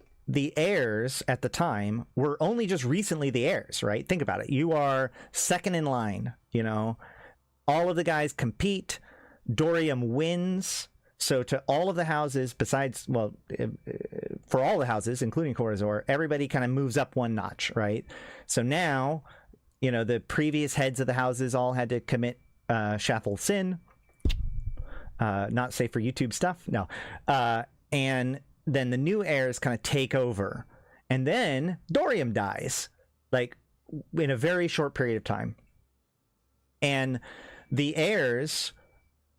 heirs at the time were only just recently the heirs, right? Think about it. You are second in line, all of the guys compete. Dorium wins. So to all of the houses besides, for all the houses, including Corazor, everybody kind of moves up one notch, right? So now, the previous heads of the houses all had to commit Shathal sin. Not safe for YouTube stuff. No. And then the new heirs kind of take over. And then Dorium dies, like in a very short period of time. And the heirs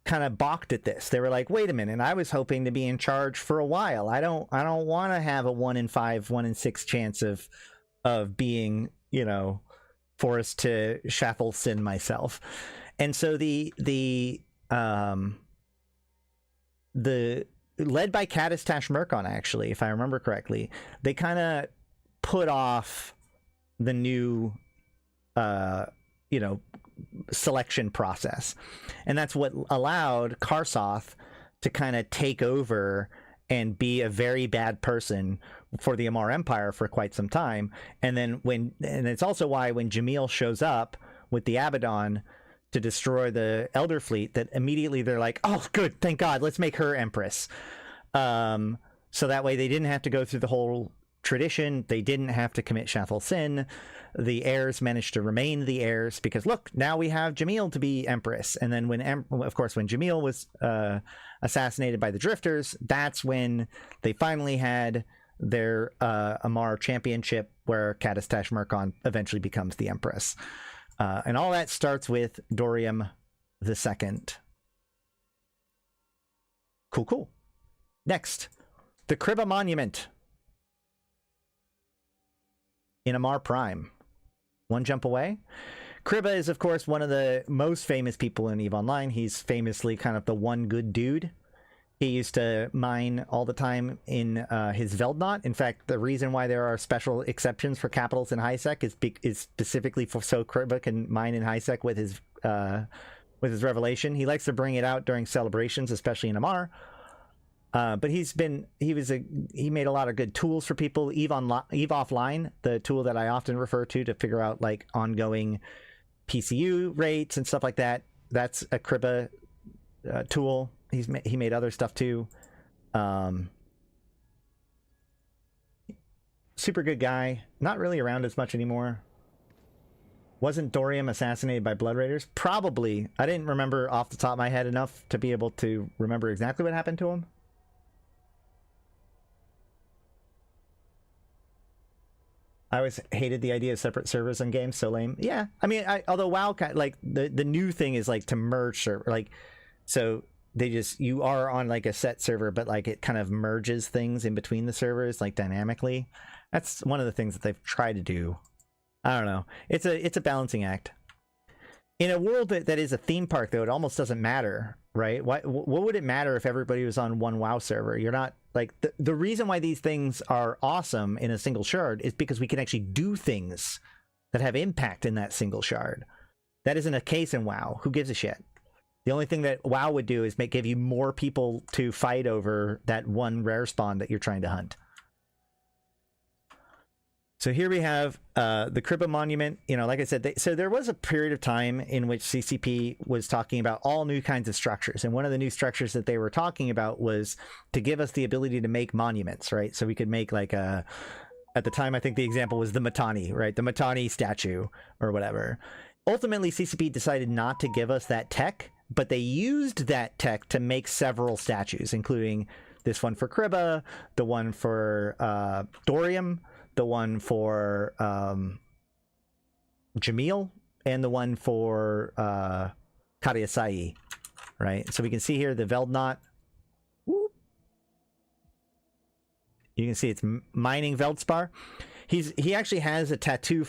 kind of balked at this. They were like, wait a minute, I was hoping to be in charge for a while. I don't want to have a 1 in 5, 1 in 6 chance of being, forced to Shathal sin myself. And so the led by Kadistash Mercon, actually, if I remember correctly, they kind of put off the new, you know, selection process. And that's what allowed Karsoth to kind of take over and be a very bad person for the Amar Empire for quite some time. And it's also why when Jamil shows up with the Abaddon to destroy the Elder Fleet, that immediately they're like, oh, good, thank God, let's make her Empress. So that way they didn't have to go through the whole tradition. They didn't have to commit Shathal Sin. The heirs managed to remain the heirs because, look, now we have Jamil to be Empress. And then of course, when Jamil was assassinated by the Drifters, that's when they finally had their Amar championship, where Katastash Murkon eventually becomes the Empress. And all that starts with Dorium II. Cool. Next, the Kriba Monument in Amar Prime. One jump away. Kriba is, of course, one of the most famous people in EVE Online. He's famously kind of the one good dude. He used to mine all the time in his Veldnot. In fact, the reason why there are special exceptions for capitals in HiSec is specifically so Kriba can mine in HiSec with his revelation. He likes to bring it out during celebrations, especially in Amar. But he made a lot of good tools for people. EVE Offline, the tool that I often refer to figure out like ongoing PCU rates and stuff like that. That's a Kriba tool. He made other stuff too. Super good guy. Not really around as much anymore. Wasn't Dorium assassinated by Blood Raiders? Probably. I didn't remember off the top of my head enough to be able to remember exactly what happened to him. I always hated the idea of separate servers on games. So lame. Yeah. I mean, although WoW, like the new thing is like to merge server, like, so you are on like a set server, but like it kind of merges things in between the servers, like dynamically. That's one of the things that they've tried to do. I don't know. It's a balancing act. In a world that is a theme park, though, it almost doesn't matter, right? What would it matter if everybody was on one WoW server? You're not like the reason why these things are awesome in a single shard is because we can actually do things that have impact in that single shard. That isn't a case in WoW. Who gives a shit? The only thing that WoW would do is give you more people to fight over that one rare spawn that you're trying to hunt. So here we have the Kriba Monument. You know, like I said, so there was a period of time in which CCP was talking about all new kinds of structures. And one of the new structures that they were talking about was to give us the ability to make monuments, right? So we could make like at the time, I think the example was the Matani, right? The Matani statue or whatever. Ultimately, CCP decided not to give us that tech, but they used that tech to make several statues, including this one for Kriba, the one for Dorium, the one for Jamil, and the one for Kariasai, right? So we can see here the Veldnot. Whoop. You can see it's mining Veldspar. He actually has a tattoo of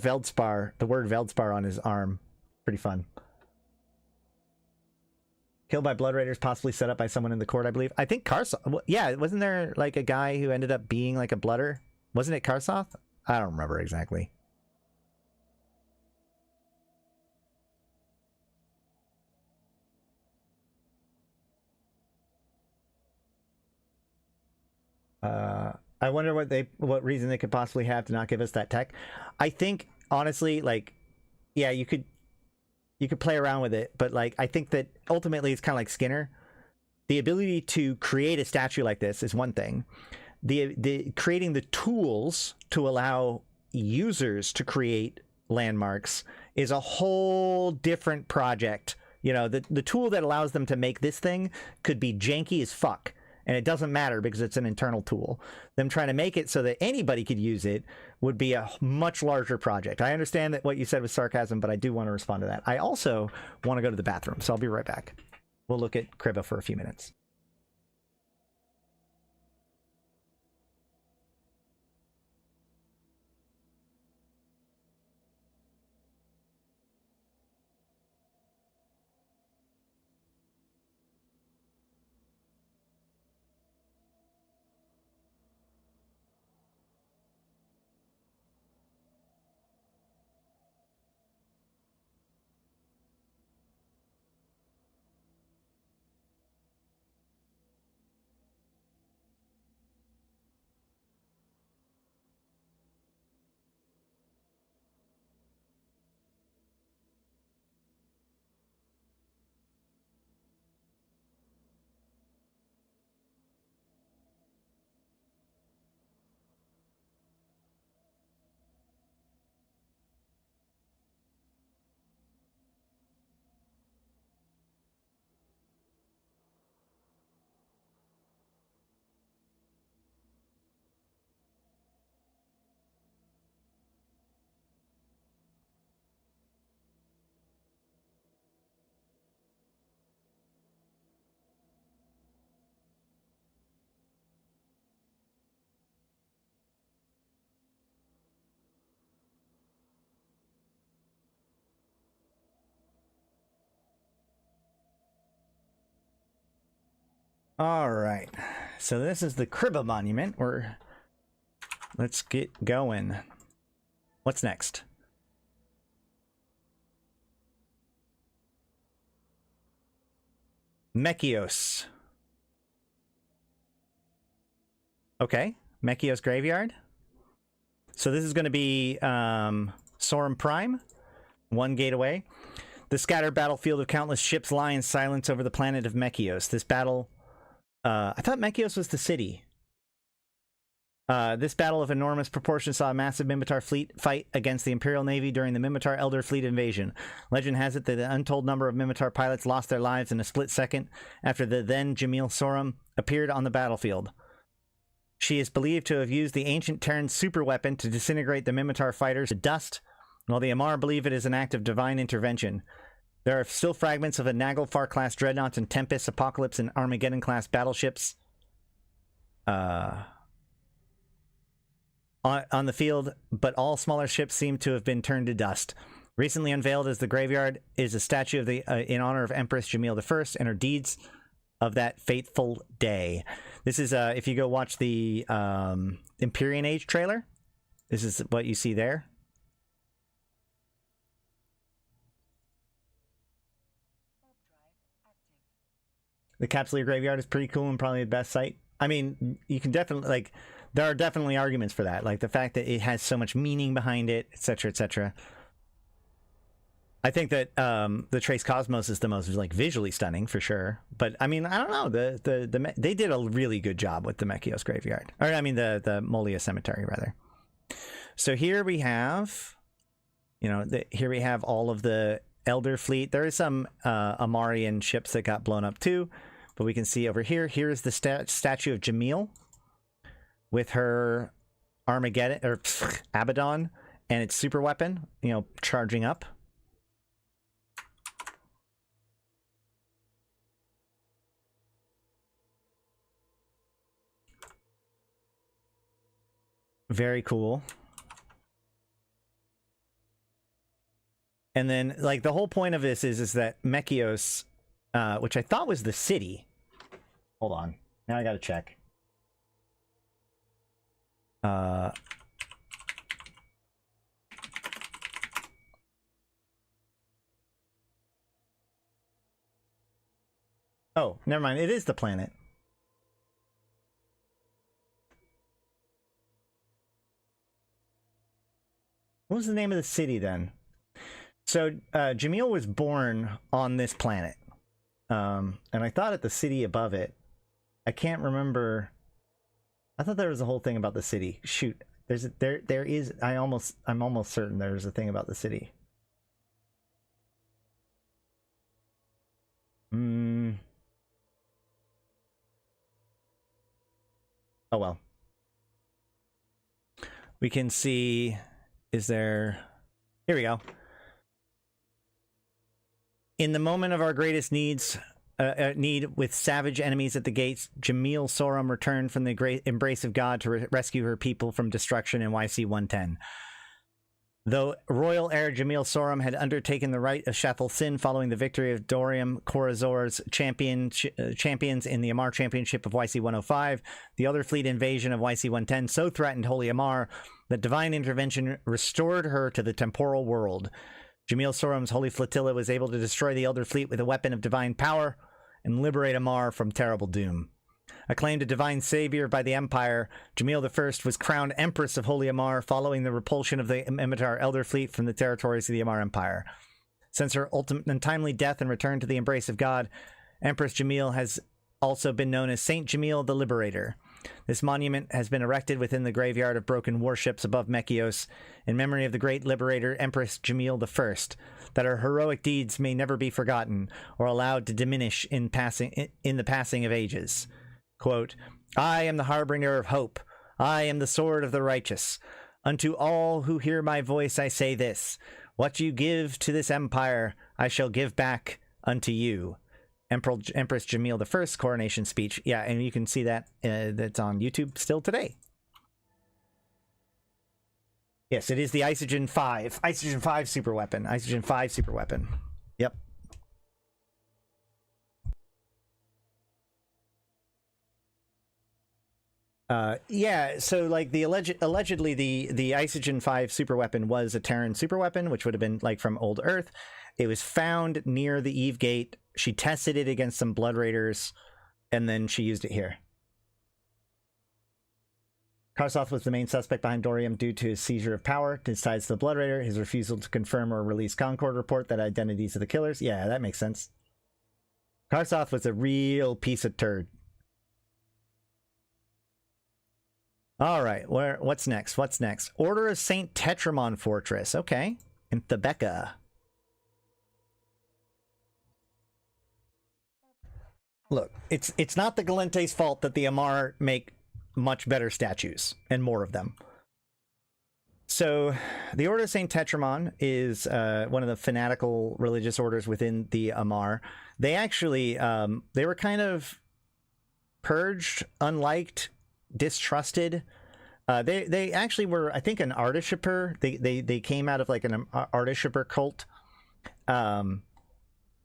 Veldspar, the word Veldspar on his arm. Pretty fun. Killed by Blood Raiders, possibly set up by someone in the court, I believe. I think Karsoth. Yeah, wasn't there like a guy who ended up being like a Blooder? Wasn't it Karsoth? I don't remember exactly. I wonder what reason they could possibly have to not give us that tech. I think honestly, like, yeah, you could play around with it, but like I think that ultimately it's kind of like Skinner. The ability to create a statue like this is one thing. The creating the tools to allow users to create landmarks is a whole different project. You know, the tool that allows them to make this thing could be janky as fuck, and it doesn't matter because it's an internal tool. Them trying to make it so that anybody could use it would be a much larger project. I understand that what you said was sarcasm, but I do want to respond to that. I also want to go to the bathroom, so I'll be right back. We'll look at Kriba for a few minutes. All right. So this is the Kriba Monument. Let's get going. What's next? Mechios. Okay. Mechios Graveyard. So this is going to be Sorum Prime. 1 gate away. The scattered battlefield of countless ships lie in silence over the planet of Mechios. This battle... I thought Mechios was the city. This battle of enormous proportions saw a massive Minmatar fleet fight against the Imperial Navy during the Minmatar Elder Fleet invasion. Legend has it that an untold number of Minmatar pilots lost their lives in a split second after the then Jamil Sorum appeared on the battlefield. She is believed to have used the ancient Terran superweapon to disintegrate the Minmatar fighters to dust, while the Amar believe it is an act of divine intervention. There are still fragments of a Naglfar-class dreadnoughts and Tempest, Apocalypse, and Armageddon-class battleships on the field, but all smaller ships seem to have been turned to dust. Recently unveiled as the graveyard is a statue of the in honor of Empress Jamil I and her deeds of that fateful day. This is, if you go watch the Empyrean Age trailer, this is what you see there. The Capsuleer Graveyard is pretty cool and probably the best site. I mean, you can definitely, like, there are definitely arguments for that. Like, the fact that it has so much meaning behind it, etc., etc. I think that the Trace Cosmos is the most, like, visually stunning, for sure. But, I mean, I don't know. They did a really good job with the Mechios Graveyard. Or, I mean, the Molia Cemetery, rather. So here we have, you know, here we have all of the Elder Fleet. There is some Amarian ships that got blown up too, but we can see over here, here's the statue of Jamil with her Armageddon, or Abaddon, and its super weapon, you know, charging up. Very cool. And then, like, the whole point of this is that Mechios, which I thought was the city. Hold on. Now I gotta check. Oh, never mind. It is the planet. What was the name of the city then? So Jamil was born on this planet, and I thought at the city above it. I can't remember. I thought there was a whole thing about the city. Shoot, there is. I'm almost certain there's a thing about the city. Oh well. We can see. Is there? Here we go. In the moment of our greatest need with savage enemies at the gates, Jamil Sorum returned from the great embrace of God to rescue her people from destruction in YC110. Though royal heir Jamil Sorum had undertaken the rite of Shathal Sin following the victory of Dorium Korazor's champions in the Amar Championship of YC105, the other fleet invasion of YC110 so threatened Holy Amar that divine intervention restored her to the temporal world. Jamil Sorum's holy flotilla was able to destroy the Elder Fleet with a weapon of divine power and liberate Amar from terrible doom. Acclaimed a divine savior by the Empire, Jamil I was crowned Empress of Holy Amar following the repulsion of the Minmatar Elder Fleet from the territories of the Amar Empire. Since her ultimate and timely death and return to the embrace of God, Empress Jamil has also been known as Saint Jamil the Liberator. This monument has been erected within the graveyard of broken warships above Mechios in memory of the great liberator Empress Jamil I, that her heroic deeds may never be forgotten or allowed to diminish in the passing of ages. Quote, I am the harbinger of hope. I am the sword of the righteous. Unto all who hear my voice I say this, what you give to this empire, I shall give back unto you. Empress Jamil I's coronation speech. Yeah, and you can see that that's on YouTube still today. Yes, it is the Isogen 5. Isogen 5 super weapon. Isogen 5 super weapon. Yep. Yeah, so like the allegedly the Isogen 5 super weapon was a Terran super weapon, which would have been like from old Earth. It was found near the Eve Gate. She tested it against some Blood Raiders, and then she used it here. Karsoth was the main suspect behind Dorium due to his seizure of power. Besides the Blood Raider, his refusal to confirm or release Concord report that identities of the killers. Yeah, that makes sense. Karsoth was a real piece of turd. All right, what's next? What's next? Order of Saint Tetramon Fortress. Okay, in Thebeka. Look, it's not the Galente's fault that the Amar make much better statues and more of them. So, the Order of Saint Tetramon is one of the fanatical religious orders within the Amar. They actually they were kind of purged, unliked, distrusted. They actually were, I think, an Ardishipper. They came out of like an Ardishipper cult.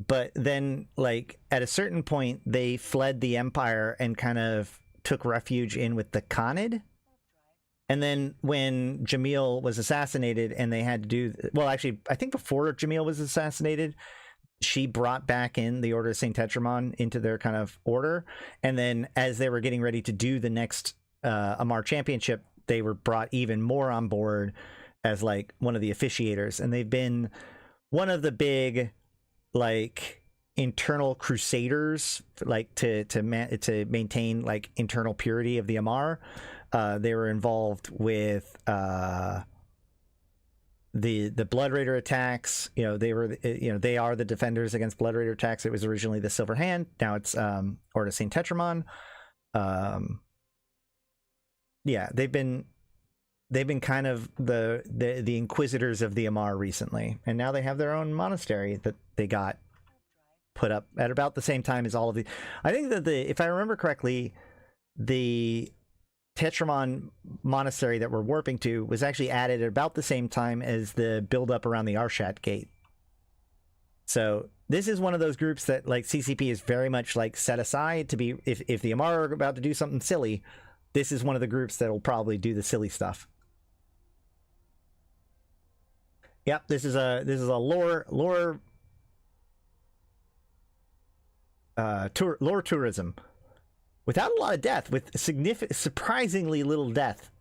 But then, like, at a certain point, they fled the Empire and kind of took refuge in with the Khanid. And then when Jamil was assassinated and they had to do... Well, actually, I think before Jamil was assassinated, she brought back in the Order of St. Tetramon into their kind of order. And then as they were getting ready to do the next Amar Championship, they were brought even more on board as, like, one of the officiators. And they've been one of the big, like, internal crusaders, like, to maintain, like, internal purity of the Amar. They were involved with the Blood Raider attacks. You know, they were, you know, they are the defenders against Blood Raider attacks. It was originally the Silver Hand. Now it's Order of Saint Tetramon. Yeah, they've been kind of the inquisitors of the Amar recently, and now they have their own monastery that they got put up at about the same time as all of the... I think that if I remember correctly, the Tetramon monastery that we're warping to was actually added at about the same time as the build-up around the Arshat Gate. So this is one of those groups that, like, CCP is very much, like, set aside to be... If the Amar are about to do something silly, this is one of the groups that will probably do the silly stuff. Yep, this is a lore tourism without a lot of death, with surprisingly little death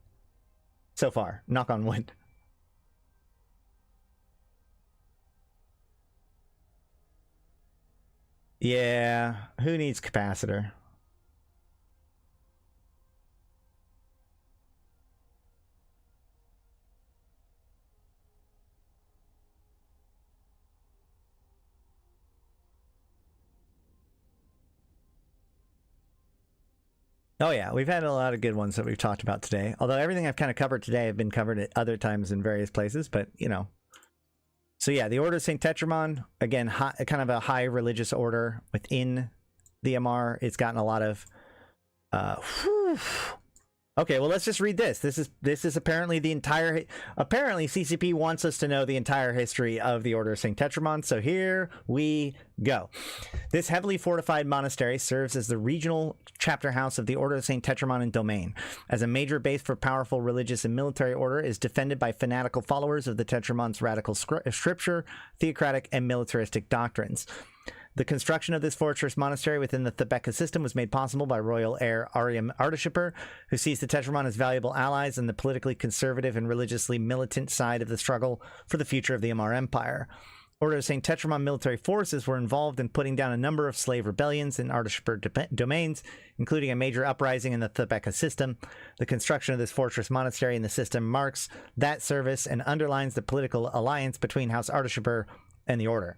so far. Knock on wood. Yeah, who needs capacitor? Oh yeah, we've had a lot of good ones that we've talked about today. Although everything I've kind of covered today have been covered at other times in various places, but you know. So yeah, the Order of St. Tetramon, again, kind of a high religious order within the Amar. It's gotten a lot of... Okay, well, let's just read this. This is apparently the entire... Apparently, CCP wants us to know the entire history of the Order of St. Tetramon, so here we go. This heavily fortified monastery serves as the regional chapter house of the Order of St. Tetramon in Domain. As a major base for powerful religious and military order, is defended by fanatical followers of the Tetramon's radical scripture, theocratic, and militaristic doctrines. The construction of this fortress monastery within the Thebeka system was made possible by royal heir Ariam Ardishipper, who sees the Tetramon as valuable allies in the politically conservative and religiously militant side of the struggle for the future of the Amar Empire. Order of St. Tetramon military forces were involved in putting down a number of slave rebellions in Ardishipper domains, including a major uprising in the Thebeka system. The construction of this fortress monastery in the system marks that service and underlines the political alliance between House Ardishipper and the Order.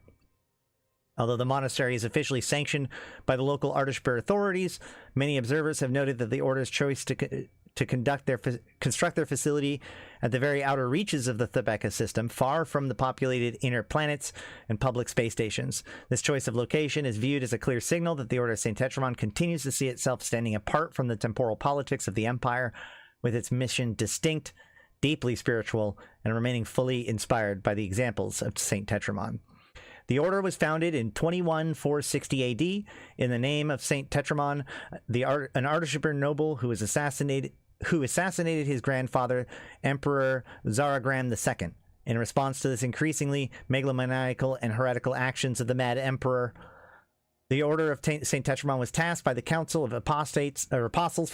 Although the monastery is officially sanctioned by the local Ardishipper authorities, many observers have noted that the Order's choice to construct their facility at the very outer reaches of the Thebeka system, far from the populated inner planets and public space stations. This choice of location is viewed as a clear signal that the Order of St. Tetramon continues to see itself standing apart from the temporal politics of the Empire, with its mission distinct, deeply spiritual, and remaining fully inspired by the examples of St. Tetramon. The order was founded in 21460 AD in the name of Saint Tetramon, an Artificer noble who assassinated his grandfather, Emperor Zaragram II. In response to this increasingly megalomaniacal and heretical actions of the Mad Emperor, the Order of Saint Tetramon was tasked by the Council of Apostles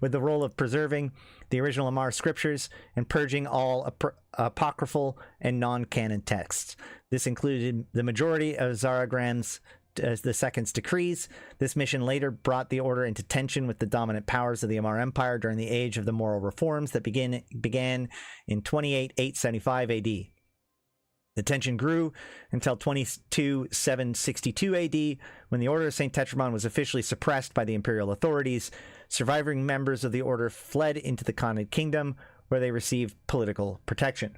with the role of preserving the original Amarr scriptures and purging all apocryphal and non-canon texts. This included the majority of Zaragram's the Second's decrees. This mission later brought the Order into tension with the dominant powers of the Amarr Empire during the Age of the Moral Reforms that began in 875 AD. The tension grew until 762 AD, when the Order of St. Tetramon was officially suppressed by the imperial authorities. Surviving members of the Order fled into the Khanate Kingdom, where they received political protection.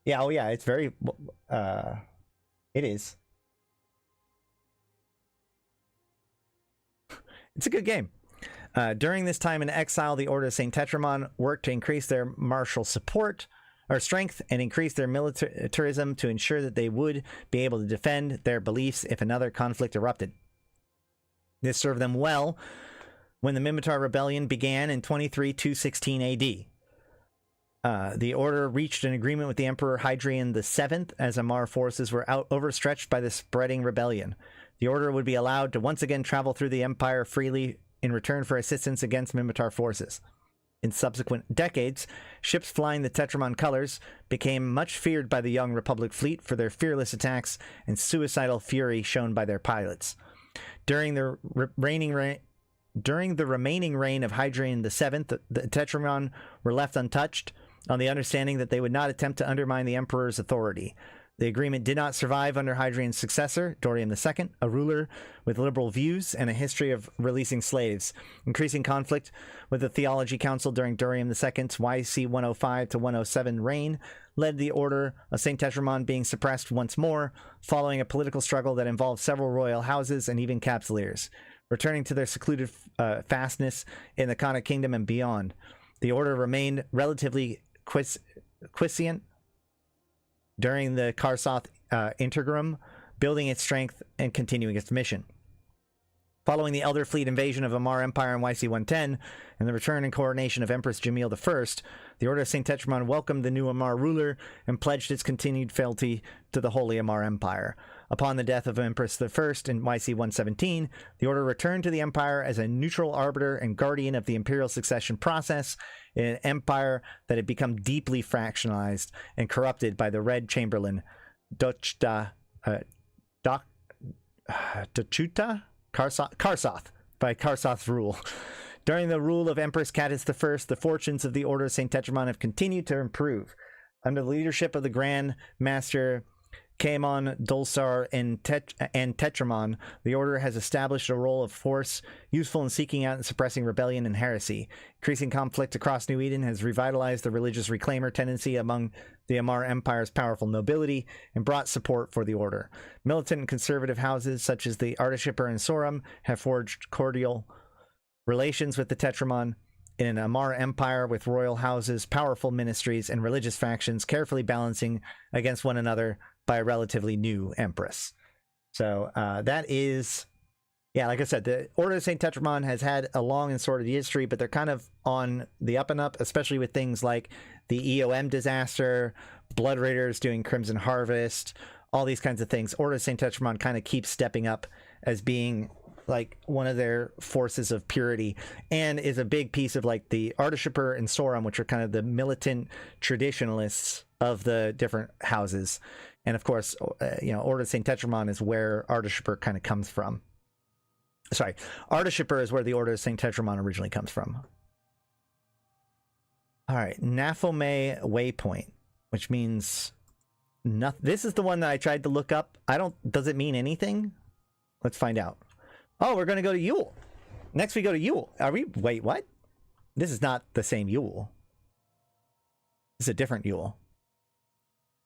Yeah, oh yeah, it's very... it is. It's a good game. During this time in exile, the Order of St. Tetramon worked to increase their martial strength and increase their militarism to ensure that they would be able to defend their beliefs if another conflict erupted. This served them well when the Minmatar Rebellion began in 216 AD. The Order reached an agreement with the Emperor Hadrian VII as Amarr forces were overstretched by the spreading rebellion. The Order would be allowed to once again travel through the Empire freely in return for assistance against Minmatar forces. In subsequent decades, ships flying the Tetramon colors became much feared by the young Republic fleet for their fearless attacks and suicidal fury shown by their pilots. During the remaining reign of Hadrian VII, the Tetramon were left untouched, on the understanding that they would not attempt to undermine the Emperor's authority. The agreement did not survive under Hadrian's successor, Dorian II, a ruler with liberal views and a history of releasing slaves. Increasing conflict with the Theology Council during Dorian II's YC105 to 107 reign led the Order of St. Tetramon being suppressed once more, following a political struggle that involved several royal houses and even capsuleers. Returning to their secluded fastness in the Khanate Kingdom and beyond, the Order remained relatively quiescent during the Karsoth interim, building its strength and continuing its mission. Following the Elder Fleet invasion of Amarr Empire in YC110 and the return and coronation of Empress Jamil I, the Order of St. Tetramon welcomed the new Amarr ruler and pledged its continued fealty to the Holy Amarr Empire. Upon the death of Empress I in YC117, the Order returned to the Empire as a neutral arbiter and guardian of the imperial succession process in an empire that had become deeply fractionalized and corrupted by the Red Chamberlain Karsoth by Karsoth's rule. During the rule of Empress Catus I, the fortunes of the Order of St. Tetramon have continued to improve. Under the leadership of the Grand Master Caemon, Dulsar, and Tetramon, the Order has established a role of force useful in seeking out and suppressing rebellion and heresy. Increasing conflict across New Eden has revitalized the religious reclaimer tendency among the Amarr Empire's powerful nobility and brought support for the Order. Militant and conservative houses such as the Artificer and Sorum have forged cordial relations with the Tetramon. In an Amarr Empire with royal houses, powerful ministries, and religious factions carefully balancing against one another by a relatively new empress. So that is, yeah, like I said, the Order of St. Tetramon has had a long and sordid history, but they're kind of on the up and up, especially with things like the EOM disaster, Blood Raiders doing Crimson Harvest, all these kinds of things. Order of St. Tetramon kind of keeps stepping up as being like one of their forces of purity, and is a big piece of like the Artificer and Sorum, which are kind of the militant traditionalists of the different houses. And of course, Order of St. Tetramon is where Artificer kind of comes from. Sorry, Artificer is where the Order of St. Tetramon originally comes from. All right, Naphome Waypoint, which means nothing. This is the one that I tried to look up. Does it mean anything? Let's find out. Oh, we're going to go to Yule. Next we go to Yule. Wait, what? This is not the same Yule. This is a different Yule.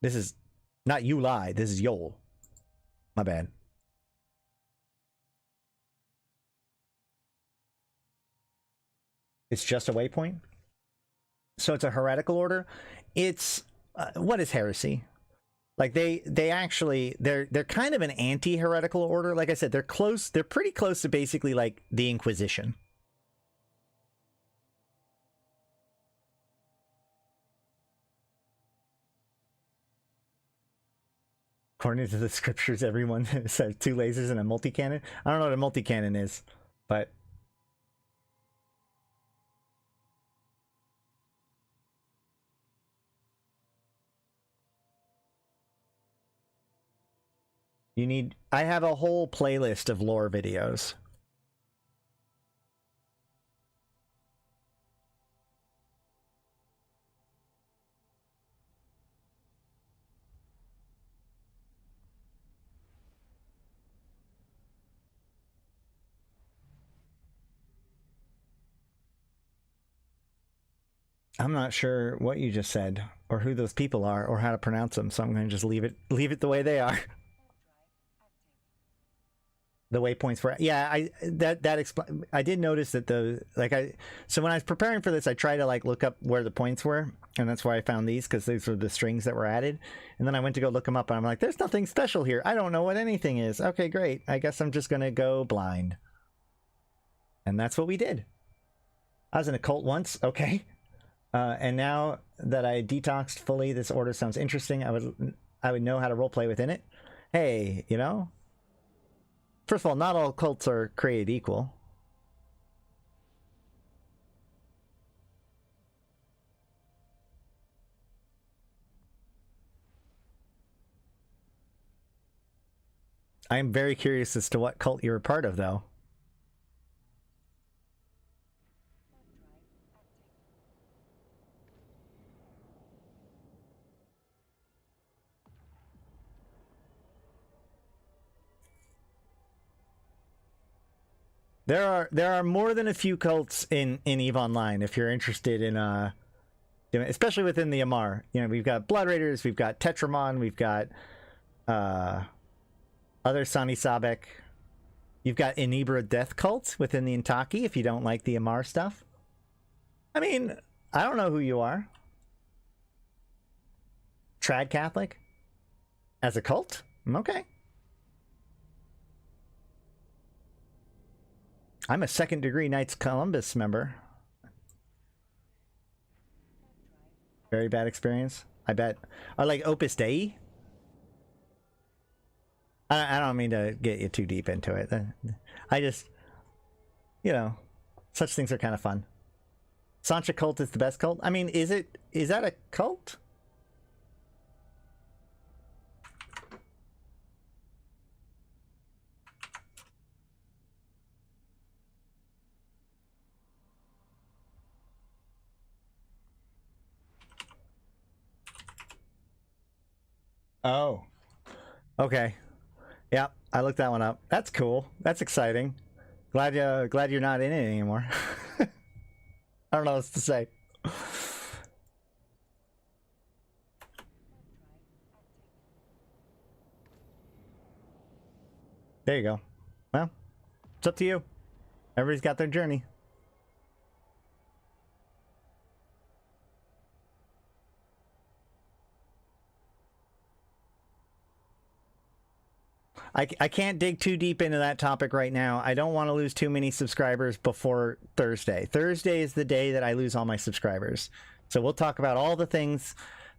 This is not Yulai. This is Yule. My bad. It's just a waypoint. So it's a heretical order. It's what is heresy? Like they actually they're kind of an anti-heretical order. Like I said, they're close. They're pretty close to basically like the Inquisition. According to the scriptures, everyone says 2 lasers and a multi-cannon. I don't know what a multi-cannon is, but you need... I have a whole playlist of lore videos. I'm not sure what you just said, or who those people are, or how to pronounce them, so I'm going to just leave it the way they are. The waypoints for... Yeah, I did notice that so when I was preparing for this, I tried to like look up where the points were, and that's why I found these, because these were the strings that were added. And then I went to go look them up, and I'm like, there's nothing special here. I don't know what anything is. Okay, great. I guess I'm just going to go blind. And that's what we did. I was in a cult once. Okay. And now that I detoxed fully, this order sounds interesting. I would know how to roleplay within it. Hey, you know? First of all, not all cults are created equal. I'm very curious as to what cult you're a part of, though. There are more than a few cults in EVE Online if you're interested in especially within the Amar. You know, we've got Blood Raiders, we've got Tetramon, we've got other Sani Sabek. You've got Inibra Death Cult within the Intaki if you don't like the Amar stuff. I mean, I don't know who you are. Trad Catholic? As a cult? Okay. I'm a 2nd degree Knights Columbus member. Very bad experience, I bet. Or like Opus Dei? I don't mean to get you too deep into it. I just, you know, such things are kind of fun. Sancha cult is the best cult? I mean, is that a cult? Oh. Okay. Yeah, I looked that one up. That's cool. That's exciting. Glad you're not in it anymore. I don't know what else to say. There you go. Well, it's up to you. Everybody's got their journey. I can't dig too deep into that topic right now. I don't want to lose too many subscribers before Thursday. Thursday is the day that I lose all my subscribers. So we'll talk about all the things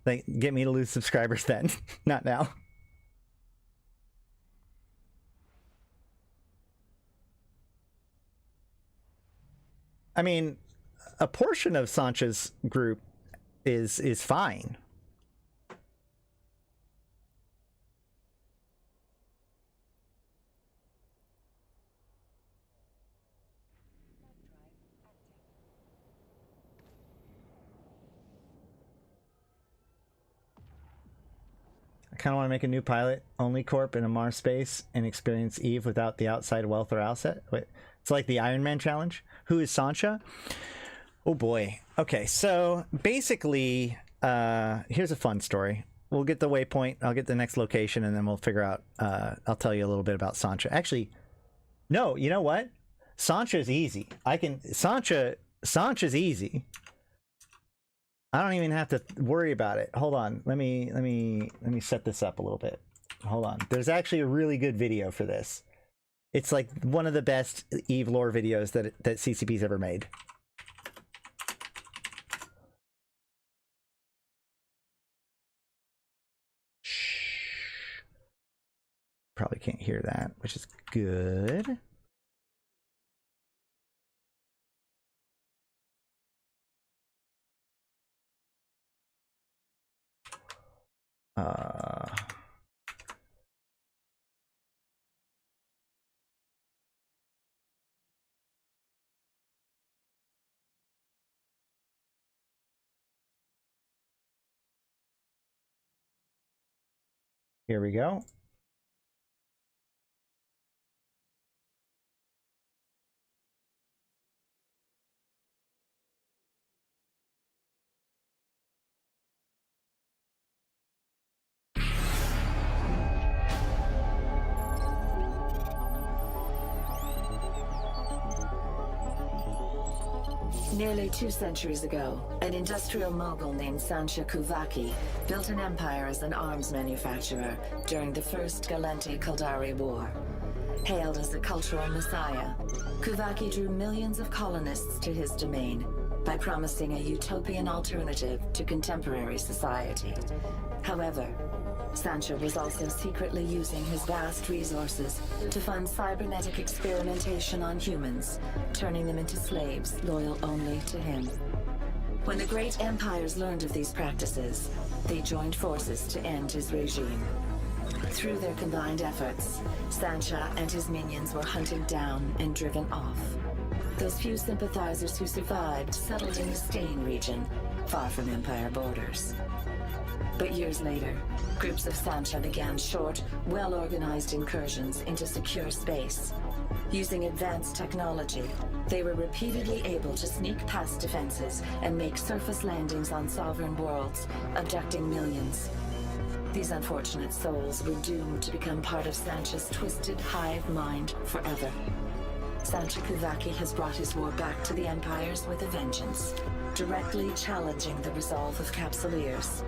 that get me to lose subscribers then. Not now. I mean, a portion of Sancha's group is fine. I kind of want to make a new pilot only corp in a Mars space and experience Eve without the outside wealth or asset. Wait, it's like the Iron Man challenge. Who is Sancha? Oh boy. Okay, so basically, here's a fun story. We'll get the waypoint. I'll get the next location, and then we'll figure out. I'll tell you a little bit about Sancha. Actually, no. You know what? Sancha's easy. Sancha's easy. I don't even have to worry about it. Hold on. Let me set this up a little bit. Hold on. There's actually a really good video for this. It's like one of the best Eve lore videos that CCP's ever made. Shh. Probably can't hear that, which is good. Here we go.
Nearly 2 centuries ago, an industrial mogul named Sancha Kuvaki built an empire as an arms manufacturer during the First Gallente-Kaldari War. Hailed as a cultural messiah, Kuvaki drew millions of colonists to his domain by promising a utopian alternative to contemporary society. However, Sancha was also secretly using his vast resources to fund cybernetic experimentation on humans, turning them into slaves loyal only to him. When the great empires learned of these practices, they joined forces to end his regime. Through their combined efforts, Sancha and his minions were hunted down and driven off. Those few sympathizers who survived settled in the Stain region, far from Empire borders. But years later, groups of Sancha began short, well-organized incursions into secure space. Using advanced technology, they were repeatedly able to sneak past defenses and make surface landings on sovereign worlds, abducting millions. These unfortunate souls were doomed to become part of Sancha's twisted hive mind forever. Sancha Kuvaki has brought his war back to the Empires with a vengeance, directly challenging the resolve of Capsuleers.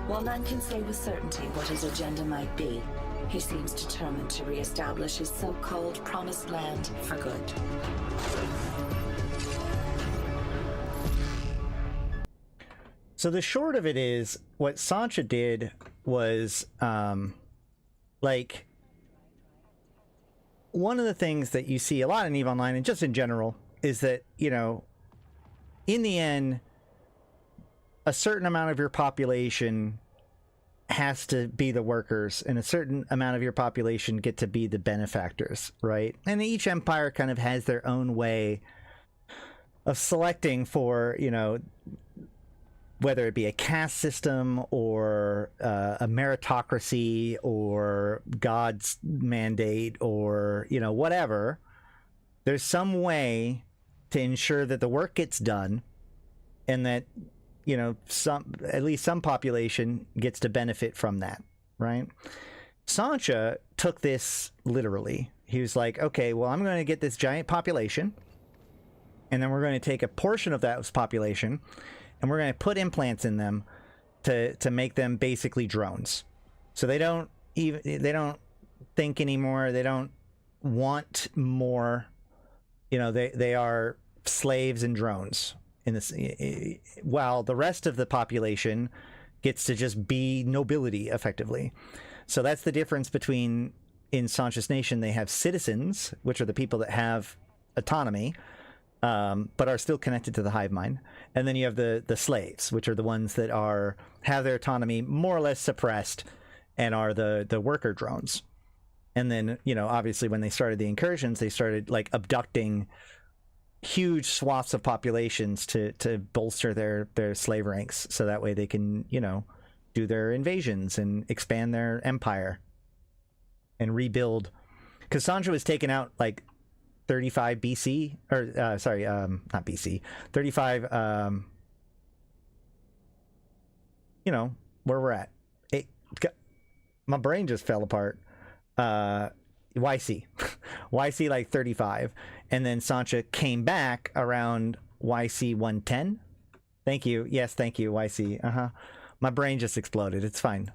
While none can say with certainty what his agenda might be, he seems determined to re-establish his so-called promised land for good.
So the short of it is, what Sancha did was, like, one of the things that you see a lot in EVE Online and just in general is that, you know, in the end, a certain amount of your population has to be the workers and a certain amount of your population get to be the benefactors, right? And each empire kind of has their own way of selecting for, you know, whether it be a caste system or a meritocracy or God's mandate or, you know, whatever. There's some way to ensure that the work gets done and that, you know, at least some population gets to benefit from that, right? Sancha took this literally. He was like, okay, well, I'm going to get this giant population, and then we're going to take a portion of that population, and we're going to put implants in them to make them basically drones. So they don't think anymore. They don't want more. You know, they are slaves and drones. In this, while the rest of the population gets to just be nobility effectively. So that's the difference between, in Sancha's nation, they have citizens, which are the people that have autonomy, but are still connected to the hive mind. And then you have the slaves, which are the ones that have their autonomy more or less suppressed and are the worker drones. And then, you know, obviously when they started the incursions, they started like abducting huge swaths of populations to bolster their slave ranks, so that way they can, you know, do their invasions and expand their empire and rebuild. Because Sancha was taken out like 35 BC, or not BC, 35, you know, where we're at. My brain just fell apart. YC like 35, and then Sancha came back around YC110, I Thank you. Yes, thank you, YC. My brain just exploded. It's fine.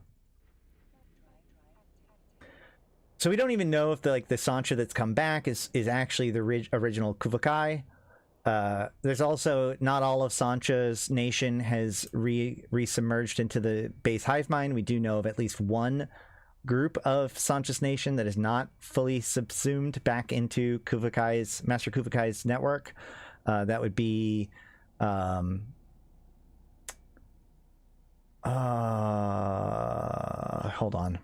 So we don't even know if the Sancha that's come back is actually the original Kuvakai. There's also not all of Sancha's nation has re-submerged into the base hive mind. We do know of at least one group of Sancha's nation that is not fully subsumed back into Master Kuvakai's network. That would be hold on.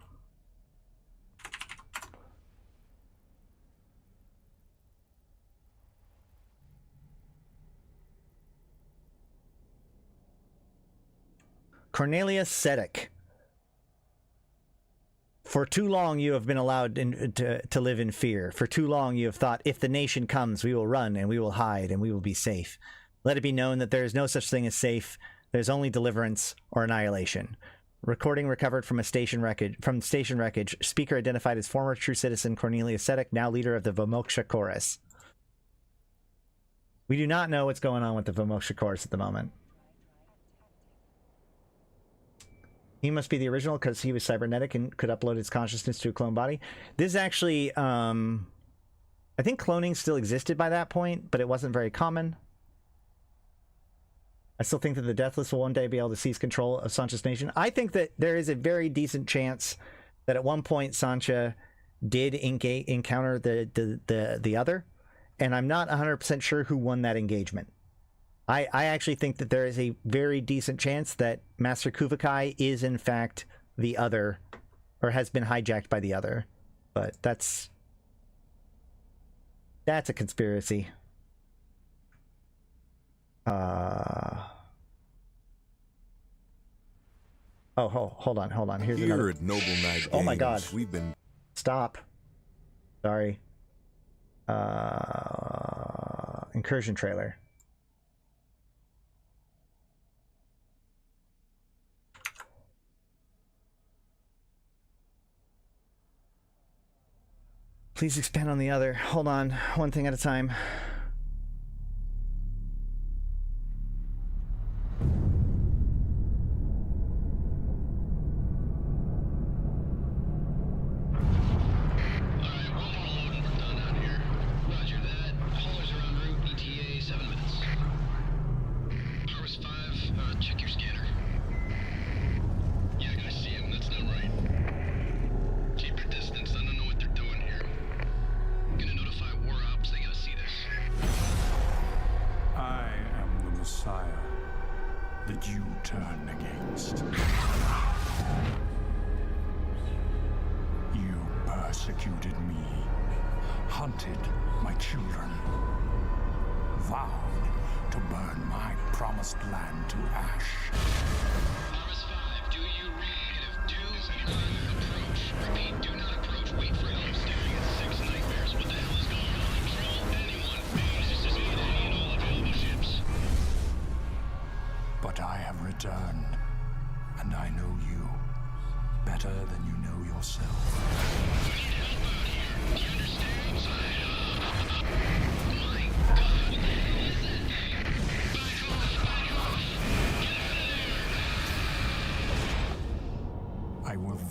Cornelius Sedek. For too long you have been allowed to live in fear. For too long you have thought, if the nation comes, we will run and we will hide and we will be safe. Let it be known that there is no such thing as safe. There's only deliverance or annihilation. Recording recovered from station wreckage. Speaker identified as former true citizen Cornelius Sedek, now leader of the Vomoksha Chorus. We do not know what's going on with the Vomoksha Chorus at the moment. He must be the original because he was cybernetic and could upload his consciousness to a clone body. This is actually, I think cloning still existed by that point, but it wasn't very common. I still think that the Deathless will one day be able to seize control of Sancha's nation. I think that there is a very decent chance that at one point Sancha did encounter the other, and I'm not 100% sure who won that engagement. I actually think that there is a very decent chance that Master Kuvakai is in fact the other, or has been hijacked by the other. But that's a conspiracy. Oh, hold on. Here's
Here
another.
at Noble Night
Oh my
Games,
God.
we've been
Stop. Sorry. Incursion trailer. Please expand on the other. Hold on. One thing at a time.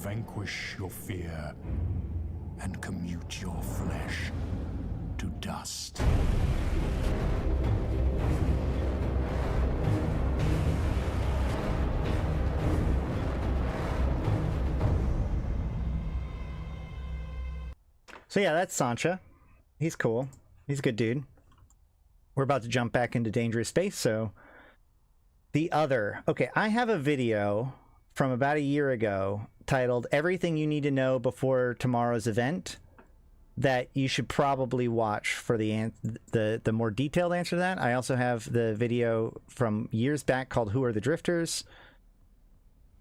Vanquish your fear and commute your flesh to dust.
So yeah, that's Sancha. He's cool. He's a good dude. We're about to jump back into dangerous space, so the other. Okay, I have a video from about a year ago titled Everything You Need to Know Before Tomorrow's Event that you should probably watch for the more detailed answer to that. I also have the video from years back called Who Are the Drifters?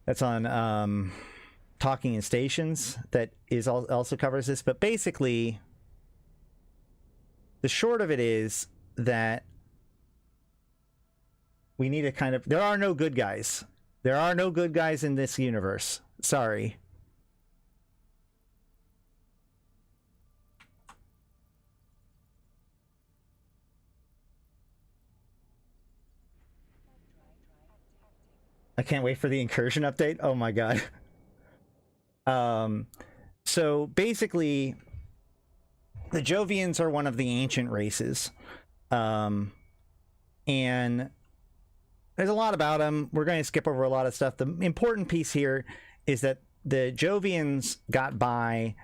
That's on Talking in Stations that is also covers this. But basically, the short of it is that we need to kind of... There are no good guys. There are no good guys in this universe. Sorry. I can't wait for the incursion update. Oh my god. So basically, the Jovians are one of the ancient races. And there's a lot about them. We're going to skip over a lot of stuff. The important piece here is that the Jovians got by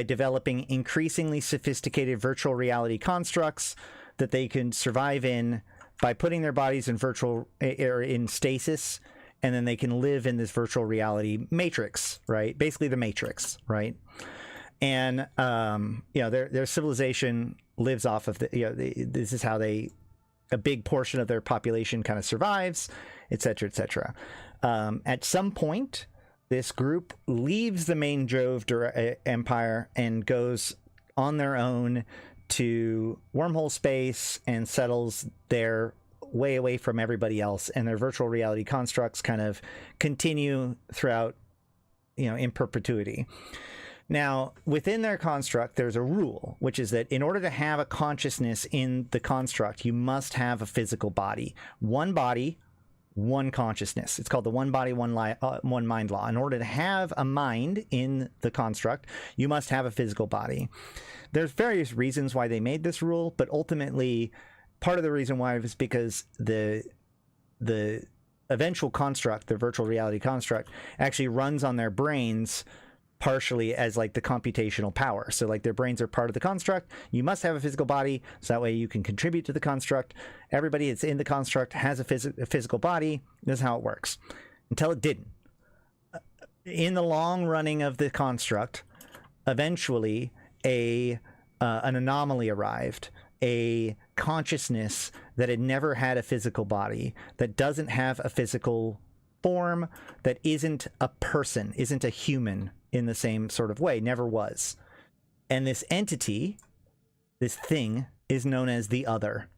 developing increasingly sophisticated virtual reality constructs that they can survive in by putting their bodies in virtual or in stasis, and then they can live in this virtual reality matrix, right? Basically the Matrix, right? And you know, their civilization lives off of the, you know, this is how a big portion of their population kind of survives, et cetera, et cetera. At some point, this group leaves the main Jove empire and goes on their own to wormhole space and settles there way away from everybody else, and their virtual reality constructs kind of continue throughout, you know, in perpetuity. Now, within their construct, there's a rule, which is that in order to have a consciousness in the construct, you must have a physical body. One body, one consciousness. It's called the one body, one mind law. In order to have a mind in the construct, you must have a physical body. There's various reasons why they made this rule, but ultimately, part of the reason why was because the eventual construct, the virtual reality construct, actually runs on their brains partially as like the computational power. So like their brains are part of the construct. You must have a physical body, so that way you can contribute to the construct. Everybody that's in the construct has a physical body. This is how it works. Until it didn't. In the long running of the construct, eventually an anomaly arrived. A consciousness that had never had a physical body, that doesn't have a physical form, that isn't a person, isn't a human in the same sort of way, never was. And this entity, this thing, is known as the Other.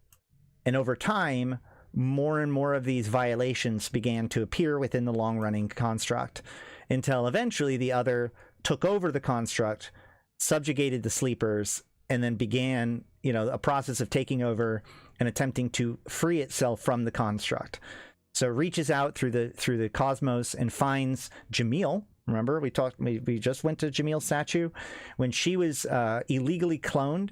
And over time, more and more of these violations began to appear within the long-running construct, until eventually the Other took over the construct, subjugated the sleepers, and then began, you know, a process of taking over and attempting to free itself from the construct. So it reaches out through the cosmos and finds Jamil. Remember, we just went to Jamil's statue when she was illegally cloned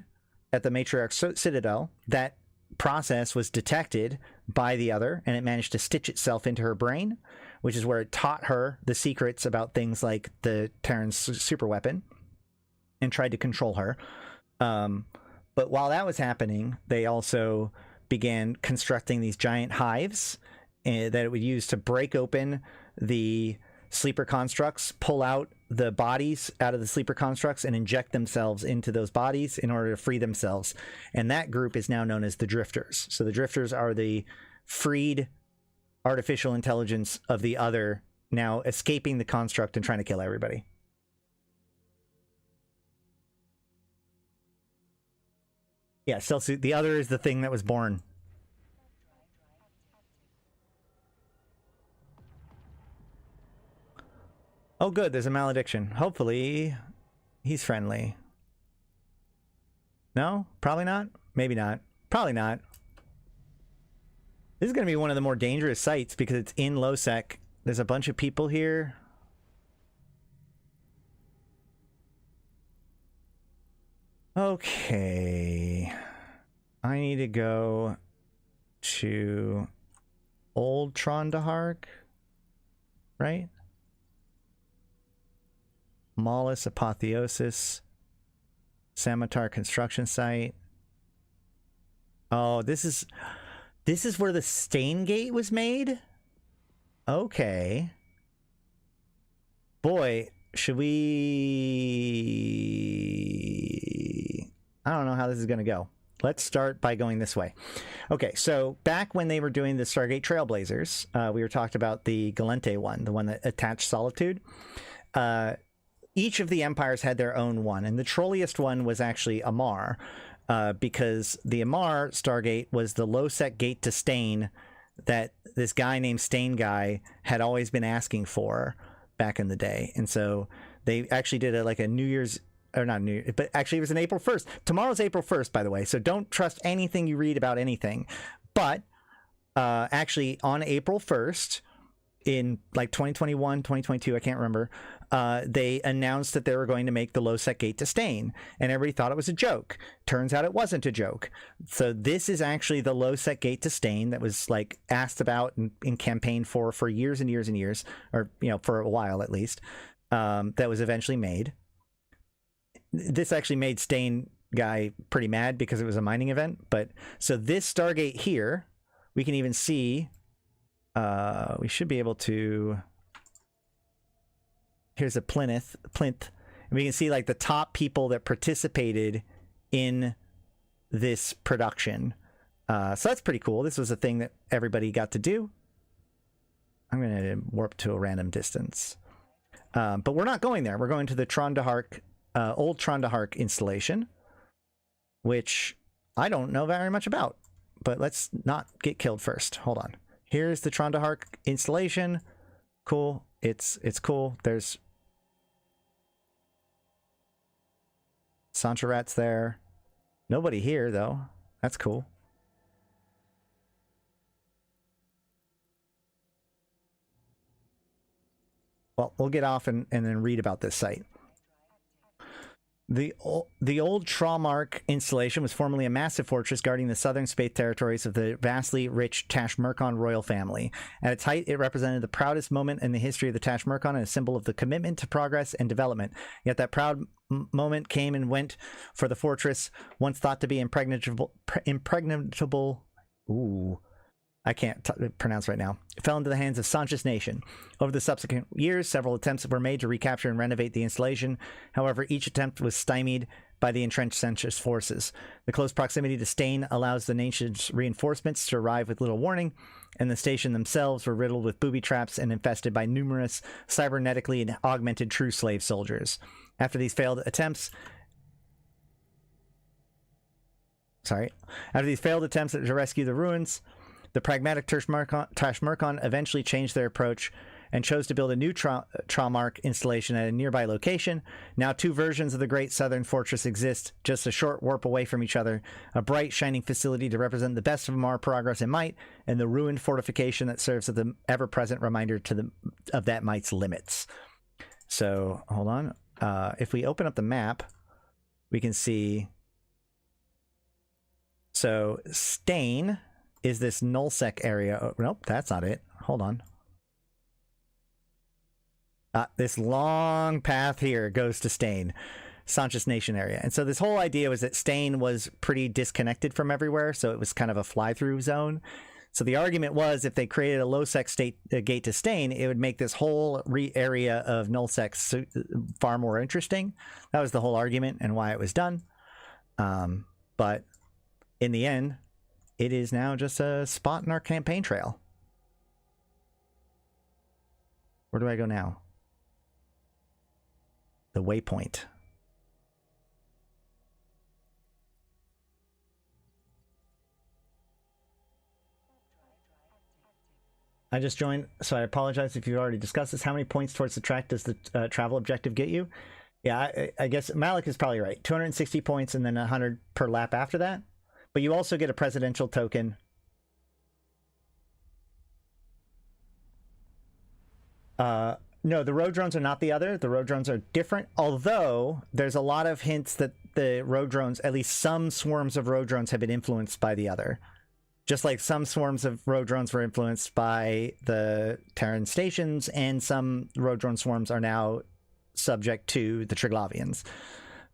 at the Matriarch Citadel. That process was detected by the Other, and it managed to stitch itself into her brain, which is where it taught her the secrets about things like the Terran's superweapon and tried to control her. But while that was happening, they also began constructing these giant hives that it would use to break open the sleeper constructs, pull out the bodies out of the sleeper constructs, and inject themselves into those bodies in order to free themselves. And that group is now known as the Drifters. So the Drifters are the freed artificial intelligence of the Other, now escaping the construct and trying to kill everybody. Yeah, Celsius, the Other is the thing that was born. Oh, good, there's a malediction. Hopefully, he's friendly. No? Probably not? Maybe not. Probably not. This is going to be one of the more dangerous sites because it's in low-sec. There's a bunch of people here. Okay. I need to go to Old Trondahark, right? Mollis Apotheosis, Samatar construction site. Oh, this is where the Stain Gate was made? Okay. Boy, should we... I don't know how this is going to go. Let's start by going this way. Okay, so back when they were doing the Stargate Trailblazers, we were talking about the Gallente one, the one that attached Solitude. Each of the empires had their own one, and the trolliest one was actually Amar, because the Amar Stargate was the low-sec gate to Stain that this guy named Stain Guy had always been asking for back in the day. And so they actually did a New Year's, or not New, but actually it was an April 1st. Tomorrow's April 1st, by the way, so don't trust anything you read about anything. But actually on April 1st, in like 2021, 2022, I can't remember, they announced that they were going to make the low-sec gate to Stain, and everybody thought it was a joke. Turns out it wasn't a joke. So this is actually the low-sec gate to Stain that was like asked about in campaign for years and years and years, or for a while at least. That was eventually made. This actually made Stain guy pretty mad because it was a mining event. But so this Stargate here, we can even see. We should be able to. Here's a plinth, and we can see like the top people that participated in this production. So that's pretty cool. This was a thing that everybody got to do. I'm going to warp to a random distance, but we're not going there. We're going to the Trondahark, old Trondahark installation, which I don't know very much about. But let's not get killed first. Hold on. Here's the Trondahark installation. Cool. It's cool. There's Sancha Rat's there. Nobody here though. That's cool. Well, we'll get off and then read about this site. The old Traumark installation was formerly a massive fortress guarding the southern space territories of the vastly rich Tashmerkon royal family. At its height, it represented the proudest moment in the history of the Tashmerkon and a symbol of the commitment to progress and development. Yet that proud moment came and went for the fortress, once thought to be impregnable. Ooh. I can't pronounce right now. It fell into the hands of Sancha's nation. Over the subsequent years, several attempts were made to recapture and renovate the installation. However, each attempt was stymied by the entrenched Sancha's forces. The close proximity to Stain allows the nation's reinforcements to arrive with little warning, and the station themselves were riddled with booby traps and infested by numerous cybernetically augmented true slave soldiers. After these failed attempts to rescue the ruins, the pragmatic Tashmerkon eventually changed their approach and chose to build a new Traumark installation at a nearby location. Now 2 versions of the Great Southern Fortress exist, just a short warp away from each other, a bright, shining facility to represent the best of our progress and might, and the ruined fortification that serves as the ever-present reminder of that might's limits. So, hold on. If we open up the map, we can see... So, Stain is this nullsec area. Oh, nope, that's not it. Hold on. This long path here goes to Stain, Sancha's nation area. And so this whole idea was that Stain was pretty disconnected from everywhere, so it was kind of a fly-through zone. So the argument was if they created a low-sec gate to Stain, it would make this whole area of nullsec far more interesting. That was the whole argument and why it was done. But in the end, it is now just a spot in our campaign trail. Where do I go now? The waypoint. I just joined, so I apologize if you've already discussed this. How many points towards the track does the travel objective get you? Yeah, I guess Malak is probably right. 260 points and then 100 per lap after that. But you also get a presidential token. No, the road drones are not the other. The road drones are different, although there's a lot of hints that the road drones, at least some swarms of road drones, have been influenced by the other. Just like some swarms of road drones were influenced by the Terran stations, and some road drone swarms are now subject to the Triglavians.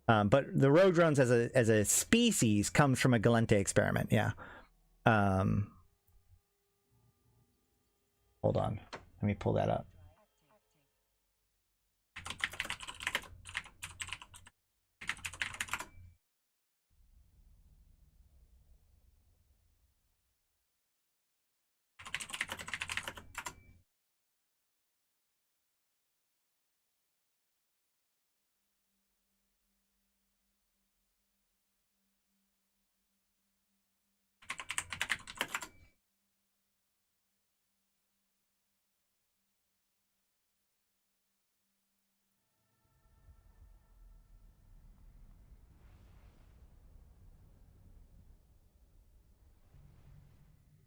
But the road drones as a species comes from a Gallente experiment, yeah. Hold on, let me pull that up.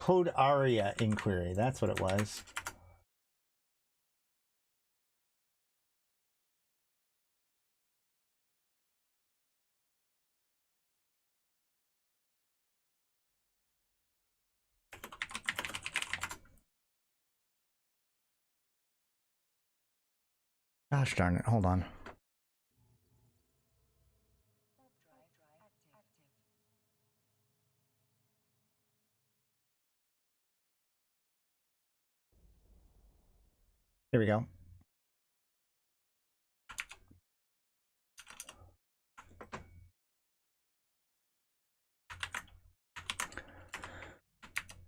Code Aria inquiry, that's what it was. Gosh darn it, hold on. Here we go.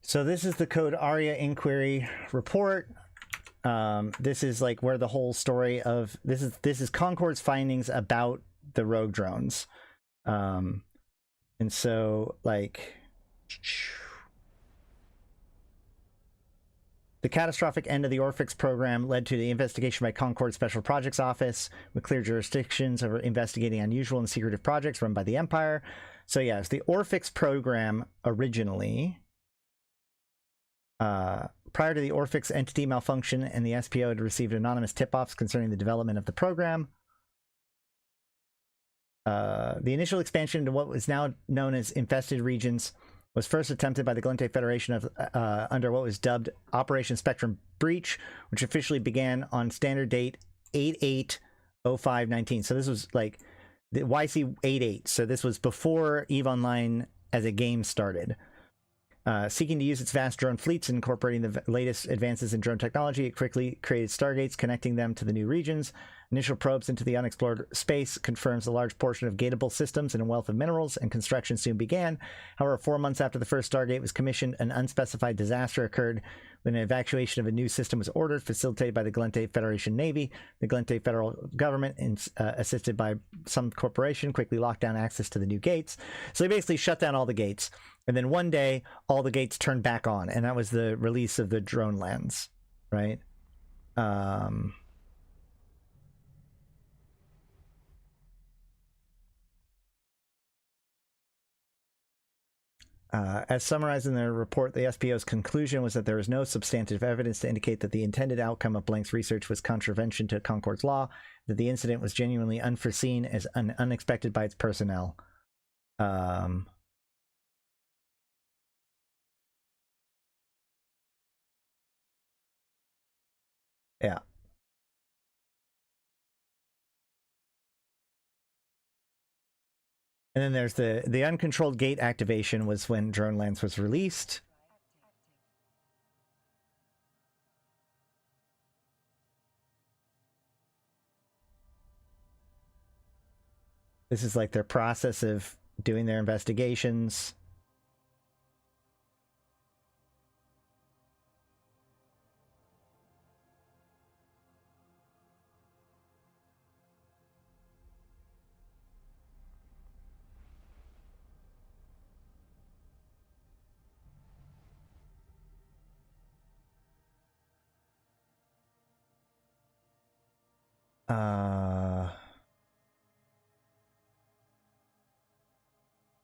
So this is the code ARIA inquiry report. This is like where the whole story of this is Concord's findings about the rogue drones. And so like the catastrophic end of the Orphix program led to the investigation by Concord Special Projects Office with clear jurisdictions over investigating unusual and secretive projects run by the Empire. So yes, the Orphix program originally, prior to the Orphix entity malfunction, and the SPO had received anonymous tip-offs concerning the development of the program. The initial expansion into what was now known as infested regions was first attempted by the Gallente Federation of under what was dubbed Operation Spectrum Breach, which officially began on standard date 88/05/19. So this was like the YC88. So this was before EVE Online as a game started. Seeking to use its vast drone fleets and incorporating the latest advances in drone technology, it quickly created stargates connecting them to the new regions. Initial probes into the unexplored space confirms a large portion of gateable systems and a wealth of minerals, and construction soon began. However, 4 months after the first Stargate was commissioned, an unspecified disaster occurred when an evacuation of a new system was ordered, facilitated by the Gallente Federation Navy. The Gallente federal government, assisted by some corporation, quickly locked down access to the new gates. So they basically shut down all the gates. And then one day, all the gates turned back on, and that was the release of the drone lands, right? As summarized in the report, the SPO's conclusion was that there was no substantive evidence to indicate that the intended outcome of Blank's research was contravention to Concord's law, that the incident was genuinely unforeseen as unexpected by its personnel. Yeah. And then there's the uncontrolled gate activation was when Dronelands was released. This is like their process of doing their investigations.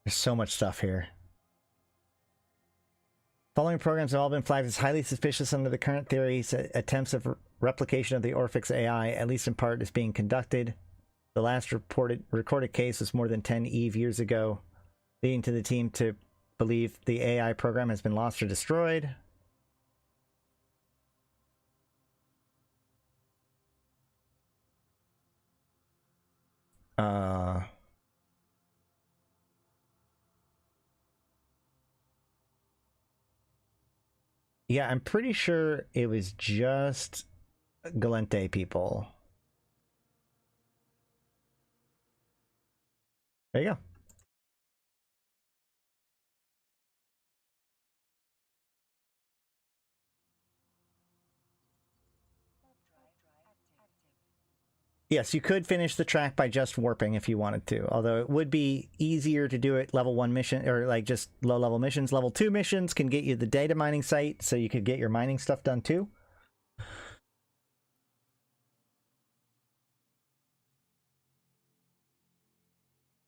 There's so much stuff here. Following programs have all been flagged as highly suspicious under the current theories. Attempts of replication of the Orphix AI, at least in part, is being conducted. The last recorded case was more than 10 EVE years ago, leading to the team to believe the AI program has been lost or destroyed. Yeah, I'm pretty sure it was just Gallente people. There you go. Yes, you could finish the track by just warping if you wanted to, although it would be easier to do it level 1 mission, or like just low-level missions. Level 2 missions can get you the data mining site, so you could get your mining stuff done too.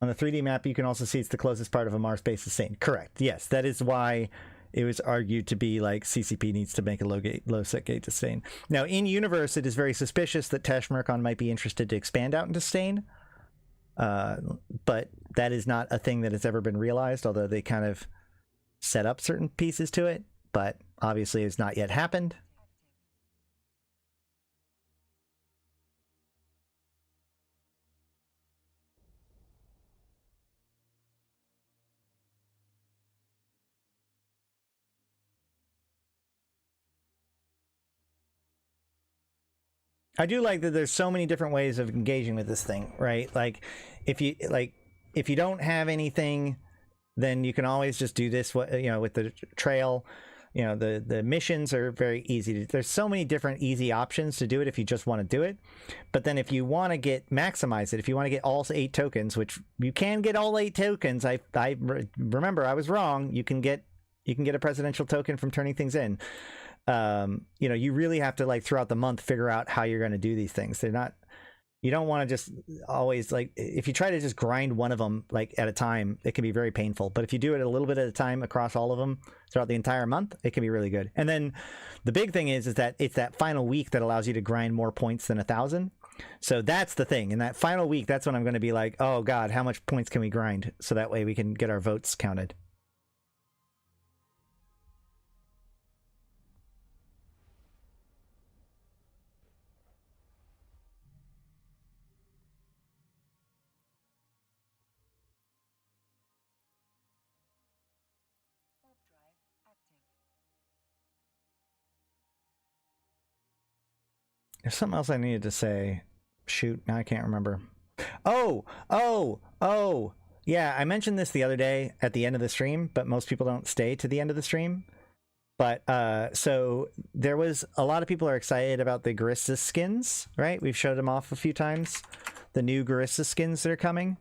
On the 3D map, you can also see it's the closest part of a Mars-based sustain. Correct, yes, that is why it was argued to be like CCP needs to make a low set gate to stain. Now, in universe, it is very suspicious that Tesh Mercon might be interested to expand out into stain, but that is not a thing that has ever been realized, although they kind of set up certain pieces to it, but obviously it's not yet happened. I do like that there's so many different ways of engaging with this thing, right? Like if you don't have anything, then you can always just do this, you know, with the trail. You know, the missions are very easy. There's so many different easy options to do it if you just want to do it. But then if you want to maximize it, if you want to get all 8 tokens, which you can get all 8 tokens, I remember I was wrong. You can get a presidential token from turning things in. You know, you really have to, like, throughout the month figure out how you're going to do these things. They're not, you don't want to just always, like, if you try to just grind one of them like at a time, it can be very painful. But if you do it a little bit at a time across all of them throughout the entire month, it can be really good. And then the big thing is that it's that final week that allows you to grind more points than 1,000. So that's the thing. In that final week, that's when I'm going to be like, oh God, how much points can we grind? So that way we can get our votes counted. There's something else I needed to say. Shoot, now I can't remember. Oh! Yeah, I mentioned this the other day at the end of the stream, but most people don't stay to the end of the stream. But, so there was a lot of people are excited about the Garissa skins, right? We've showed them off a few times. The new Garissa skins that are coming.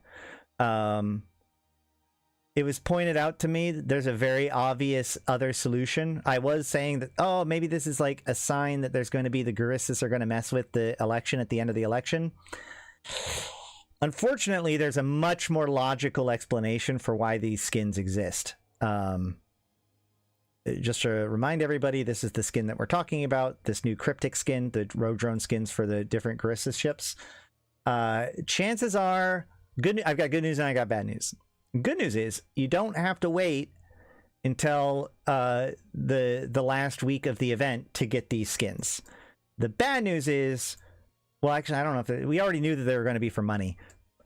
It was pointed out to me that there's a very obvious other solution. I was saying that, oh, maybe this is like a sign that there's going to be the Garissas are going to mess with the election at the end of the election. Unfortunately, there's a much more logical explanation for why these skins exist. Just to remind everybody, this is the skin that we're talking about, this new cryptic skin, the rogue drone skins for the different Garissa ships. Chances are, I've got good news and I got bad news. Good news is you don't have to wait until the last week of the event to get these skins. The bad news is, well, actually, I don't know if we already knew that they were going to be for money.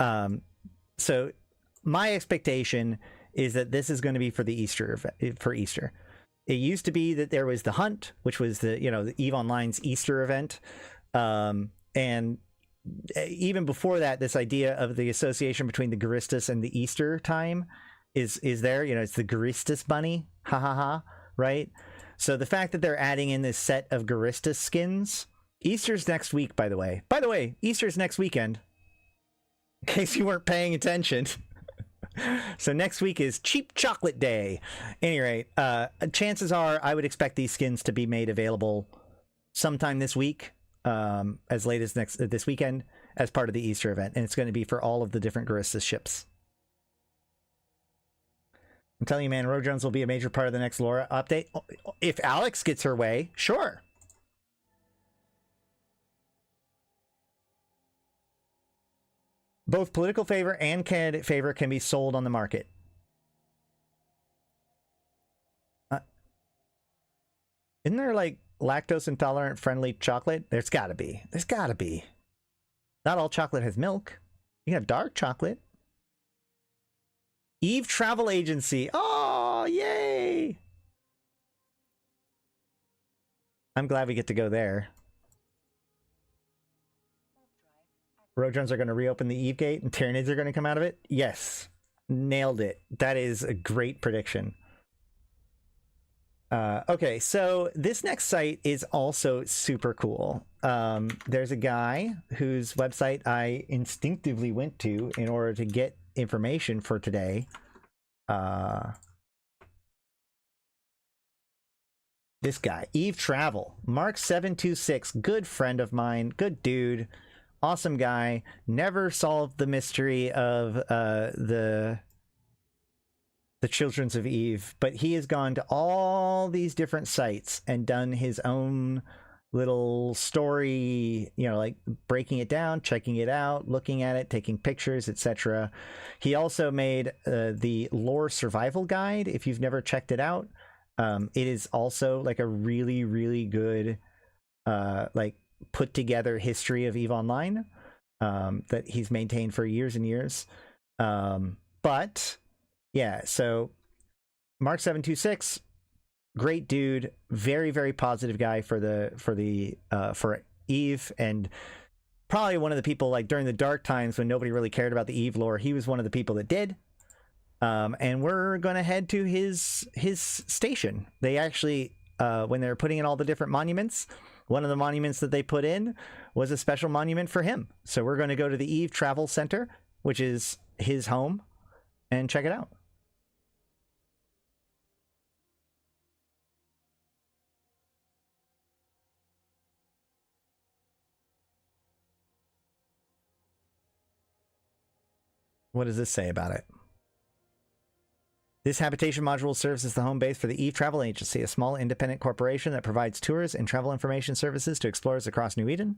So my expectation is that this is going to be for the Easter for Easter. It used to be that there was the hunt, which was the EVE Online's Easter event, and even before that, this idea of the association between the Garistas and the Easter time is there. You know, it's the Garistas bunny, ha ha ha, right? So the fact that they're adding in this set of Garistas skins, Easter's next week, by the way. By the way, Easter's next weekend, in case you weren't paying attention. So next week is Cheap Chocolate Day. Any rate, chances are I would expect these skins to be made available sometime this week. As late as this weekend as part of the Easter event, and it's going to be for all of the different Garissa ships. I'm telling you, man, Rogue Drones will be a major part of the next Laura update. If Alex gets her way, sure. Both political favor and candidate favor can be sold on the market. Isn't there, like, lactose intolerant friendly chocolate? There's gotta be. Not all chocolate has milk. You can have dark chocolate. Eve Travel Agency. Oh, yay! I'm glad we get to go there. Rogue Drones are going to reopen the Eve Gate and Tyranids are going to come out of it? Yes. Nailed it. That is a great prediction. Okay, so this next site is also super cool. There's a guy whose website I instinctively went to in order to get information for today. This guy, Eve Travel, Mark726, good friend of mine, good dude, awesome guy, never solved the mystery of the Children's of Eve, but he has gone to all these different sites and done his own little story, you know, like breaking it down, checking it out, looking at it, taking pictures, etc. He also made the lore survival guide. If you've never checked it out, it is also like a really, really good like put together history of EVE Online that he's maintained for years and years. But yeah, so Mark726, great dude, very, very positive guy for Eve, and probably one of the people, like, during the dark times when nobody really cared about the Eve lore, he was one of the people that did. And we're going to head to his station. They actually, when they were putting in all the different monuments, one of the monuments that they put in was a special monument for him. So we're going to go to the Eve Travel Center, which is his home, and check it out. What does this say about it? This habitation module serves as the home base for the Eve Travel Agency, a small independent corporation that provides tours and travel information services to explorers across New Eden.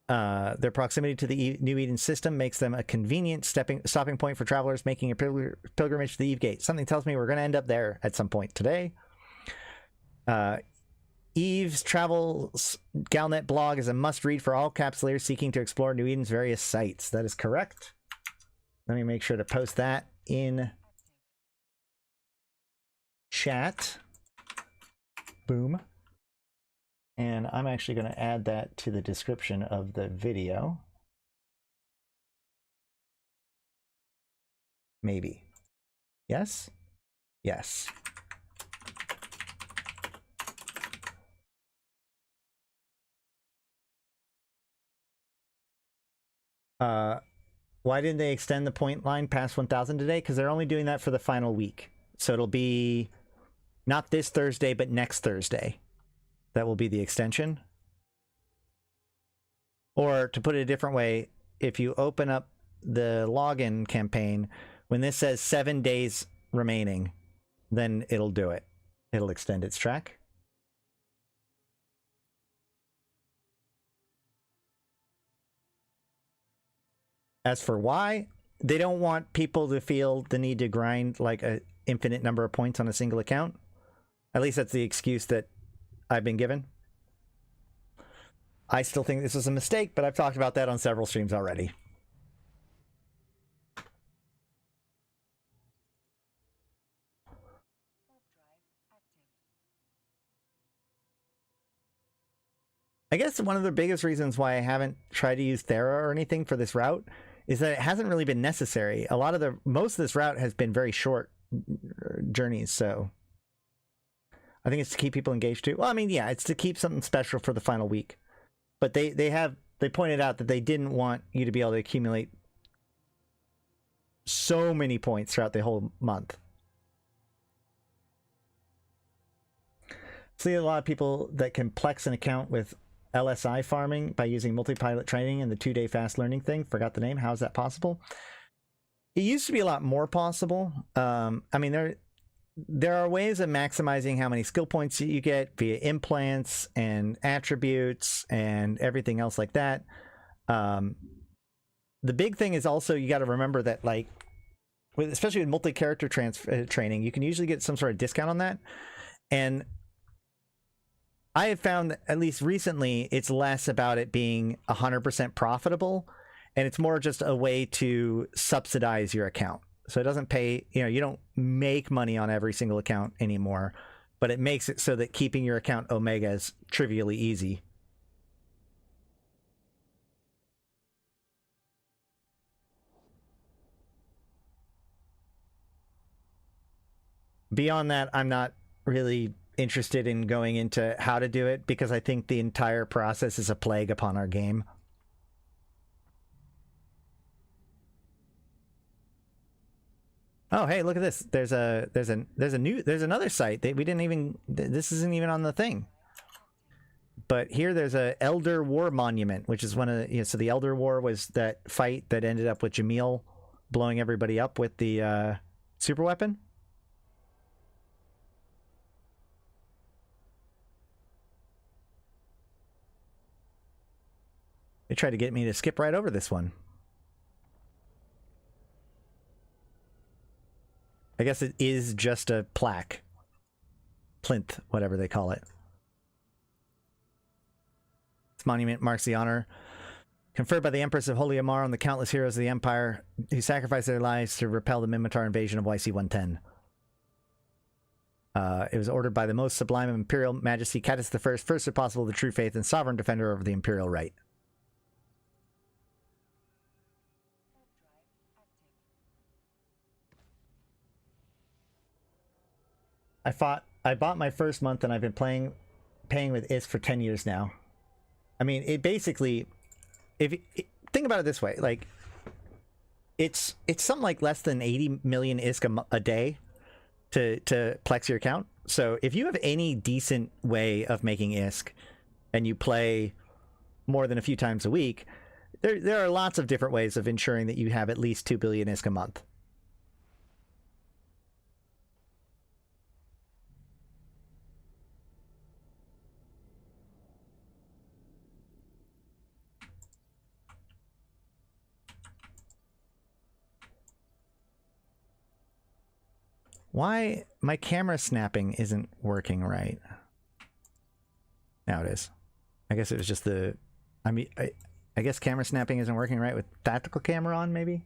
Their proximity to the New Eden system makes them a convenient stopping point for travelers making a pilgrimage to the Eve Gate. Something tells me we're going to end up there at some point today. Eve's Travels Galnet blog is a must-read for all capsulators seeking to explore New Eden's various sites. That is correct. Let me make sure to post that in chat. Boom. And I'm actually going to add that to the description of the video. Maybe. Yes? Yes. Why didn't they extend the point line past 1,000 today? Because they're only doing that for the final week. So it'll be not this Thursday, but next Thursday. That will be the extension. Or to put it a different way, if you open up the login campaign, when this says 7 days remaining, then it'll do it. It'll extend its track. As for why, they don't want people to feel the need to grind like an infinite number of points on a single account. At least that's the excuse that I've been given. I still think this was a mistake, but I've talked about that on several streams already. I guess one of the biggest reasons why I haven't tried to use Thera or anything for this route is that it hasn't really been necessary. Most of this route has been very short journeys, so I think it's to keep people engaged too. Well, I mean, yeah, it's to keep something special for the final week. But they pointed out that they didn't want you to be able to accumulate so many points throughout the whole month. See a lot of people that can plex an account with LSI farming by using multi-pilot training and the 2-day fast learning thing. Forgot the name. How is that possible? It used to be a lot more possible. I mean, there are ways of maximizing how many skill points you get via implants and attributes and everything else like that. The big thing is also you got to remember that, like, especially with multi-character training, you can usually get some sort of discount on that. And I have found that, at least recently, it's less about it being 100% profitable, and it's more just a way to subsidize your account. So it doesn't pay, you don't make money on every single account anymore, but it makes it so that keeping your account Omega is trivially easy. Beyond that, I'm not really interested in going into how to do it, because I think the entire process is a plague upon our game. Oh, hey, look at this. There's another site that we didn't even, this isn't even on the thing. But here there's a Elder War monument, which is one of the, so the Elder War was that fight that ended up with Jamil blowing everybody up with the super weapon. They tried to get me to skip right over this one. I guess it is just a plaque. Plinth, whatever they call it. This monument marks the honor conferred by the Empress of Holy Amar on the countless heroes of the Empire who sacrificed their lives to repel the Mimitar invasion of YC110. It was ordered by the most sublime of Imperial Majesty, Catus the first apostle of the true faith and sovereign defender of the Imperial right. I bought my first month and I've been paying with ISK for 10 years now. I mean, it basically, think about it this way, like it's something like less than 80 million ISK a day to plex your account. So if you have any decent way of making ISK and you play more than a few times a week, there are lots of different ways of ensuring that you have at least 2 billion ISK a month. Why my camera snapping isn't working right? Now it is. I guess it was just the... I mean, I guess camera snapping isn't working right with tactical camera on, maybe?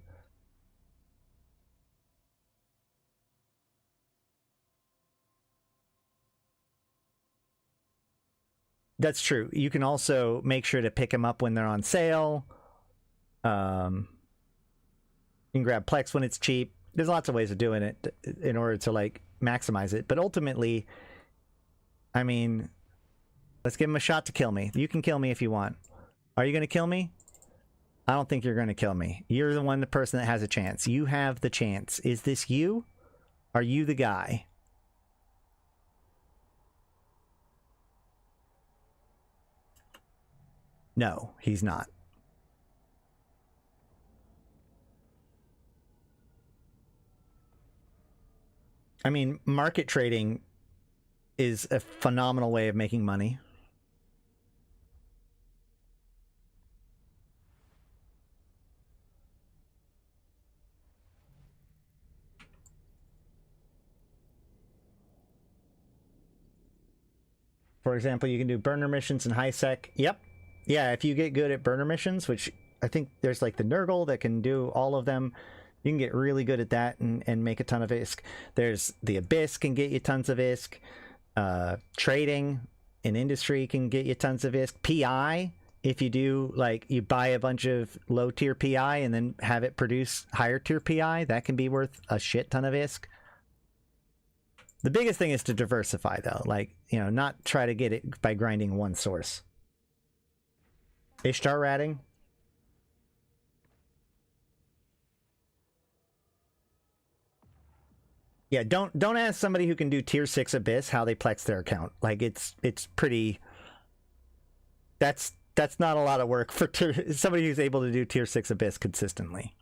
That's true. You can also make sure to pick them up when they're on sale. You can grab Plex when it's cheap. There's lots of ways of doing it in order to like maximize it. But ultimately, I mean, let's give him a shot to kill me. You can kill me if you want. Are you going to kill me? I don't think you're going to kill me. You're the person that has a chance. You have the chance. Is this you? Are you the guy? No, he's not. I mean, market trading is a phenomenal way of making money. For example, you can do burner missions in high sec. Yep. Yeah, if you get good at burner missions, which I think there's like the Nurgle that can do all of them. You can get really good at that and make a ton of ISK. There's the Abyss can get you tons of ISK. Trading in industry can get you tons of ISK. PI, if you do, like, you buy a bunch of low tier PI and then have it produce higher tier PI, that can be worth a shit ton of ISK. The biggest thing is to diversify, though. Like, you know, not try to get it by grinding one source. Ishtar ratting. Yeah, don't ask somebody who can do tier 6 Abyss how they plex their account. Like, it's pretty... That's not a lot of work for somebody who's able to do tier 6 Abyss consistently.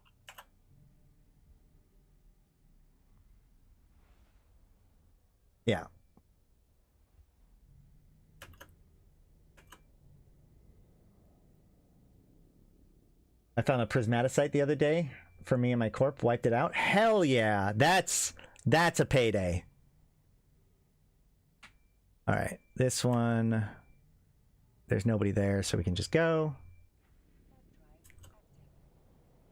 Yeah. I found a prismaticite the other day for me and my corp, wiped it out. Hell yeah, that's a payday. All right, this one, there's nobody there, so we can just go.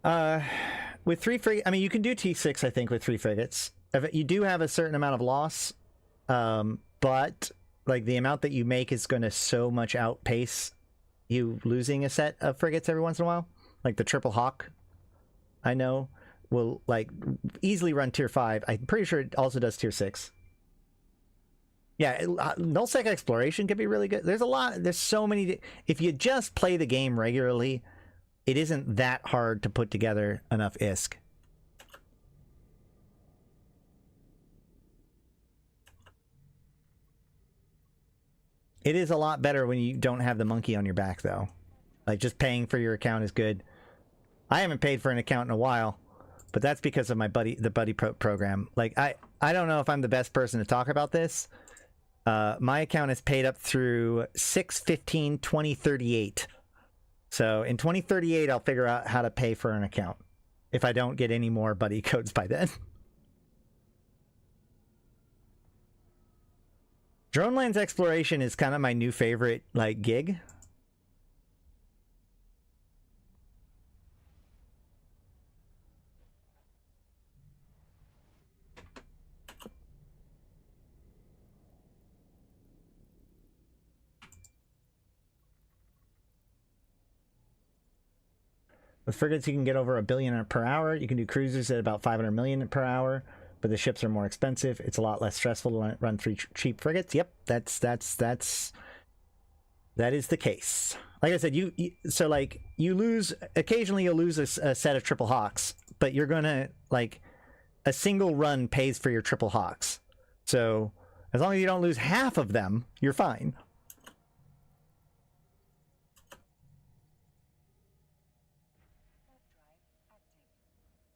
With 3 frigates, I mean, you can do T6, I think, with 3 frigates. You do have a certain amount of loss, but like the amount that you make is going to so much outpace you losing a set of frigates every once in a while. Like the Triple Hawk, I know, will like easily run tier 5. I'm pretty sure it also does tier 6. Yeah, nullsec exploration could be really good. There's a lot. There's so many. If you just play the game regularly, it isn't that hard to put together enough ISK. It is a lot better when you don't have the monkey on your back, though. Like, just paying for your account is good. I haven't paid for an account in a while, but that's because of the buddy program. Like, I don't know if I'm the best person to talk about this. My account is paid up through 6/15/2038. So in 2038, I'll figure out how to pay for an account if I don't get any more buddy codes by then. Drone lands exploration is kind of my new favorite, like, gig. With frigates, you can get over 1 billion per hour. You can do cruisers at about 500 million per hour, but the ships are more expensive. It's a lot less stressful to run 3 cheap frigates. Yep, that is the case. Like I said, so like you lose occasionally. You'll lose a set of triple hawks, but you're gonna like a single run pays for your triple hawks. So as long as you don't lose half of them, you're fine.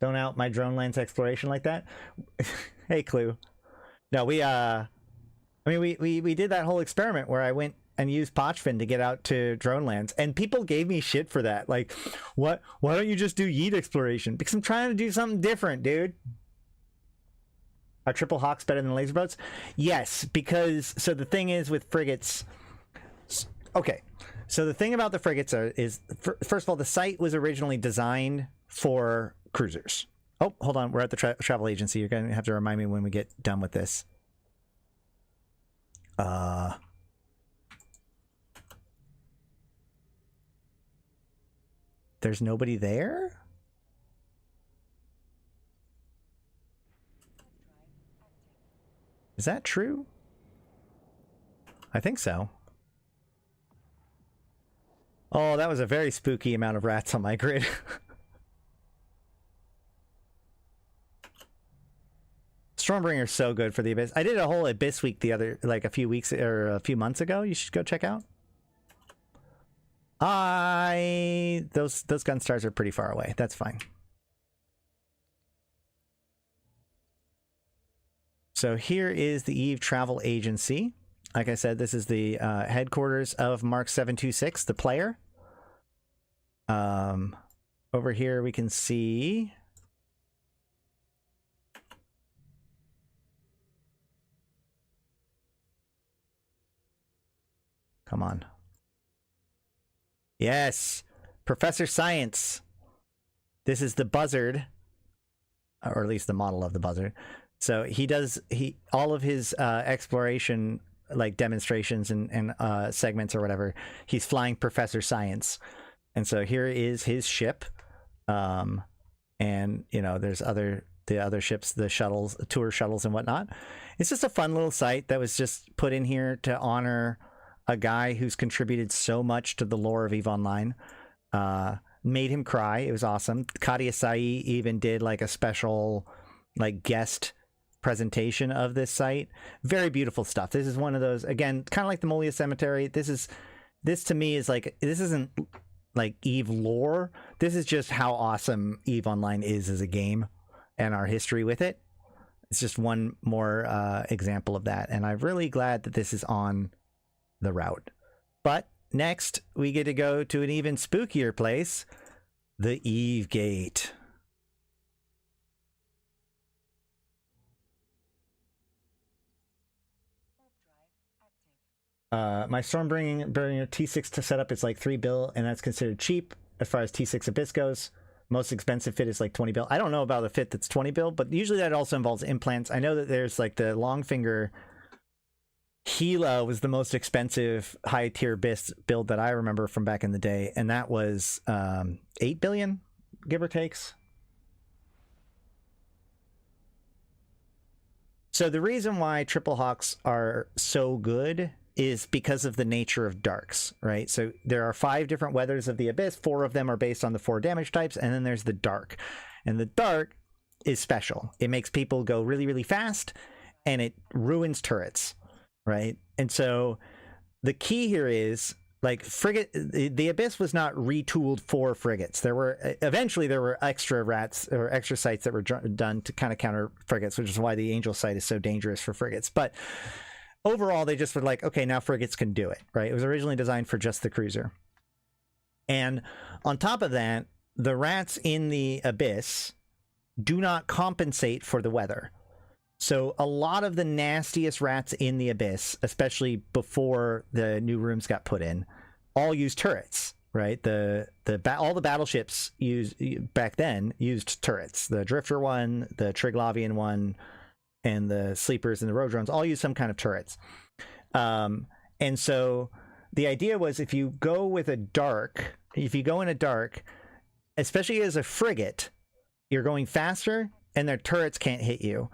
Don't out my drone lands exploration like that. Hey, Clue. No, we did that whole experiment where I went and used Pochfin to get out to drone lands, and people gave me shit for that. Like, why don't you just do yeet exploration? Because I'm trying to do something different, dude. Are triple hawks better than laser boats? Yes, because so the thing is with frigates. Okay, so the thing about the frigates is first of all, the site was originally designed for cruisers. Oh, hold on, we're at the travel agency. You're gonna have to remind me when we get done with this. There's nobody there? Is that true? I think so. Oh, that was a very spooky amount of rats on my grid. Stormbringer's so good for the Abyss. I did a whole Abyss week a few weeks or a few months ago. You should go check out. Those gun stars are pretty far away. That's fine. So here is the Eve Travel Agency. Like I said, this is the headquarters of Mark 726, the player. Over here we can see come on. Yes, Professor Science. This is the buzzard, or at least the model of the buzzard. So all of his exploration like demonstrations and segments or whatever, he's flying Professor Science. And so here is his ship. And you know, there's the other ships, the shuttles, tour shuttles and whatnot. It's just a fun little site that was just put in here to honor a guy who's contributed so much to the lore of EVE Online. Made him cry. It was awesome. Kadia Sai even did like a special like guest presentation of this site. Very beautiful stuff. This is one of those, again, kind of like the Molia Cemetery. This to me is like, this isn't like EVE lore. This is just how awesome EVE Online is as a game and our history with it. It's just one more example of that. And I'm really glad that this is on the route. But next, we get to go to an even spookier place, the Eve Gate. My Stormbringer T6 to set up is like 3 bill, and that's considered cheap as far as T6 Abyss goes. Most expensive fit is like 20 bill. I don't know about a fit that's 20 bill, but usually that also involves implants. I know that there's like the Longfinger Gila was the most expensive high tier Abyss build that I remember from back in the day, and that was 8 billion, give or takes. So the reason why Triple Hawks are so good is because of the nature of darks, right? So there are 5 different weathers of the Abyss. 4 of them are based on the 4 damage types, and then there's the dark. And the dark is special. It makes people go really, really fast, and it ruins turrets, right? And so the key here is, like, the Abyss was not retooled for frigates. Eventually there were extra rats or extra sites that were done to kind of counter frigates, which is why the Angel site is so dangerous for frigates. But overall, they just were like, okay, now frigates can do it, right? It was originally designed for just the cruiser. And on top of that, the rats in the Abyss do not compensate for the weather. So a lot of the nastiest rats in the Abyss, especially before the new rooms got put in, all use turrets, right? All the battleships back then used turrets. The Drifter one, the Triglavian one, and the Sleepers and the Road Drones all use some kind of turrets. And so the idea was, if you go in a dark, especially as a frigate, you're going faster and their turrets can't hit you.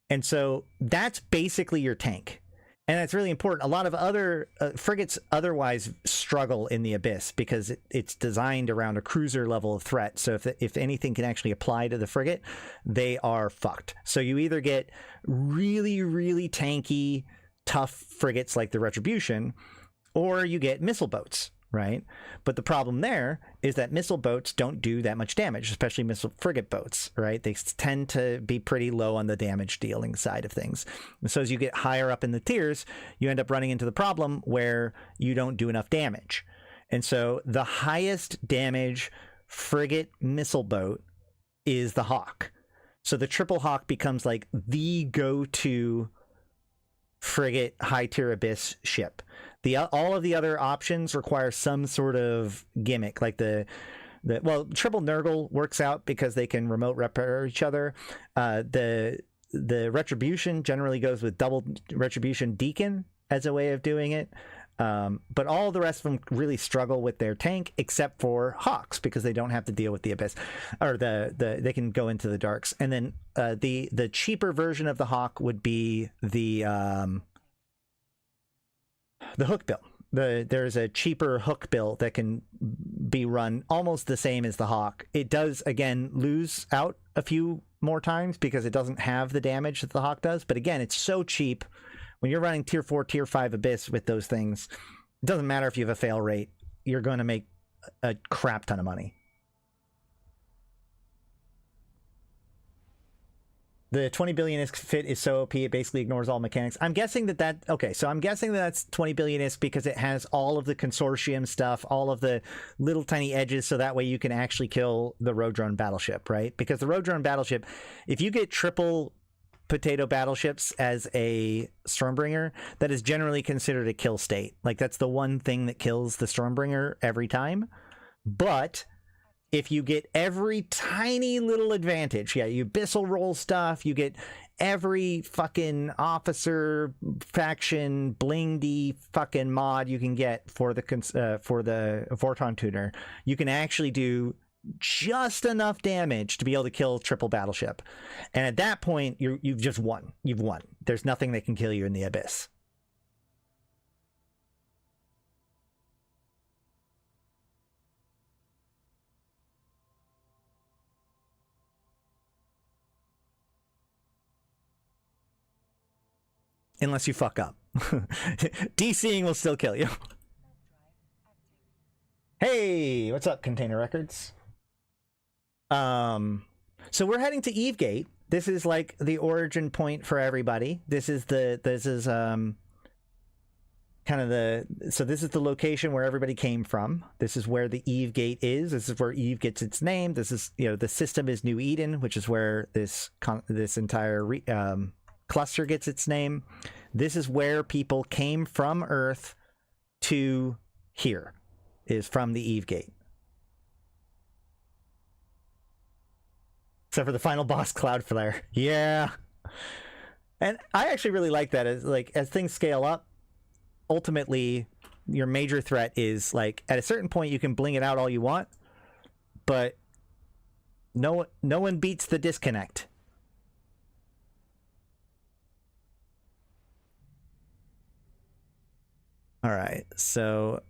And so that's basically your tank. And that's really important. A lot of other frigates otherwise struggle in the Abyss because it's designed around a cruiser level of threat. So if anything can actually apply to the frigate, they are fucked. So you either get really, really tanky, tough frigates like the Retribution, or you get missile boats, right? But the problem there is that missile boats don't do that much damage, especially missile frigate boats, right? They tend to be pretty low on the damage dealing side of things. And so as you get higher up in the tiers, you end up running into the problem where you don't do enough damage. And so the highest damage frigate missile boat is the Hawk. So the Triple Hawk becomes like the go-to frigate high tier Abyss ship. All of the other options require some sort of gimmick, like well, Triple Nurgle works out because they can remote repair each other. The Retribution generally goes with double Retribution Deacon as a way of doing it. But all the rest of them really struggle with their tank, except for Hawks, because they don't have to deal with the Abyss, or they can go into the darks. And then the cheaper version of the Hawk would be the hook bill. There's a cheaper hook bill that can be run almost the same as the Hawk. It does, again, lose out a few more times because it doesn't have the damage that the Hawk does. But again, it's so cheap. When you're running tier 4, tier 5 Abyss with those things, it doesn't matter if you have a fail rate. You're going to make a crap ton of money. The 20 billion ISK fit is so OP, it basically ignores all mechanics. I'm guessing okay, so I'm guessing that's 20 billion ISK because it has all of the consortium stuff, all of the little tiny edges, so that way you can actually kill the road drone battleship, right? Because the road drone battleship, if you get triple potato battleships as a Stormbringer, that is generally considered a kill state. Like, that's the one thing that kills the Stormbringer every time. But if you get every tiny little advantage, you abyssal roll stuff, you get every fucking officer faction blingy fucking mod you can get for the Vorton tuner, you can actually do just enough damage to be able to kill triple battleship. And at that point, you've just won. You've won. There's nothing that can kill you in the Abyss. Unless you fuck up. DCing will still kill you. Hey, what's up, Container Records? So we're heading to Evegate. This is like the origin point for everybody. This is kind of so this is the location where everybody came from. This is where the Evegate is. This is where Eve gets its name. This is, the system is New Eden, which is where this entire cluster gets its name. This is where people came from Earth to here, is from the Evegate. Except for the final boss, Cloudflare. Yeah. And I actually really like that. As things scale up, ultimately, your major threat is, like, at a certain point, you can bling it out all you want, but no one beats the disconnect. All right, so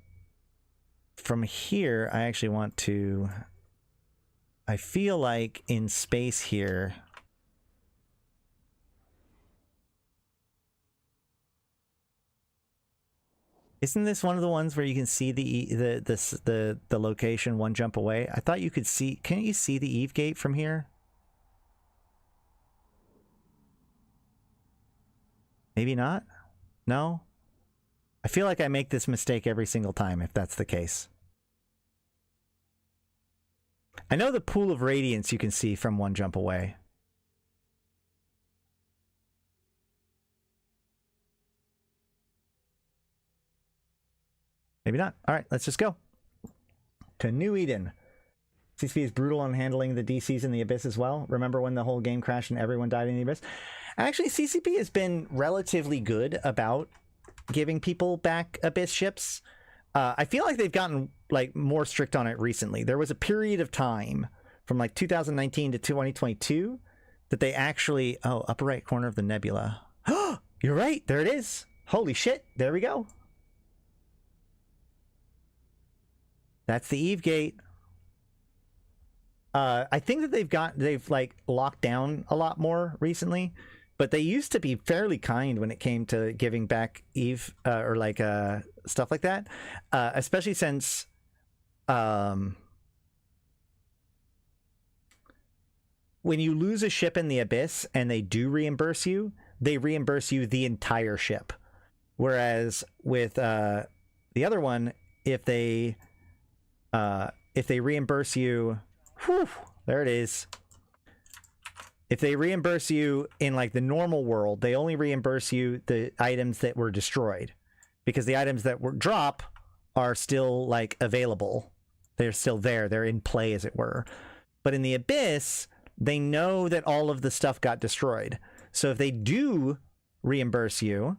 from here, I actually want to... I feel like in space here, isn't this one of the ones where you can see the location one jump away? I thought you could see. Can't you see the Eve Gate from here? Maybe not. No. I feel like I make this mistake every single time if that's the case. I know the pool of radiance you can see from one jump away. Maybe not. All right, let's just go to New Eden. CCP is brutal on handling the DCs in the Abyss as well. Remember when the whole game crashed and everyone died in the Abyss? Actually, CCP has been relatively good about giving people back Abyss ships. I feel like they've gotten like more strict on it recently. There was a period of time from like 2019 to 2022 that they actually, upper right corner of the nebula. You're right, there it is. Holy shit, there we go. That's the Eve gate. I think that they've like locked down a lot more recently, but they used to be fairly kind when it came to giving back Eve or like stuff like that, especially since when you lose a ship in the Abyss and they do reimburse you, they reimburse you the entire ship. Whereas with the other one, if they reimburse you, whew, there it is. If they reimburse you in like the normal world, they only reimburse you the items that were destroyed, because the items that were drop are still like available. They're still there. They're in play, as it were. But in the Abyss, they know that all of the stuff got destroyed. So if they do reimburse you,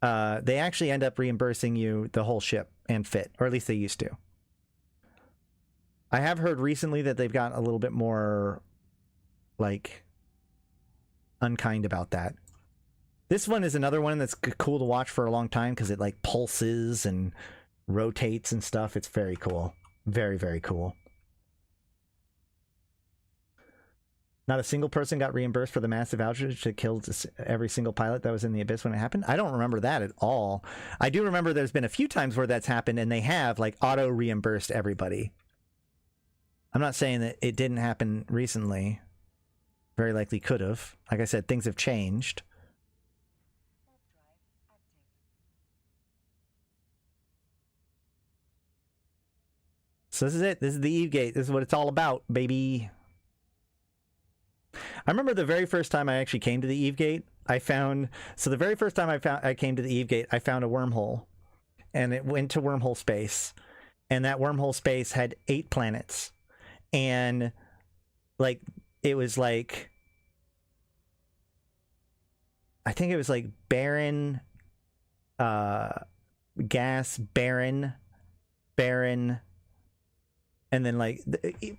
they actually end up reimbursing you the whole ship and fit, or at least they used to. I have heard recently that they've gotten a little bit more like unkind about that. This one is another one that's cool to watch for a long time because it like pulses and rotates and stuff. It's very cool. Very, very cool. Not a single person got reimbursed for the massive outrage that killed every single pilot that was in the Abyss when it happened. I don't remember that at all. I do remember there's been a few times where that's happened and they have like auto reimbursed everybody. I'm not saying that it didn't happen recently. Very likely could have. Like I said, things have changed. So this is it. This is the Eve Gate. This is what it's all about, baby. I remember the very first time I actually came to the Eve Gate, the very first time I came to the Eve Gate, I found a wormhole. And it went to wormhole space. And that wormhole space had 8 planets. And like it was like, I think it was like barren, gas, barren, and then like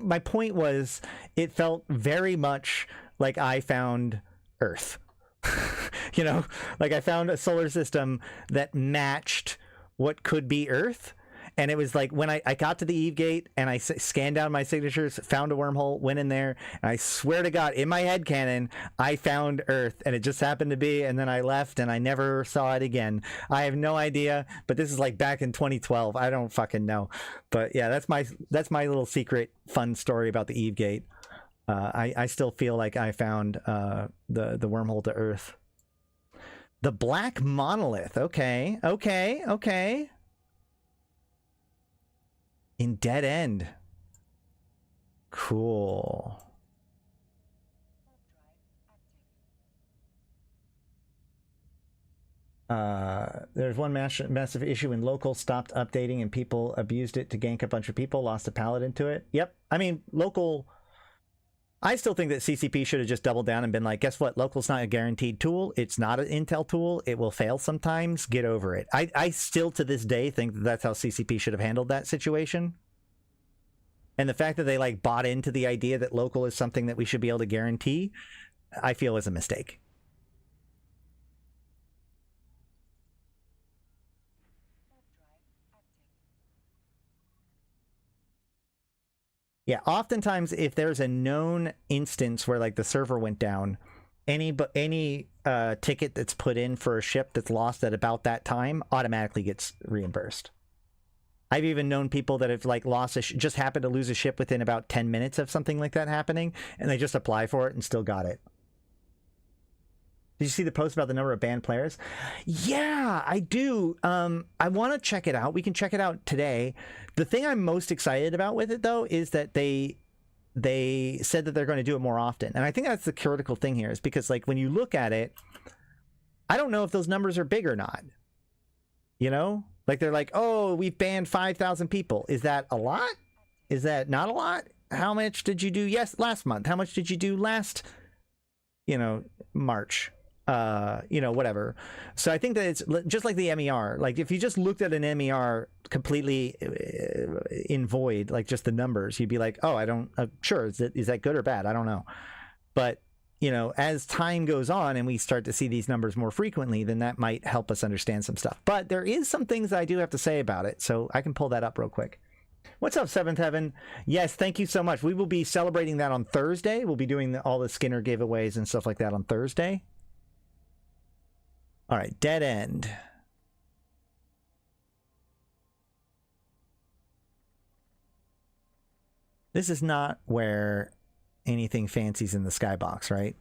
my point was, it felt very much like I found Earth. You know, like I found a solar system that matched what could be Earth. And it was like when I got to the Eve Gate and I scanned down my signatures, found a wormhole, went in there, and I swear to God, in my headcanon, I found Earth, and it just happened to be, and then I left and I never saw it again. I have no idea, but this is like back in 2012. I don't fucking know. But yeah, that's my little secret fun story about the Eve Gate. I still feel like I found the wormhole to Earth. The Black Monolith. Okay. In Dead End. Cool. There's one massive issue when local stopped updating and people abused it to gank a bunch of people, lost a paladin to it. Yep. I mean, local... I still think that CCP should have just doubled down and been like, guess what? Local's not a guaranteed tool. It's not an intel tool. It will fail sometimes. Get over it. I still, to this day, think that that's how CCP should have handled that situation. And the fact that they like bought into the idea that local is something that we should be able to guarantee, I feel is a mistake. Yeah, oftentimes if there's a known instance where like the server went down, any ticket that's put in for a ship that's lost at about that time automatically gets reimbursed. I've even known people that have like lost just happened to lose a ship within about 10 minutes of something like that happening, and they just apply for it and still got it. Did you see the post about the number of banned players? Yeah, I do. I want to check it out. We can check it out today. The thing I'm most excited about with it, though, is that they said that they're going to do it more often. And I think that's the critical thing here, is because like when you look at it, I don't know if those numbers are big or not. You know? Like they're like, oh, we've banned 5,000 people. Is that a lot? Is that not a lot? How much did you do last month? How much did you do last, March? you know, whatever. So I think that it's just like the MER. Like if you just looked at an MER completely in void, like just the numbers, you'd be like, oh, I don't, sure, is that good or bad? I don't know. But, you know, as time goes on and we start to see these numbers more frequently, then that might help us understand some stuff. But there is some things that I do have to say about it. So I can pull that up real quick. What's up, Seventh Heaven? Yes, thank you so much. We will be celebrating that on Thursday. We'll be doing all the Skinner giveaways and stuff like that on Thursday. All right, Dead End. This is not where anything fancy's in the skybox, right?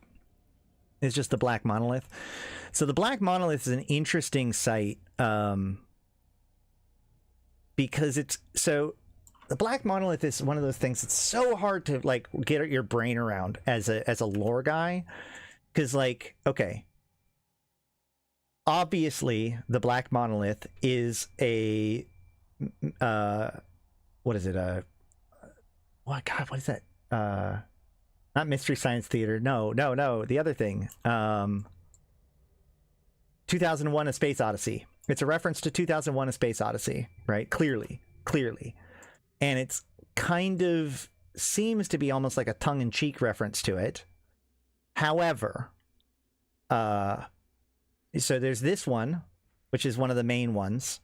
It's just the Black Monolith. So the Black Monolith is an interesting site because it's so. The Black Monolith is one of those things that's so hard to like get your brain around as a lore guy, because like, okay, obviously the Black Monolith is a what is it, what is that, not Mystery Science Theater, no, the other thing, 2001 A Space Odyssey. It's a reference to 2001 A Space Odyssey, right? Clearly. And it's kind of seems to be almost like a tongue-in-cheek reference to it. However, so there's this one, which is one of the main ones,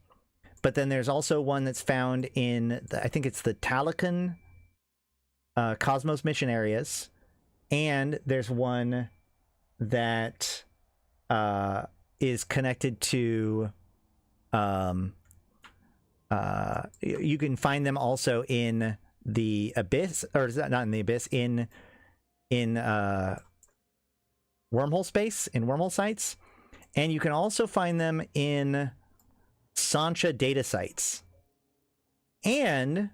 but then there's also one that's found in, I think it's the Talokan Cosmos mission areas, and there's one that is connected to you can find them also in the Abyss, or is that not in the Abyss, in wormhole space, in wormhole sites, and you can also find them in Sancha data sites. And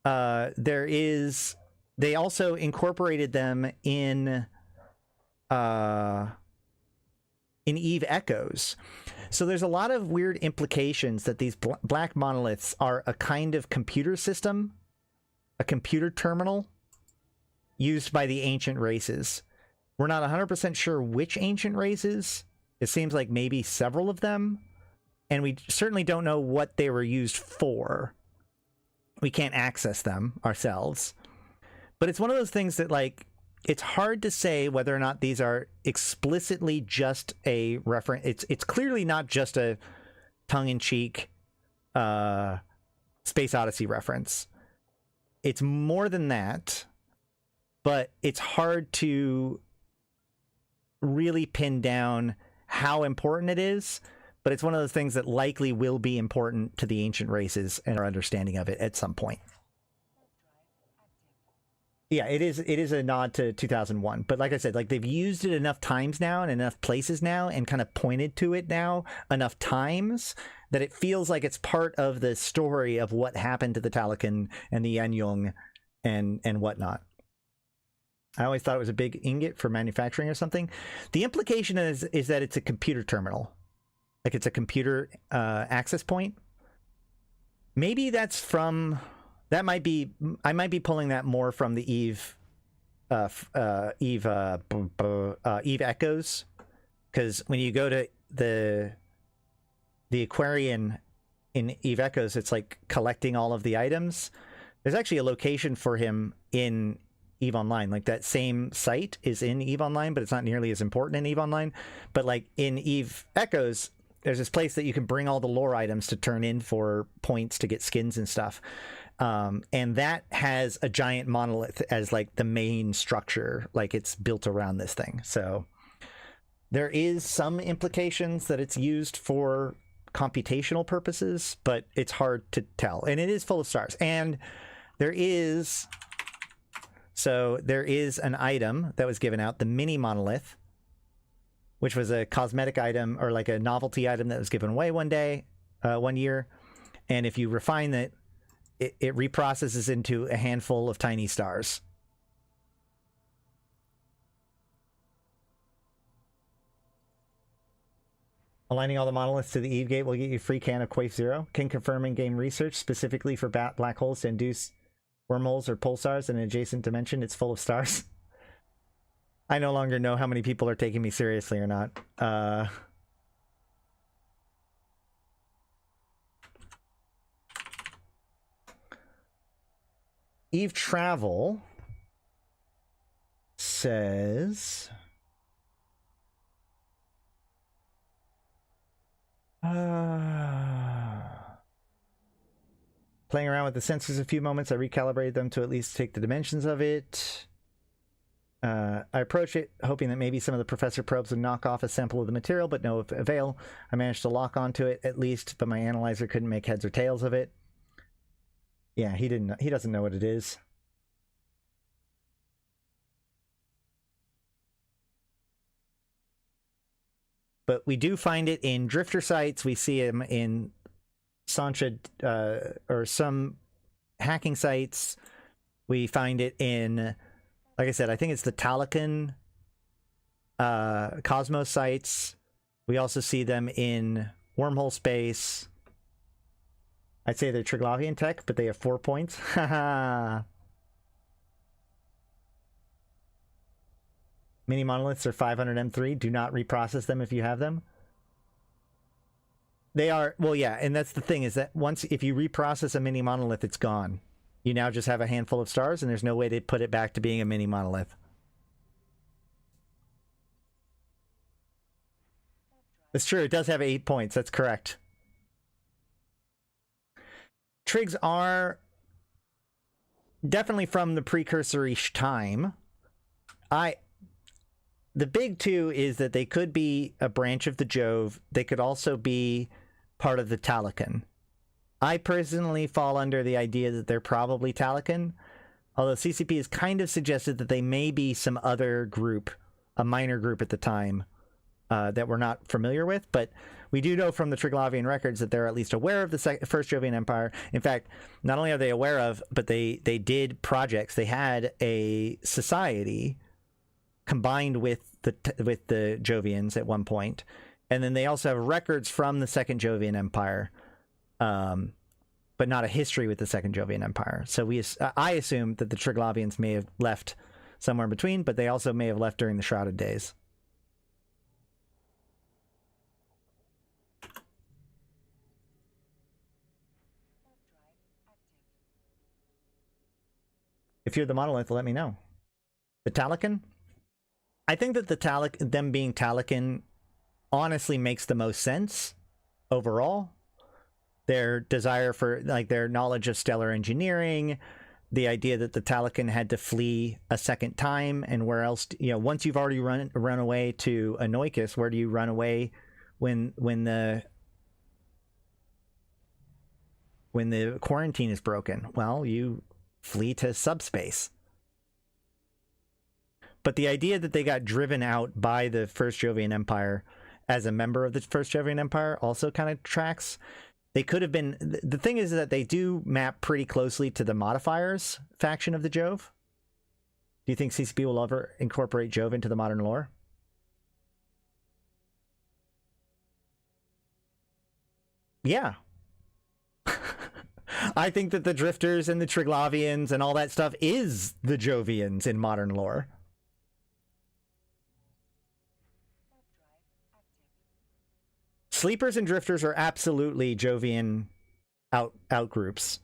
they also incorporated them in Eve Echoes. So there's a lot of weird implications that these black monoliths are a kind of computer system, a computer terminal used by the ancient races. We're not 100% sure which ancient races. It seems like maybe several of them. And we certainly don't know what they were used for. We can't access them ourselves. But it's one of those things that, like, it's hard to say whether or not these are explicitly just a reference. It's clearly not just a tongue-in-cheek Space Odyssey reference. It's more than that, but it's hard to really pin down how important it is. But it's one of those things that likely will be important to the ancient races and our understanding of it at some point. Yeah, it is a nod to 2001. But like I said, like, they've used it enough times now and enough places now and kind of pointed to it now enough times that it feels like it's part of the story of what happened to the Talokan and the Yanyong and whatnot. I always thought it was a big ingot for manufacturing or something. The implication is that it's a computer terminal. Like, it's a computer access point. Maybe that's from... That might be... I might be pulling that more from the Eve Echoes. Because when you go to the Aquarian in Eve Echoes, it's like collecting all of the items. There's actually a location for him in EVE Online. Like, that same site is in EVE Online, but it's not nearly as important in EVE Online. But like in Eve Echoes, there's this place that you can bring all the lore items to turn in for points to get skins and stuff. And that has a giant monolith as like the main structure, like it's built around this thing. So there is some implications that it's used for computational purposes, but it's hard to tell. And it is full of stars. And there is an item that was given out, the mini monolith, which was a cosmetic item or like a novelty item that was given away one year. And if you refine it, it reprocesses into a handful of tiny stars. Aligning all the monoliths to the Eve Gate will get you a free can of Quafe Zero. Can confirm in-game research specifically for black holes to induce wormholes or pulsars in an adjacent dimension. It's full of stars. I no longer know how many people are taking me seriously or not. Eve Travel says... Playing around with the sensors a few moments, I recalibrated them to at least take the dimensions of it. I approached it, hoping that maybe some of the professor probes would knock off a sample of the material, but no avail. I managed to lock onto it at least, but my analyzer couldn't make heads or tails of it. Yeah, he doesn't know what it is. But we do find it in drifter sites. We see him in Sancha or some hacking sites. We find it in, like I said, I think it's the Talican Cosmos sites. We also see them in wormhole space. I'd say they're Triglavian tech, but they have 4 points. Mini monoliths are 500 M3. Do not reprocess them if you have them. They are, well, yeah, and that's the thing, is that if you reprocess a mini monolith, it's gone. You now just have a handful of stars, and there's no way to put it back to being a mini monolith. It's true, it does have 8 points, that's correct. Trigs are definitely from the precursor-ish time. The big two is that they could be a branch of the Jove. They could also be part of the Talican. I personally fall under the idea that they're probably Talican, although CCP has kind of suggested that they may be some other group, a minor group at the time, that we're not familiar with. But we do know from the Triglavian records that they're at least aware of the First Jovian Empire. In fact, not only are they aware of, but they did projects. They had a society combined with the Jovians at one point, and then they also have records from the Second Jovian Empire, but not a history with the Second Jovian Empire. So I assume that the Triglavians may have left somewhere in between, but they also may have left during the Shrouded Days. If you're the monolith, let me know. The Talican? I think that them being Talican honestly makes the most sense overall. Their desire for, like, their knowledge of stellar engineering, the idea that the Talican had to flee a second time, and where else, once you've already run away to Anoikis, where do you run away when the quarantine is broken? Well, you flee to subspace. But the idea that they got driven out by the First Jovian Empire as a member of the First Jovian Empire also kind of tracks. They could have been... The thing is that they do map pretty closely to the Modifiers faction of the Jove. Do you think CCP will ever incorporate Jove into the modern lore? Yeah. I think that the Drifters and the Triglavians and all that stuff is the Jovians in modern lore. Sleepers and Drifters are absolutely Jovian outgroups.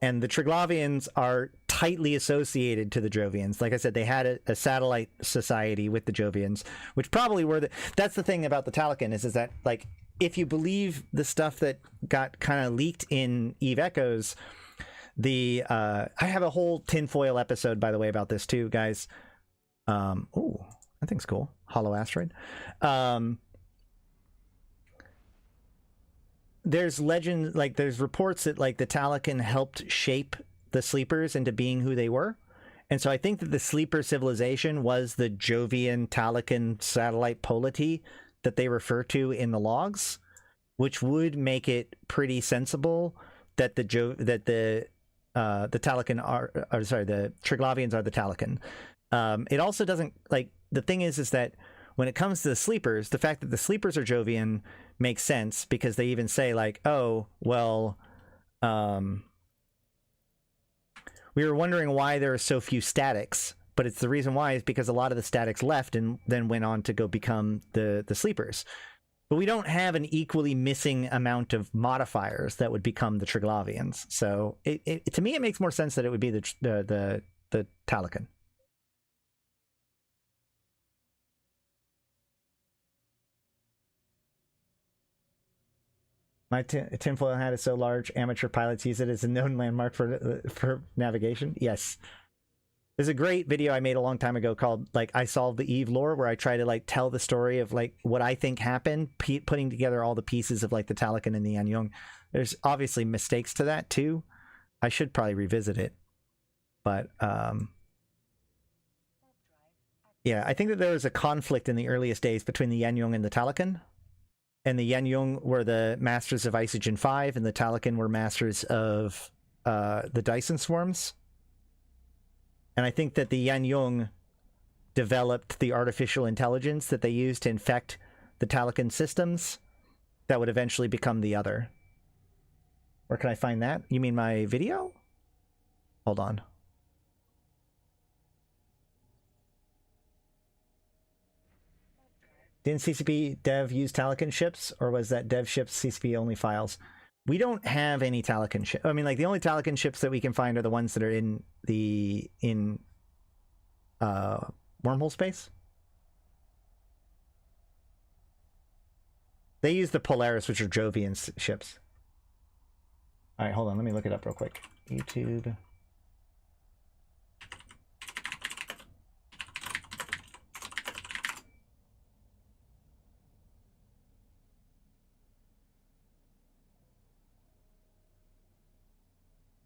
And the Triglavians are tightly associated to the Jovians. Like I said, they had a satellite society with the Jovians, which probably were that's the thing about the Talican is that, like, if you believe the stuff that got kind of leaked in Eve Echoes, I have a whole tinfoil episode, by the way, about this too, guys. Ooh, that thing's cool. Hollow Asteroid. There's legend, like there's reports that like the Talican helped shape the Sleepers into being who they were. And so I think that the Sleeper civilization was the Jovian Talican satellite polity that they refer to in the logs, which would make it pretty sensible that the Talican the Triglavians are the Talican. It also doesn't, like, the thing is that when it comes to the Sleepers, the fact that the Sleepers are Jovian makes sense, because they even say, like, oh, well, we were wondering why there are so few statics, but it's the reason why is because a lot of the statics left and then went on to go become the sleepers. But we don't have an equally missing amount of modifiers that would become the Triglavians. So to me, it makes more sense that it would be the Talikan. My tinfoil hat is so large, amateur pilots use it as a known landmark for navigation. Yes. There's a great video I made a long time ago called, like, I Solved the Eve Lore, where I try to, like, tell the story of, like, what I think happened, putting together all the pieces of, like, the Talikan and the Yanyong. There's obviously mistakes to that, too. I should probably revisit it. But, yeah, I think that there was a conflict in the earliest days between the Yanyong and the Talikan. And the Yanyong were the masters of Isogen 5, and the Talikan were masters of the Dyson Swarms. And I think that the Yanyong developed the artificial intelligence that they used to infect the Talikan systems that would eventually become the other. Where can I find that? You mean my video? Hold on. Didn't CCP dev use Talikan ships, or was that dev ships CCP only files? We don't have any Talikan ships. I mean, like, the only Talikan ships that we can find are the ones that are in wormhole space. They use the Polaris, which are Jovian ships. All right, hold on. Let me look it up real quick. YouTube.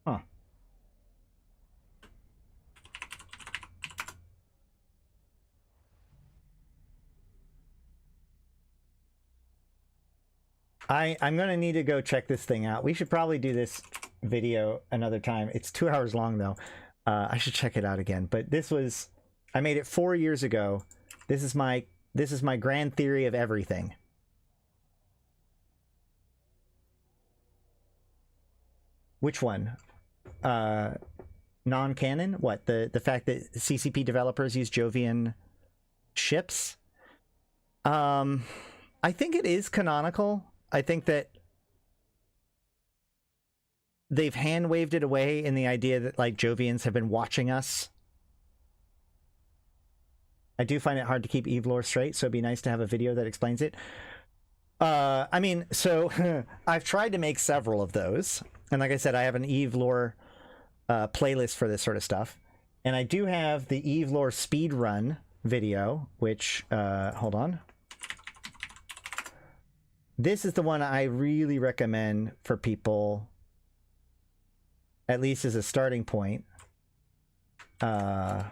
Huh. I'm going to need to go check this thing out. We should probably do this video another time. It's 2 hours long, though. I should check it out again. But this was... I made it 4 years ago. This is my grand theory of everything. Which one? Non-canon? What? The fact that CCP developers use Jovian ships? I think it is canonical. I think that they've hand-waved it away in the idea that, like, Jovians have been watching us. I do find it hard to keep Eve lore straight, so it'd be nice to have a video that explains it. I mean, so I've tried to make several of those. And like I said, I have an Eve lore playlist for this sort of stuff. And I do have the Eve lore speed run video, which, hold on. This is the one I really recommend for people, at least as a starting point. So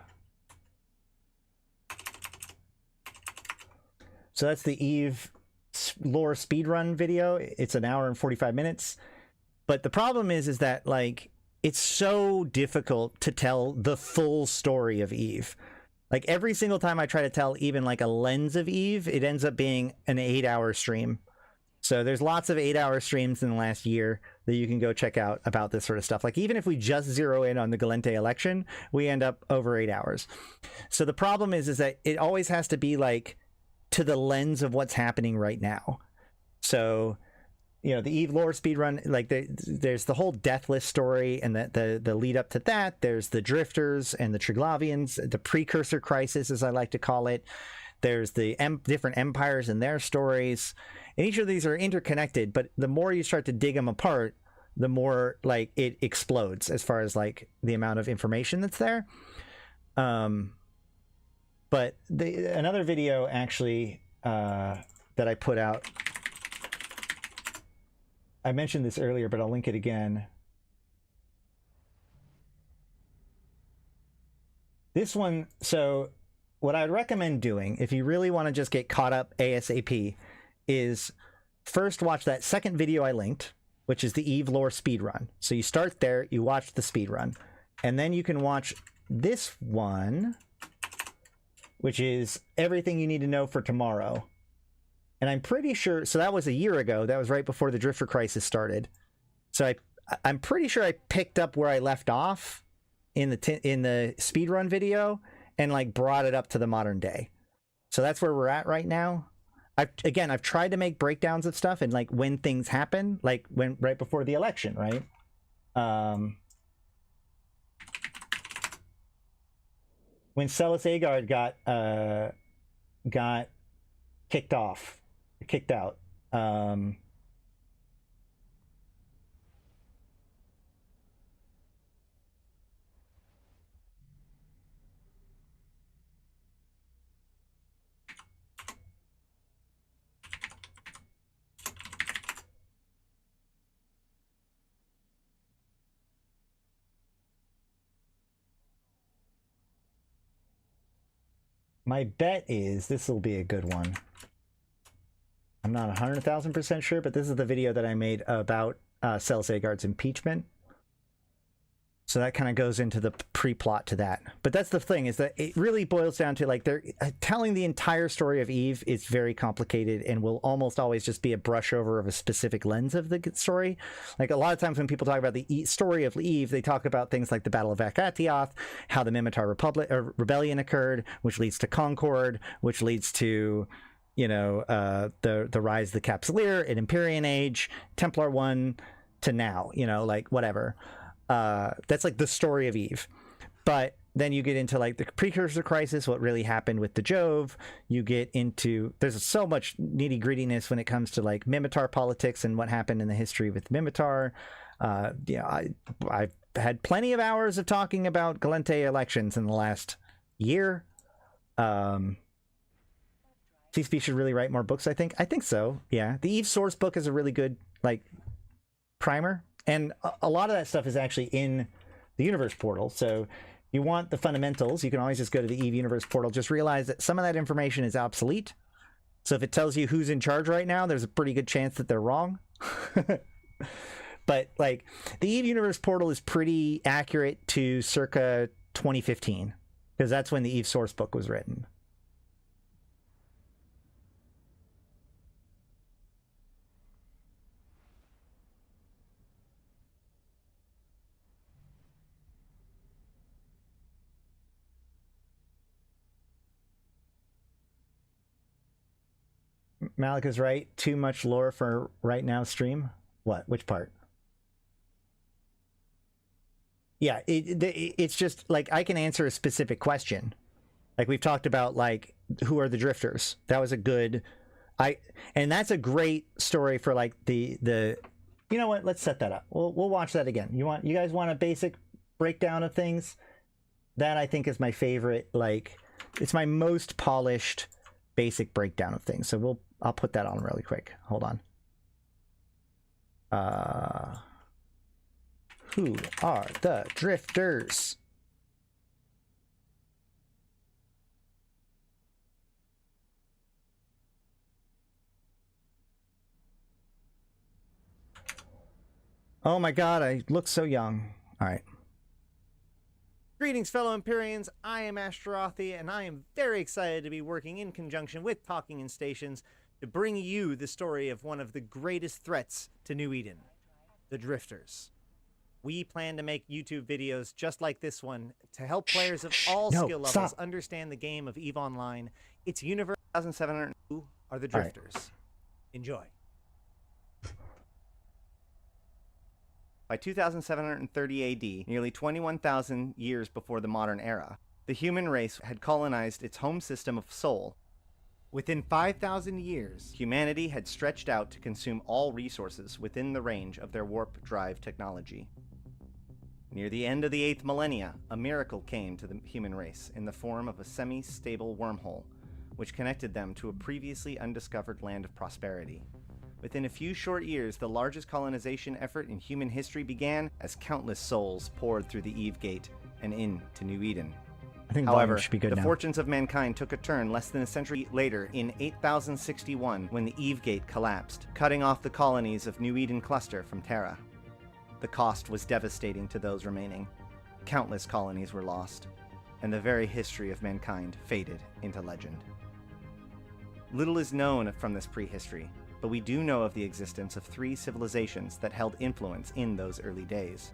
that's the Eve lore speedrun video. It's an hour and 45 minutes. But the problem is that, like, it's so difficult to tell the full story of Eve. Like, every single time I try to tell even, like, a lens of Eve, it ends up being an 8-hour stream. So there's lots of 8-hour streams in the last year that you can go check out about this sort of stuff. Like, even if we just zero in on the Gallente election, we end up over 8 hours. So the problem is that it always has to be, like, to the lens of what's happening right now. So, you know, the Eve lore speedrun, like, there's the whole Deathless story and the lead up to that. There's the Drifters and the Triglavians, the precursor crisis, as I like to call it. There's the different empires and their stories. And each of these are interconnected, but the more you start to dig them apart, the more, like, it explodes as far as, like, the amount of information that's there. But another video, actually, that I put out, I mentioned this earlier, but I'll link it again. This one, so what I'd recommend doing, if you really want to just get caught up ASAP, is first watch that second video I linked, which is the Eve lore speedrun. So you start there, you watch the speedrun, and then you can watch this one, which is everything you need to know for tomorrow. And I'm pretty sure, so that was a year ago. That was right before the Drifter crisis started. So I'm pretty sure I picked up where I left off in the speedrun video, and like brought it up to the modern day. So that's where we're at right now. I've tried to make breakdowns of stuff and like when things happen, like when right before the election, right? When Celis Agard got kicked out. My bet is this will be a good one. I'm not 100,000% sure, but this is the video that I made about Celis Agard's impeachment. So that kind of goes into the pre-plot to that. But that's the thing, is that it really boils down to like they're telling the entire story of Eve is very complicated and will almost always just be a brush over of a specific lens of the story. Like a lot of times when people talk about the story of Eve, they talk about things like the Battle of Akatioth, how the Mimitar Rebellion occurred, which leads to Concord, which leads to, you know, the rise of the Capsuleer in Empyrean Age, Templar 1 to now, you know, like whatever. That's like the story of Eve. But then you get into like the precursor crisis, what really happened with the Jove. You get into, there's so much nitty grittiness when it comes to like Mimitar politics and what happened in the history with Mimitar. Yeah, I've had plenty of hours of talking about Gallente elections in the last year. CSP should really write more books, I think. I think so, yeah. The Eve source book is a really good like primer. And a lot of that stuff is actually in the universe portal. So you want the fundamentals, you can always just go to the Eve universe portal. Just realize that some of that information is obsolete. So if it tells you who's in charge right now, there's a pretty good chance that they're wrong. But like the Eve universe portal is pretty accurate to circa 2015, because that's when the Eve source book was written. Malak is right. Too much lore for right now stream. What? Which part? Yeah, it's just like I can answer a specific question. Like we've talked about, like who are the drifters? That was a good, and that's a great story for like the. You know what? Let's set that up. We'll watch that again. You guys want a basic breakdown of things? That I think is my favorite. Like it's my most polished basic breakdown of things. So I'll put that on really quick. Hold on. Who are the drifters? Oh my god, I look so young. All right. Greetings, fellow Empyreans. I am Ashtarothi, and I am very excited to be working in conjunction with Talking in Stations to bring you the story of one of the greatest threats to New Eden, the Drifters. We plan to make YouTube videos just like this one to help players of all skill levels understand the game of EVE Online. It's Universe 2700. Who are the Drifters? Right. Enjoy. By 2730 AD, nearly 21,000 years before the modern era, the human race had colonized its home system of Sol. Within 5,000 years, humanity had stretched out to consume all resources within the range of their warp drive technology. Near the end of the 8th millennia, a miracle came to the human race in the form of a semi-stable wormhole, which connected them to a previously undiscovered land of prosperity. Within a few short years, the largest colonization effort in human history began as countless souls poured through the Eve Gate and into New Eden. However, the fortunes of mankind took a turn less than a century later in 8061 when the Eve Gate collapsed, cutting off the colonies of New Eden Cluster from Terra. The cost was devastating to those remaining. Countless colonies were lost, and the very history of mankind faded into legend. Little is known from this prehistory, but we do know of the existence of 3 civilizations that held influence in those early days.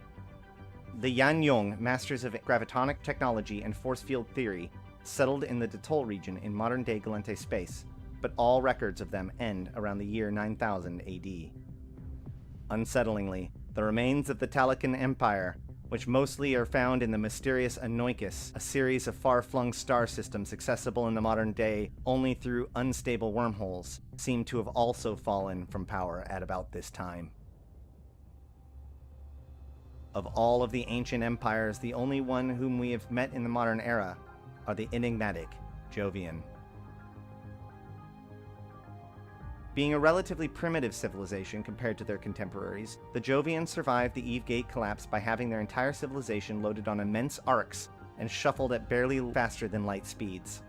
The Yanyong, masters of gravitonic technology and force field theory, settled in the Detol region in modern-day Galente space, but all records of them end around the year 9000 AD. Unsettlingly, the remains of the Talakan Empire, which mostly are found in the mysterious Anoikis, a series of far-flung star systems accessible in the modern day only through unstable wormholes, seem to have also fallen from power at about this time. Of all of the ancient empires, the only one whom we have met in the modern era are the enigmatic Jovian. Being a relatively primitive civilization compared to their contemporaries, the Jovians survived the Eve Gate collapse by having their entire civilization loaded on immense arcs and shuffled at barely faster than light speeds.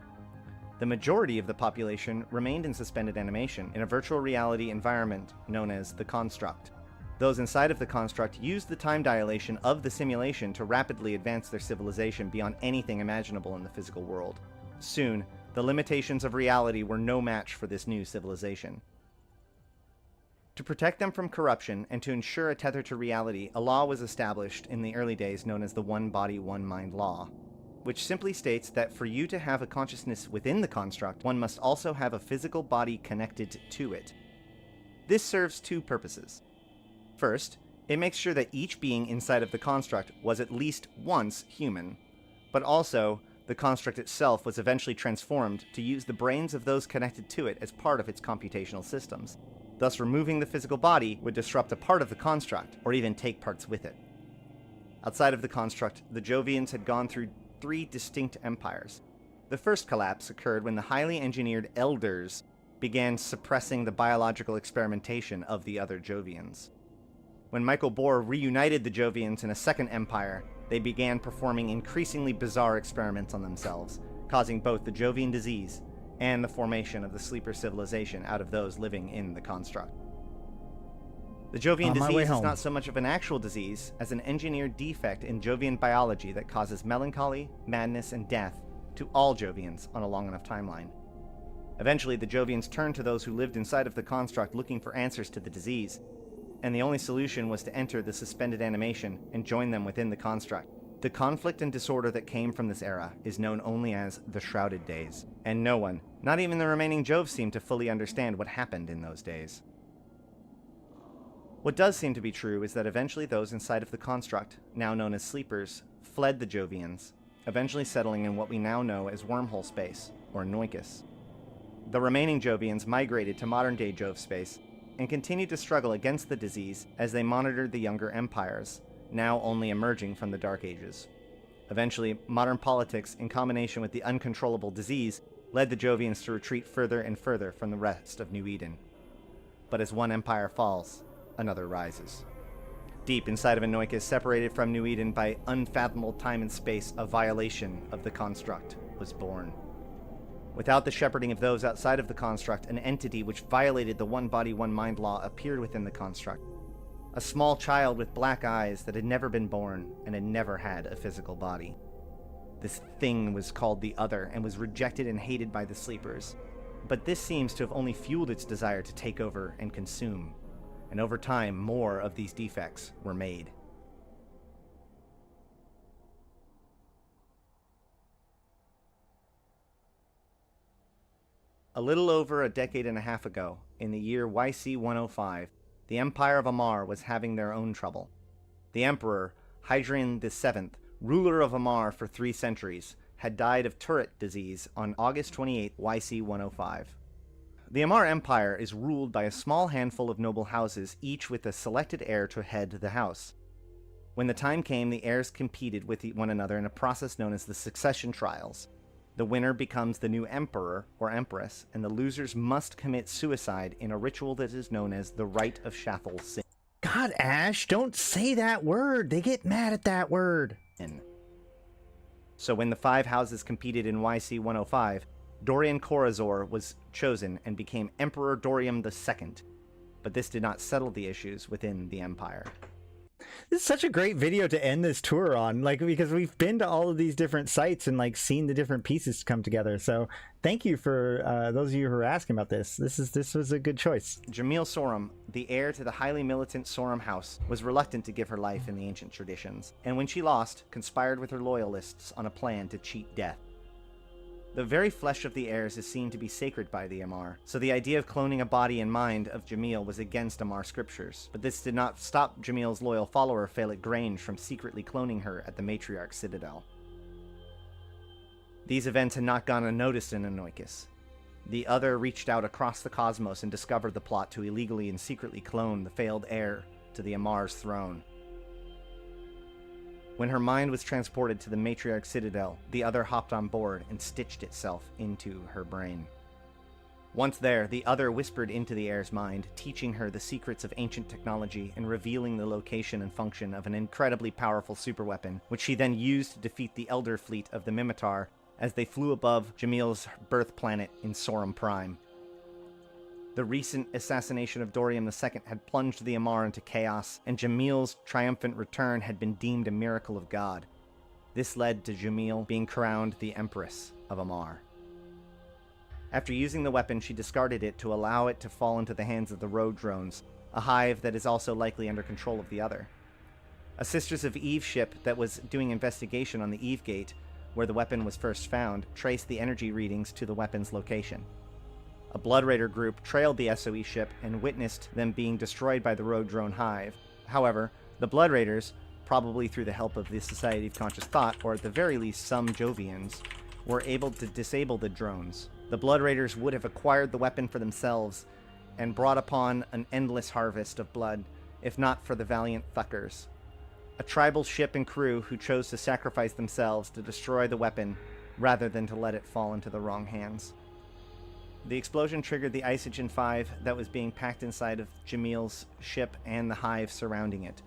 The majority of the population remained in suspended animation in a virtual reality environment known as the Construct. Those inside of the Construct used the time dilation of the simulation to rapidly advance their civilization beyond anything imaginable in the physical world. Soon, the limitations of reality were no match for this new civilization. To protect them from corruption and to ensure a tether to reality, a law was established in the early days known as the One Body, One Mind Law, which simply states that for you to have a consciousness within the construct, one must also have a physical body connected to it. This serves two purposes. First, it makes sure that each being inside of the construct was at least once human, but also the construct itself was eventually transformed to use the brains of those connected to it as part of its computational systems. Thus, removing the physical body would disrupt a part of the construct, or even take parts with it. Outside of the construct, the Jovians had gone through 3 distinct empires. The first collapse occurred when the highly engineered Elders began suppressing the biological experimentation of the other Jovians. When Michael Bohr reunited the Jovians in a second empire, they began performing increasingly bizarre experiments on themselves, causing both the Jovian disease and the formation of the sleeper civilization out of those living in the construct. The Jovian disease is not so much of an actual disease as an engineered defect in Jovian biology that causes melancholy, madness, and death to all Jovians on a long enough timeline. Eventually, the Jovians turned to those who lived inside of the construct looking for answers to the disease, and the only solution was to enter the suspended animation and join them within the construct. The conflict and disorder that came from this era is known only as the Shrouded Days, and no one, not even the remaining Joves, seemed to fully understand what happened in those days. What does seem to be true is that eventually those inside of the construct, now known as sleepers, fled the Jovians, eventually settling in what we now know as wormhole space, or Noikis. The remaining Jovians migrated to modern-day Jove space and continued to struggle against the disease as they monitored the younger empires, now only emerging from the Dark Ages. Eventually, modern politics, in combination with the uncontrollable disease, led the Jovians to retreat further and further from the rest of New Eden. But as one empire falls, another rises. Deep inside of Anoikis, separated from New Eden by unfathomable time and space, a violation of the construct was born. Without the shepherding of those outside of the construct, an entity which violated the One Body, One Mind law appeared within the construct. A small child with black eyes that had never been born and had never had a physical body. This thing was called the Other and was rejected and hated by the sleepers. But this seems to have only fueled its desire to take over and consume. And over time, more of these defects were made. A little over a decade and a half ago, in the year YC105, the Empire of Amar was having their own trouble. The Emperor, Hadrian VII, ruler of Amar for 3 centuries, had died of turret disease on August 28, YC105. The Amar Empire is ruled by a small handful of noble houses, each with a selected heir to head the house. When the time came, the heirs competed with one another in a process known as the succession trials. The winner becomes the new emperor or empress, and the losers must commit suicide in a ritual that is known as the Rite of Shathal Sin.
God, Ash, don't say that word. They get mad at that word.
So when the 5 houses competed in YC105, Dorian Corazor was chosen and became Emperor Dorium II, but this did not settle the issues within the empire.
This is such a great video to end this tour on, like, because we've been to all of these different sites and like seen the different pieces come together. So thank you for those of you who are asking about this. This was a good choice.
Jamil Sorum, the heir to the highly militant Sorum house, was reluctant to give her life in the ancient traditions, and when she lost, conspired with her loyalists on a plan to cheat death. The very flesh of the heirs is seen to be sacred by the Amarr, so the idea of cloning a body and mind of Jamil was against Amarr scriptures, but this did not stop Jamil's loyal follower Phallic Grange from secretly cloning her at the Matriarch's Citadel. These events had not gone unnoticed in Anoikis. The Other reached out across the cosmos and discovered the plot to illegally and secretly clone the failed heir to the Amarr's throne. When her mind was transported to the Matriarch's Citadel, the Other hopped on board and stitched itself into her brain. Once there, the Other whispered into the heir's mind, teaching her the secrets of ancient technology and revealing the location and function of an incredibly powerful superweapon, which she then used to defeat the Elder fleet of the Mimitar as they flew above Jamil's birth planet in Sorum Prime. The recent assassination of Dorium II had plunged the Amarr into chaos, and Jamil's triumphant return had been deemed a miracle of God. This led to Jamil being crowned the Empress of Amarr. After using the weapon, she discarded it to allow it to fall into the hands of the Road Drones, a hive that is also likely under control of the Other. A Sisters of Eve ship that was doing investigation on the Eve Gate, where the weapon was first found, traced the energy readings to the weapon's location. A Blood Raider group trailed the SOE ship and witnessed them being destroyed by the Road Drone hive. However, the Blood Raiders, probably through the help of the Society of Conscious Thought, or at the very least some Jovians, were able to disable the drones. The Blood Raiders would have acquired the weapon for themselves and brought upon an endless harvest of blood, if not for the valiant Thuckers, a tribal ship and crew who chose to sacrifice themselves to destroy the weapon rather than to let it fall into the wrong hands. The explosion triggered the Isogen 5 that was being packed inside of Jamil's ship and the hive surrounding it.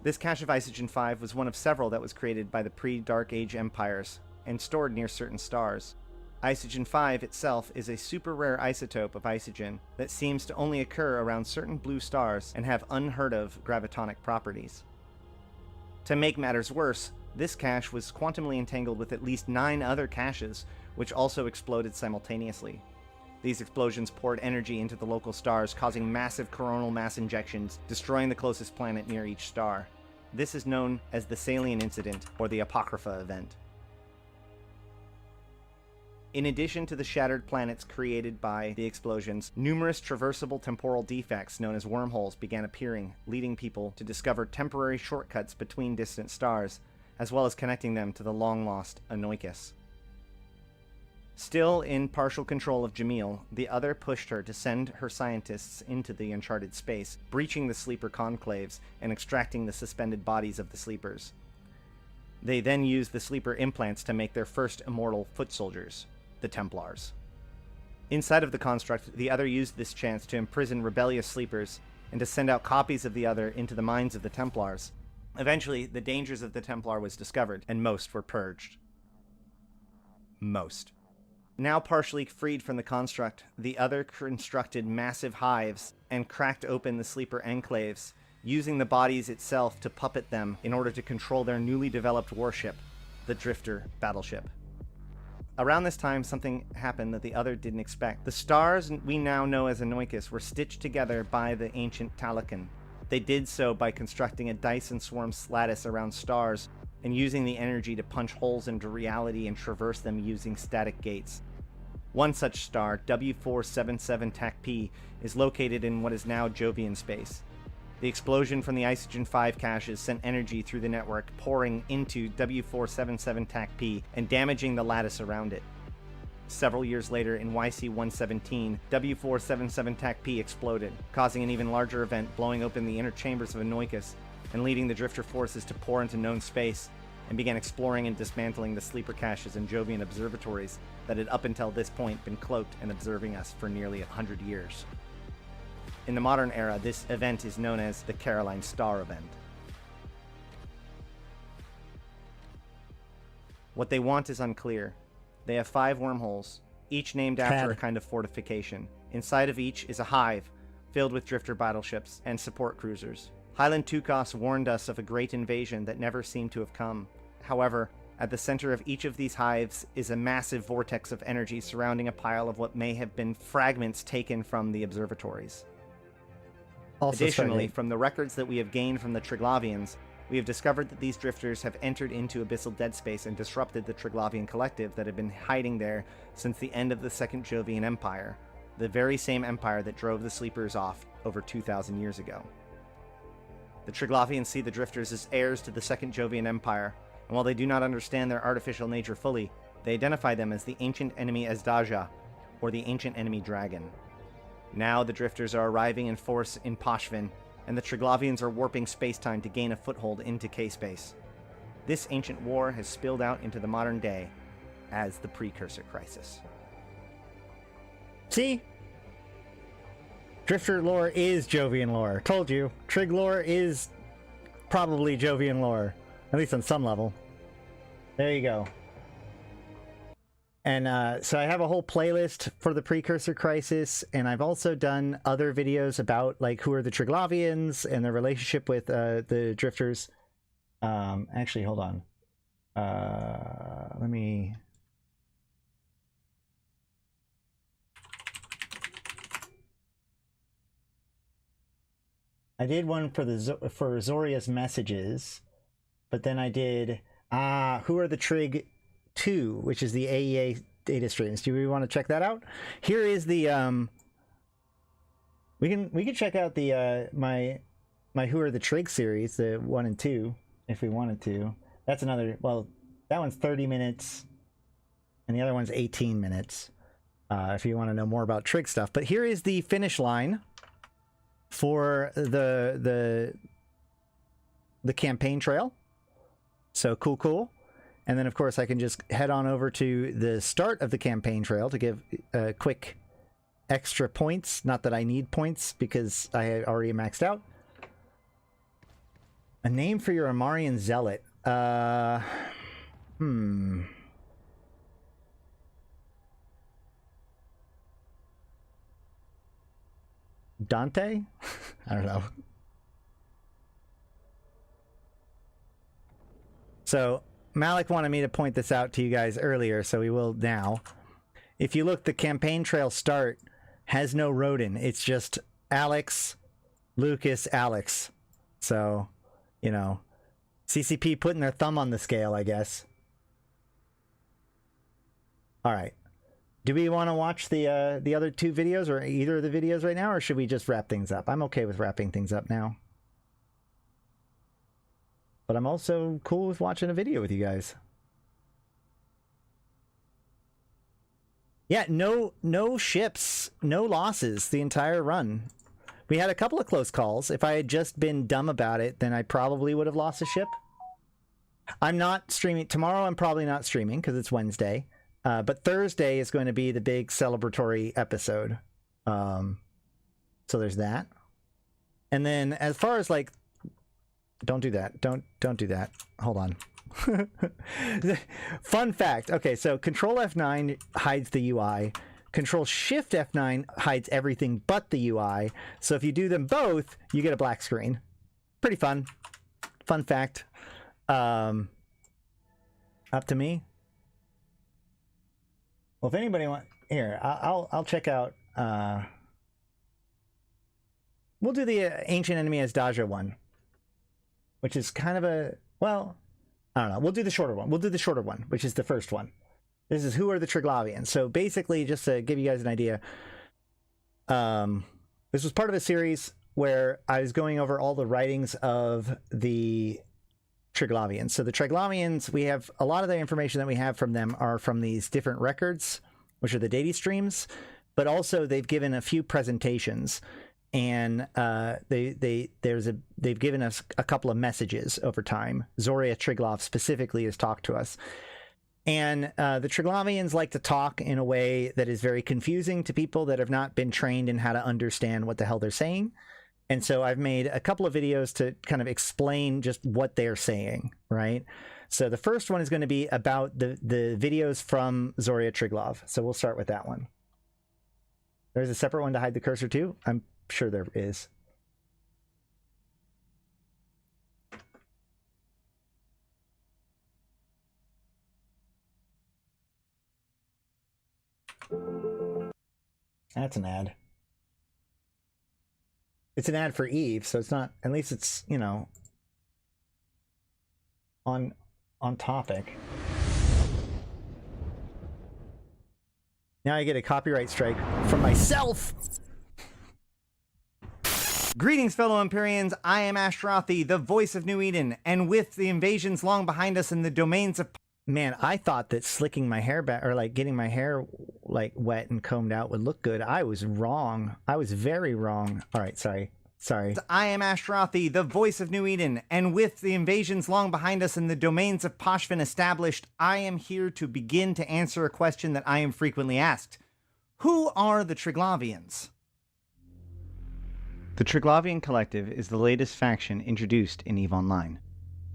This cache of Isogen 5 was one of several that was created by the pre-Dark Age empires and stored near certain stars. Isogen 5 itself is a super rare isotope of isogen that seems to only occur around certain blue stars and have unheard of gravitonic properties. To make matters worse, this cache was quantumly entangled with at least 9 other caches, which also exploded simultaneously. These explosions poured energy into the local stars, causing massive coronal mass injections, destroying the closest planet near each star. This is known as the Salian Incident, or the Apocrypha event. In addition to the shattered planets created by the explosions, numerous traversable temporal defects known as wormholes began appearing, leading people to discover temporary shortcuts between distant stars, as well as connecting them to the long-lost Anoikis. Still in partial control of Jamil, the Other pushed her to send her scientists into the uncharted space, breaching the sleeper conclaves and extracting the suspended bodies of the sleepers. They then used the sleeper implants to make their first immortal foot soldiers, the Templars. Inside of the construct, the Other used this chance to imprison rebellious sleepers and to send out copies of the Other into the minds of the Templars. Eventually, the dangers of the Templar was discovered, and most were purged. Most. Now partially freed from the construct, the Other constructed massive hives and cracked open the sleeper enclaves, using the bodies itself to puppet them in order to control their newly developed warship, the Drifter battleship. Around this time, something happened that the Other didn't expect. The stars we now know as Anoikis were stitched together by the ancient Talakan. They did so by constructing a Dyson swarm lattice around stars and using the energy to punch holes into reality and traverse them using static gates. One such star, W477 TAC-P, is located in what is now Jovian space. The explosion from the Isogen 5 caches sent energy through the network, pouring into W477 TAC-P and damaging the lattice around it. Several years later, in YC117, W477 TAC-P exploded, causing an even larger event, blowing open the inner chambers of Anoikis and leading the Drifter forces to pour into known space, and began exploring and dismantling the sleeper caches and Jovian observatories that had up until this point been cloaked and observing us for nearly 100 years. In the modern era, this event is known as the Caroline Star event. What they want is unclear. They have 5 wormholes, each named after a kind of fortification. Inside of each is a hive, filled with drifter battleships and support cruisers. Highland Tukos warned us of a great invasion that never seemed to have come. However, at the center of each of these hives is a massive vortex of energy surrounding a pile of what may have been fragments taken from the observatories. Additionally, from the records that we have gained from the Triglavians, We have discovered that these drifters have entered into abyssal dead space and disrupted the Triglavian collective that had been hiding there since the end of the Second Jovian Empire, the very same empire that drove the Sleepers off over 2,000 years ago. The Triglavians see the drifters as heirs to the Second Jovian Empire, and while they do not understand their artificial nature fully, they identify them as the ancient enemy Azdaja, or the ancient enemy Dragon. Now the drifters are arriving in force in Poshvin, and the Triglavians are warping space-time to gain a foothold into K-space. This ancient war has spilled out into the modern day as the Precursor Crisis.
See? Drifter lore is Jovian lore. Told you. Trig lore is probably Jovian lore. At least on some level. There you go. And so I have a whole playlist for the Precursor Crisis, and I've also done other videos about, like, who are the Triglavians and their relationship with the Drifters. Actually, hold on. Let me... I did one for for Zoria's messages, but then I did who are the Trig 2, which is the AEA data streams. Do we want to check that out? Here is the we can check out the my Who Are the Trig series, the 1 and 2, if we wanted to. That's another, well, that one's 30 minutes and the other one's 18 minutes. If you want to know more about Trig stuff. But here is the finish line for the campaign trail. So cool. And then of course I can just head on over to the start of the campaign trail to give quick extra points. Not that I need points because I already maxed out. A name for your Amarian Zealot. Dante? I don't know. So Malak wanted me to point this out to you guys earlier, so we will now. If you look, the campaign trail start has no Rodin. It's just Alex, Lucas, Alex. So, you know, CCP putting their thumb on the scale, I guess. All right. Do we want to watch the other two videos or either of the videos right now, or should we just wrap things up? I'm okay with wrapping things up now. But I'm also cool with watching a video with you guys. Yeah, no ships, no losses the entire run. We had a couple of close calls. If I had just been dumb about it, then I probably would have lost a ship. I'm not streaming. Tomorrow I'm probably not streaming because it's Wednesday. But Thursday is going to be the big celebratory episode. So there's that. And then as far as like, don't do that. Don't do that. Hold on. Fun fact. Okay, so Control F9 hides the UI. Control Shift F9 hides everything but the UI. So if you do them both, you get a black screen. Pretty fun. Fun fact. Up to me. Well, if anybody wants, here, I'll check out. We'll do the Ancient Enemy Azdaja one, which is kind of a, well, I don't know. We'll do the shorter one. We'll do the shorter one, which is the first one. This is Who Are the Triglavians? So basically, just to give you guys an idea, this was part of a series where I was going over all the writings of the Triglavians. So the Triglavians, we have a lot of the information that we have from them are from these different records, which are the data streams, but also they've given a few presentations, and they've given us a couple of messages over time. Zoria Triglav specifically has talked to us. And the Triglavians like to talk in a way that is very confusing to people that have not been trained in how to understand what the hell they're saying. And so I've made a couple of videos to kind of explain just what they're saying, right? So the first one is going to be about the videos from Zoria Triglav. So we'll start with that one. There's a separate one to hide the cursor too? I'm sure there is. That's an ad. It's an ad for Eve, so it's not, at least it's, you know, on topic. Now I get a copyright strike from myself.
Greetings, fellow Empyreans. I am Ashtarothi, the voice of New Eden, and with the invasions long behind us in the domains of...
Man, I thought that slicking my hair back, or like getting my hair like wet and combed out would look good. I was wrong. I was very wrong. All right, sorry.
I am Ashtarothi, the voice of New Eden, and with the invasions long behind us and the domains of Poshvin established, I am here to begin to answer a question that I am frequently asked. Who are the Triglavians? The Triglavian Collective is the latest faction introduced in EVE Online.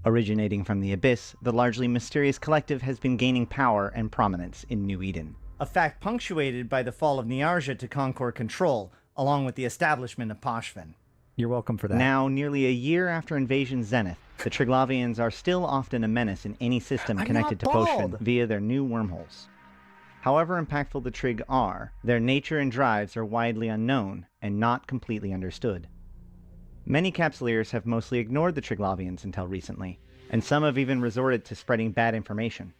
Originating from the Abyss, the largely mysterious collective has been gaining power and prominence in New Eden. A fact punctuated by the fall of Niarja to Concord control, along with the establishment of Poshvin.
You're welcome for that.
Now, nearly a year after Invasion Zenith, the Triglavians are still often a menace in any system connected to Poshvin via their new wormholes. However impactful the Trig are, their nature and drives are widely unknown and not completely understood. Many Capsuleers have mostly ignored the Triglavians until recently, and some have even resorted to spreading bad information.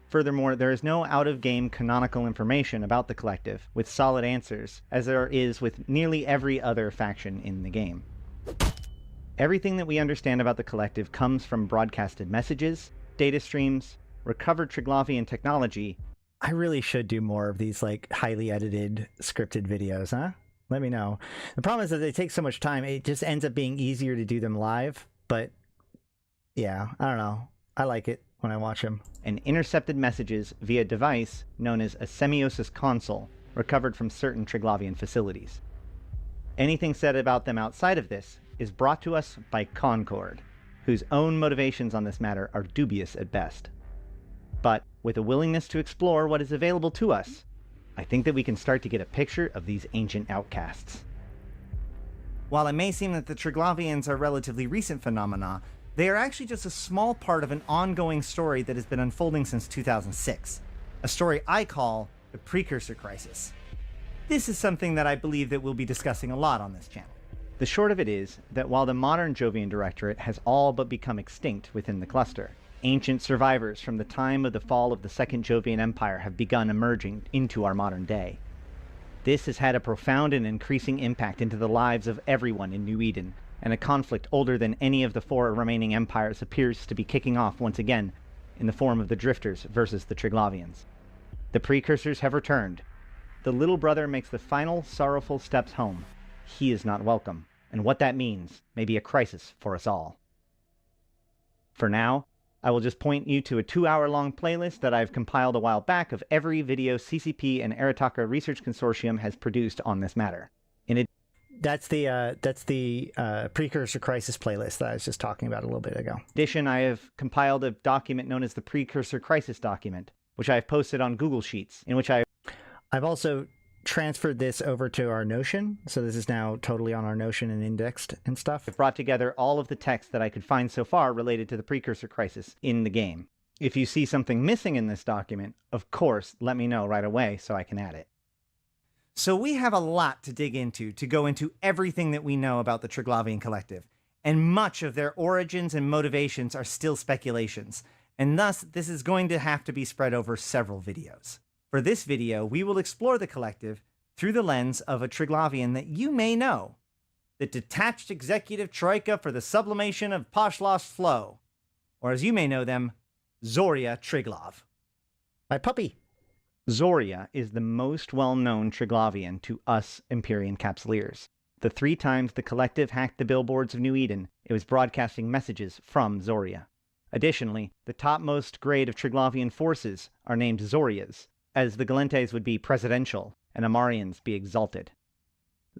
Furthermore, there is no out-of-game canonical information about the Collective, with solid answers, as there is with nearly every other faction in the game. Everything that we understand about the Collective comes from broadcasted messages, data streams, recovered Triglavian technology.
I really should do more of these like highly edited scripted videos, huh? Let me know. The problem is that they take so much time, it just ends up being easier to do them live, but yeah, I don't know. I like it when I watch them.
And intercepted messages via a device known as a semiosis console, recovered from certain Triglavian facilities. Anything said about them outside of this is brought to us by Concord, whose own motivations on this matter are dubious at best. But with a willingness to explore what is available to us, I think that we can start to get a picture of these ancient outcasts. While it may seem that the Triglavians are relatively recent phenomena, they are actually just a small part of an ongoing story that has been unfolding since 2006. A story I call the Precursor Crisis. This is something that I believe that we'll be discussing a lot on this channel. The short of it is that while the modern Jovian Directorate has all but become extinct within the cluster, ancient survivors from the time of the fall of the Second Jovian Empire have begun emerging into our modern day. This has had a profound and increasing impact into the lives of everyone in New Eden, and a conflict older than any of the four remaining empires appears to be kicking off once again in the form of the Drifters versus the Triglavians. The Precursors have returned. The little brother makes the final sorrowful steps home. He is not welcome, and what that means may be a crisis for us all. For now, I will just point you to a 2-hour-long playlist that I've compiled a while back of every video CCP and Arydanika Research Consortium has produced on this matter.
That's the Precursor Crisis playlist that I was just talking about a little bit ago.
In addition, I have compiled a document known as the Precursor Crisis document, which I have posted on Google Sheets, in which
I've also transferred this over to our Notion, so this is now totally on our Notion and indexed and stuff.
I've brought together all of the text that I could find so far related to the Precursor Crisis in the game. If you see something missing in this document, of course, let me know right away so I can add it. So we have a lot to dig into to go into everything that we know about the Triglavian Collective, and much of their origins and motivations are still speculations, and thus this is going to have to be spread over several videos. For this video, we will explore the Collective through the lens of a Triglavian that you may know, the Detached Executive Troika for the Sublimation of Poshlost Flow, or as you may know them, Zoria Triglav.
My puppy.
Zoria is the most well-known Triglavian to us Empyrean Capsuleers. The 3 times the Collective hacked the billboards of New Eden, it was broadcasting messages from Zoria. Additionally, the topmost grade of Triglavian forces are named Zorias, as the Galentes would be presidential and Amarians be exalted.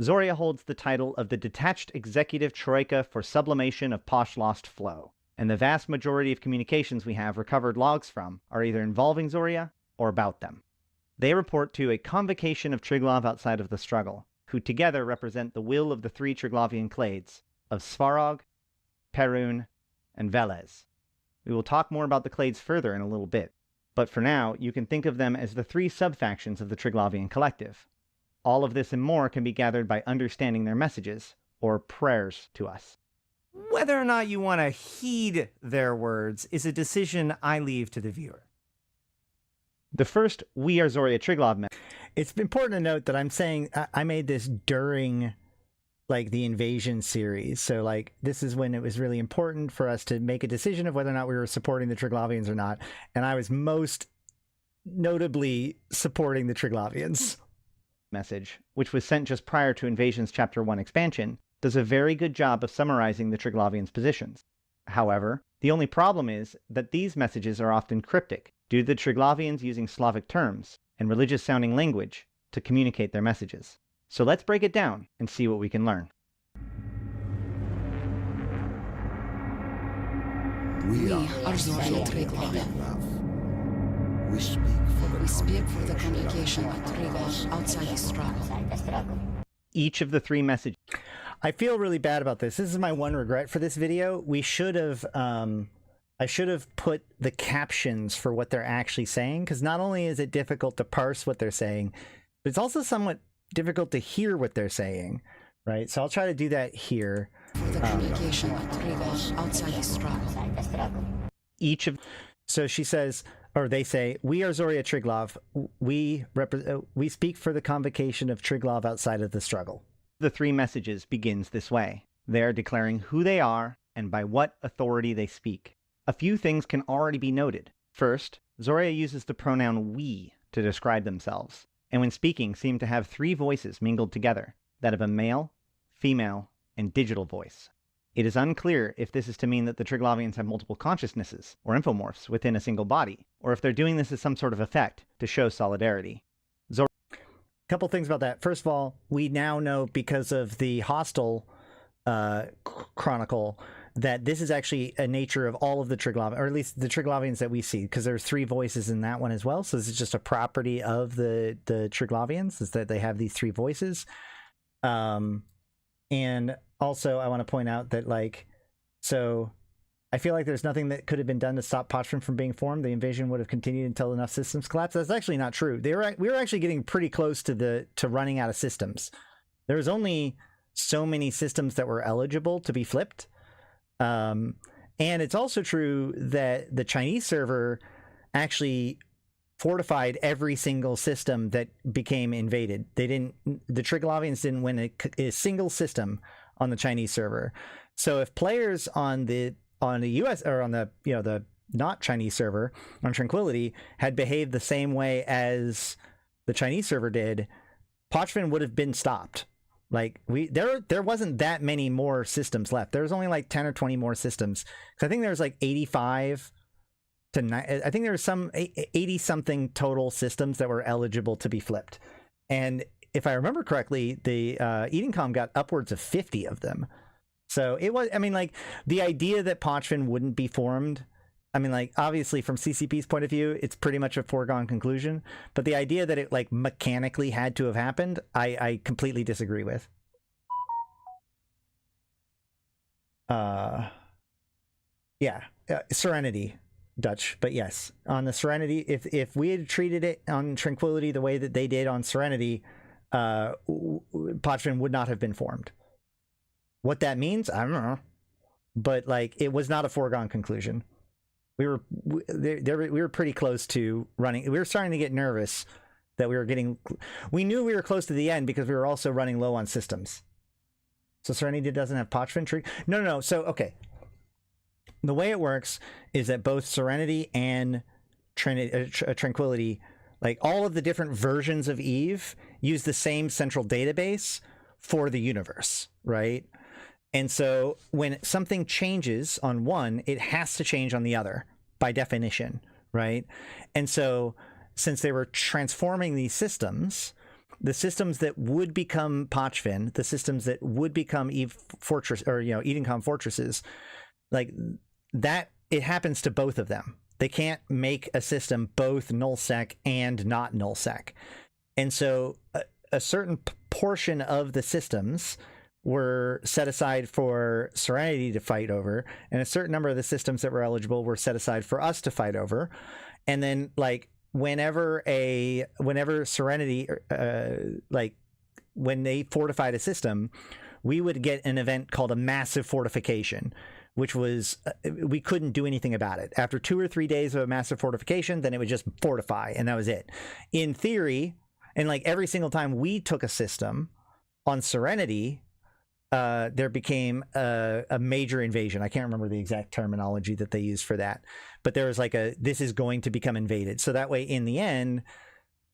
Zoria holds the title of the Detached Executive Troika for Sublimation of Poshlost Flow, and the vast majority of communications we have recovered logs from are either involving Zoria or about them. They report to a convocation of Triglav outside of the struggle, who together represent the will of the 3 Triglavian clades of Svarog, Perun, and Velez. We will talk more about the clades further in a little bit, but for now, you can think of them as the 3 sub-factions of the Triglavian Collective. All of this and more can be gathered by understanding their messages, or prayers to us.
Whether or not you want to heed their words is a decision I leave to the viewer.
The first "We Are Zoria Triglav" message. It's important to note that I'm saying I made this during like the invasion series. So like this is when it was really important for us to make a decision of whether or not we were supporting the Triglavians or not. And I was most notably supporting the Triglavians. Message, which was sent just prior to Invasion's Chapter 1 expansion, does a very good job of summarizing the Triglavians' positions. However, the only problem is that these messages are often cryptic, due to the Triglavians using Slavic terms and religious-sounding language to communicate their messages. So let's break it down and see what we can learn.
We are Zoria Triglav. We speak for the congregation of Triglav outside the struggle.
Each of the three messages. I feel really bad about this. This is my one regret for this video. We should have, I should have put the captions for what they're actually saying, because not only is it difficult to parse what they're saying, but it's also somewhat difficult to hear what they're saying, right? So I'll try to do that here.
For the congregation of Triglav outside the struggle.
Each of, so she says, or they say, "We are Zoria Triglav. We speak for the convocation of Triglav outside of the struggle." The three messages begins this way. They are declaring who they are and by what authority they speak. A few things can already be noted. First, Zoria uses the pronoun "we" to describe themselves, and when speaking seem to have three voices mingled together, that of a male, female, and digital voice. It is unclear if this is to mean that the Triglavians have multiple consciousnesses, or infomorphs, within a single body, or if they're doing this as some sort of effect to show solidarity. Couple things about that. First of all, we now know because of the Hostile Chronicle that this is actually a nature of all of the Triglavians, or at least the Triglavians that we see, because there's three voices in that one as well. So this is just a property of the Triglavians, is that they have these three voices. And also I want to point out that, like, so I feel like there's nothing that could have been done to stop Pochvan from being formed. The invasion would have continued until enough systems collapsed. That's actually not true. We were actually getting pretty close to running out of systems. There was only so many systems that were eligible to be flipped. And it's also true that the Chinese server actually fortified every single system that became invaded. The Triglavians didn't win a single system on the Chinese server. So if players on the US, or on the not Chinese server on Tranquility, had behaved the same way as the Chinese server did, Pochvan would have been stopped. Like, there wasn't that many more systems left. There was only like 10 or 20 more systems. So I think there was like 85 to 9. I think there was some 80 something total systems that were eligible to be flipped. And if I remember correctly, the Edencom got upwards of 50 of them. So it was, I mean, like, the idea that Pochvan wouldn't be formed, I mean, like, obviously from CCP's point of view, it's pretty much a foregone conclusion. But the idea that it, like, mechanically had to have happened, I completely disagree with. Yeah, Serenity, Dutch, but yes, on the Serenity, if we had treated it on Tranquility the way that they did on Serenity, Pochvan would not have been formed. What that means, I don't know, but like, it was not a foregone conclusion. We were pretty close to running. We were starting to get nervous that we knew we were close to the end because we were also running low on systems. So Serenity doesn't have Pochvan. No. So, okay. The way it works is that both Serenity and Tranquility, like all of the different versions of Eve, use the same central database for the universe, right? And so when something changes on one, it has to change on the other by definition, right? And so since they were transforming these systems, the systems that would become Pochvan, the systems that would become Eve Fortress, or, you know, Edencom fortresses, like that, it happens to both of them. They can't make a system both nullsec and not nullsec. And so a certain portion of the systems were set aside for Serenity to fight over, and a certain number of the systems that were eligible were set aside for us to fight over. And then, like, whenever Serenity, like when they fortified a system, we would get an event called a massive fortification, which was we couldn't do anything about it. After 2 or 3 days of a massive fortification, then it would just fortify, and that was it. In theory, and like every single time we took a system on Serenity, there became a major invasion. I can't remember the exact terminology that they used for that, but there was like this is going to become invaded. So that way, in the end,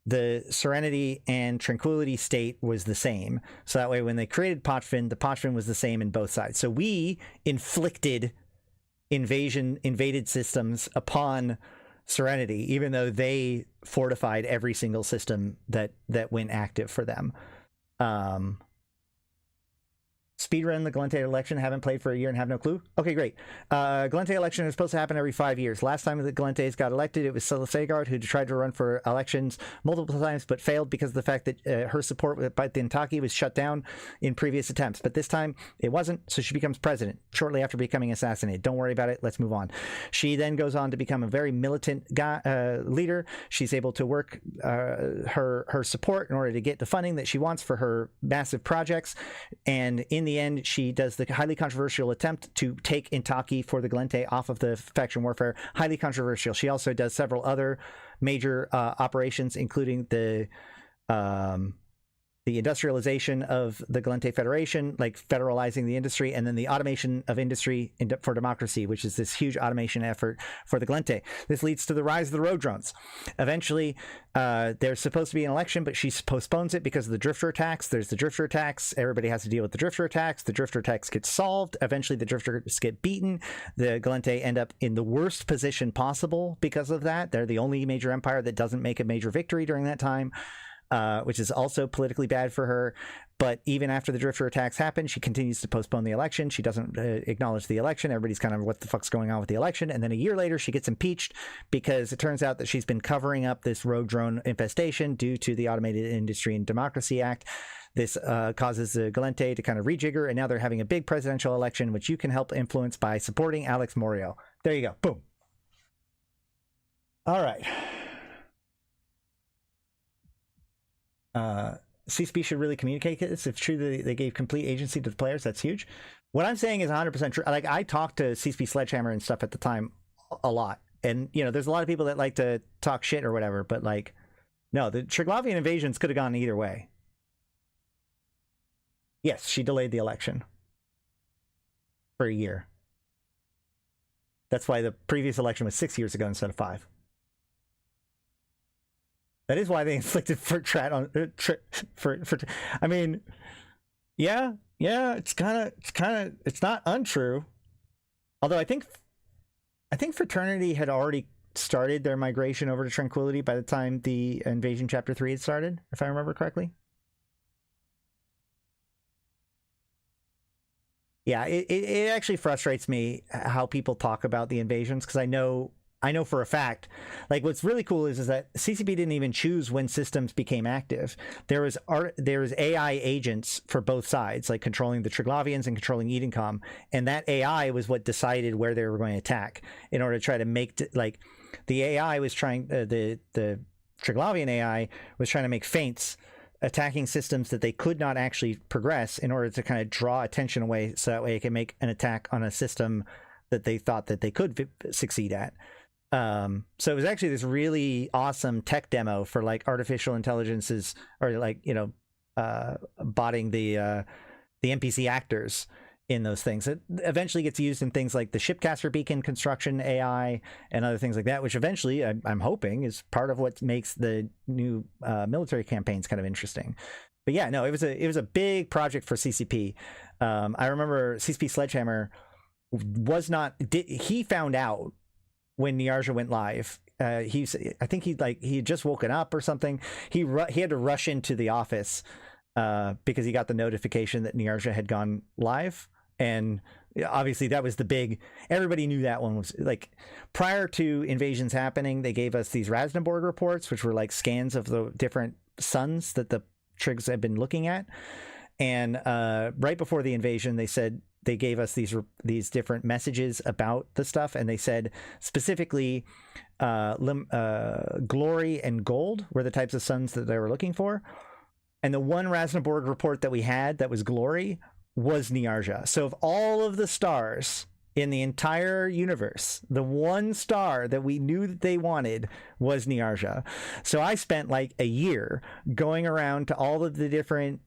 the Serenity and Tranquility state was the same. So that way, when they created Pochfin, the Pochfin was the same in both sides. So we inflicted invaded systems upon Serenity, even though they fortified every single system that went active for them. Speedrun the Gallente election. Haven't played for a year and have no clue. Okay, great. Gallente election is supposed to happen every 5 years. Last time the Gallentes got elected, it was Sagard who tried to run for elections multiple times but failed because of the fact that her support by the Intaki was shut down in previous attempts. But this time it wasn't, so she becomes president shortly after becoming assassinated. Don't worry about it. Let's move on. She then goes on to become a very militant leader. She's able to work her support in order to get the funding that she wants for her massive projects. And in the end, she does the highly controversial attempt to take Intaki for the Gallente off of the faction warfare. Highly controversial. She also does several other major operations, including the industrialization of the Gallente Federation, like federalizing the industry, and then the automation of industry for democracy, which is this huge automation effort for the Gallente. This leads to the rise of the road drones. Eventually, there's supposed to be an election, but she postpones it because of the drifter attacks. There's the drifter attacks. Everybody has to deal with the drifter attacks. The drifter attacks get solved. Eventually, the drifters get beaten. The Gallente end up in the worst position possible because of that. They're the only major empire that doesn't make a major victory during that time. Which is also politically bad for her. But even after the drifter attacks happen, she continues to postpone the election. She doesn't acknowledge the election. Everybody's kind of, what the fuck's going on with the election? And then a year later, she gets impeached because it turns out that she's been covering up this rogue drone infestation due to the Automated Industry and Democracy Act. This causes the Gallente to kind of rejigger, and now they're having a big presidential election, which you can help influence by supporting Alex Morio. There you go. Boom. All right. CSP should really communicate this. If it's true that they gave complete agency to the players, that's huge. What I'm saying is 100% true. Like, I talked to CSP Sledgehammer and stuff at the time a lot. And, you know, there's a lot of people that like to talk shit or whatever, but, like, no, the Triglavian invasions could have gone either way. Yes, she delayed the election for a year. That's why the previous election was 6 years ago instead of 5. That is why they inflicted I mean, yeah, it's not untrue. Although I think Fraternity had already started their migration over to Tranquility by the time the Invasion Chapter 3 had started, if I remember correctly. Yeah, it actually frustrates me how people talk about the invasions, because I know for a fact, like, what's really cool is that CCP didn't even choose when systems became active. There was AI agents for both sides, like controlling the Triglavians and controlling Edencom, and that AI was what decided where they were going to attack in order to try to make like the AI was trying the Triglavian AI was trying to make feints, attacking systems that they could not actually progress in order to kind of draw attention away, so that way it can make an attack on a system that they thought that they could succeed at. So it was actually this really awesome tech demo for, like, artificial intelligences, or, like, you know, botting the NPC actors in those things. It eventually gets used in things like the Shipcaster beacon construction AI and other things like that, which eventually I'm hoping is part of what makes the new military campaigns kind of interesting. But yeah, no, it was a big project for CCP. I remember CCP Sledgehammer he found out when Niarja went live. I think he had just woken up or something. He had to rush into the office because he got the notification that Niarja had gone live, and obviously that was the big. Everybody knew that one was, like, prior to invasions happening. They gave us these Rasnaborg reports, which were like scans of the different suns that the Trigs had been looking at, and right before the invasion, they said. They gave us these different messages about the stuff, and they said specifically glory and gold were the types of suns that they were looking for. And the one Rasnaborg report that we had that was glory was Niarja. So of all of the stars in the entire universe, the one star that we knew that they wanted was Niarja. So I spent like a year going around to all of the different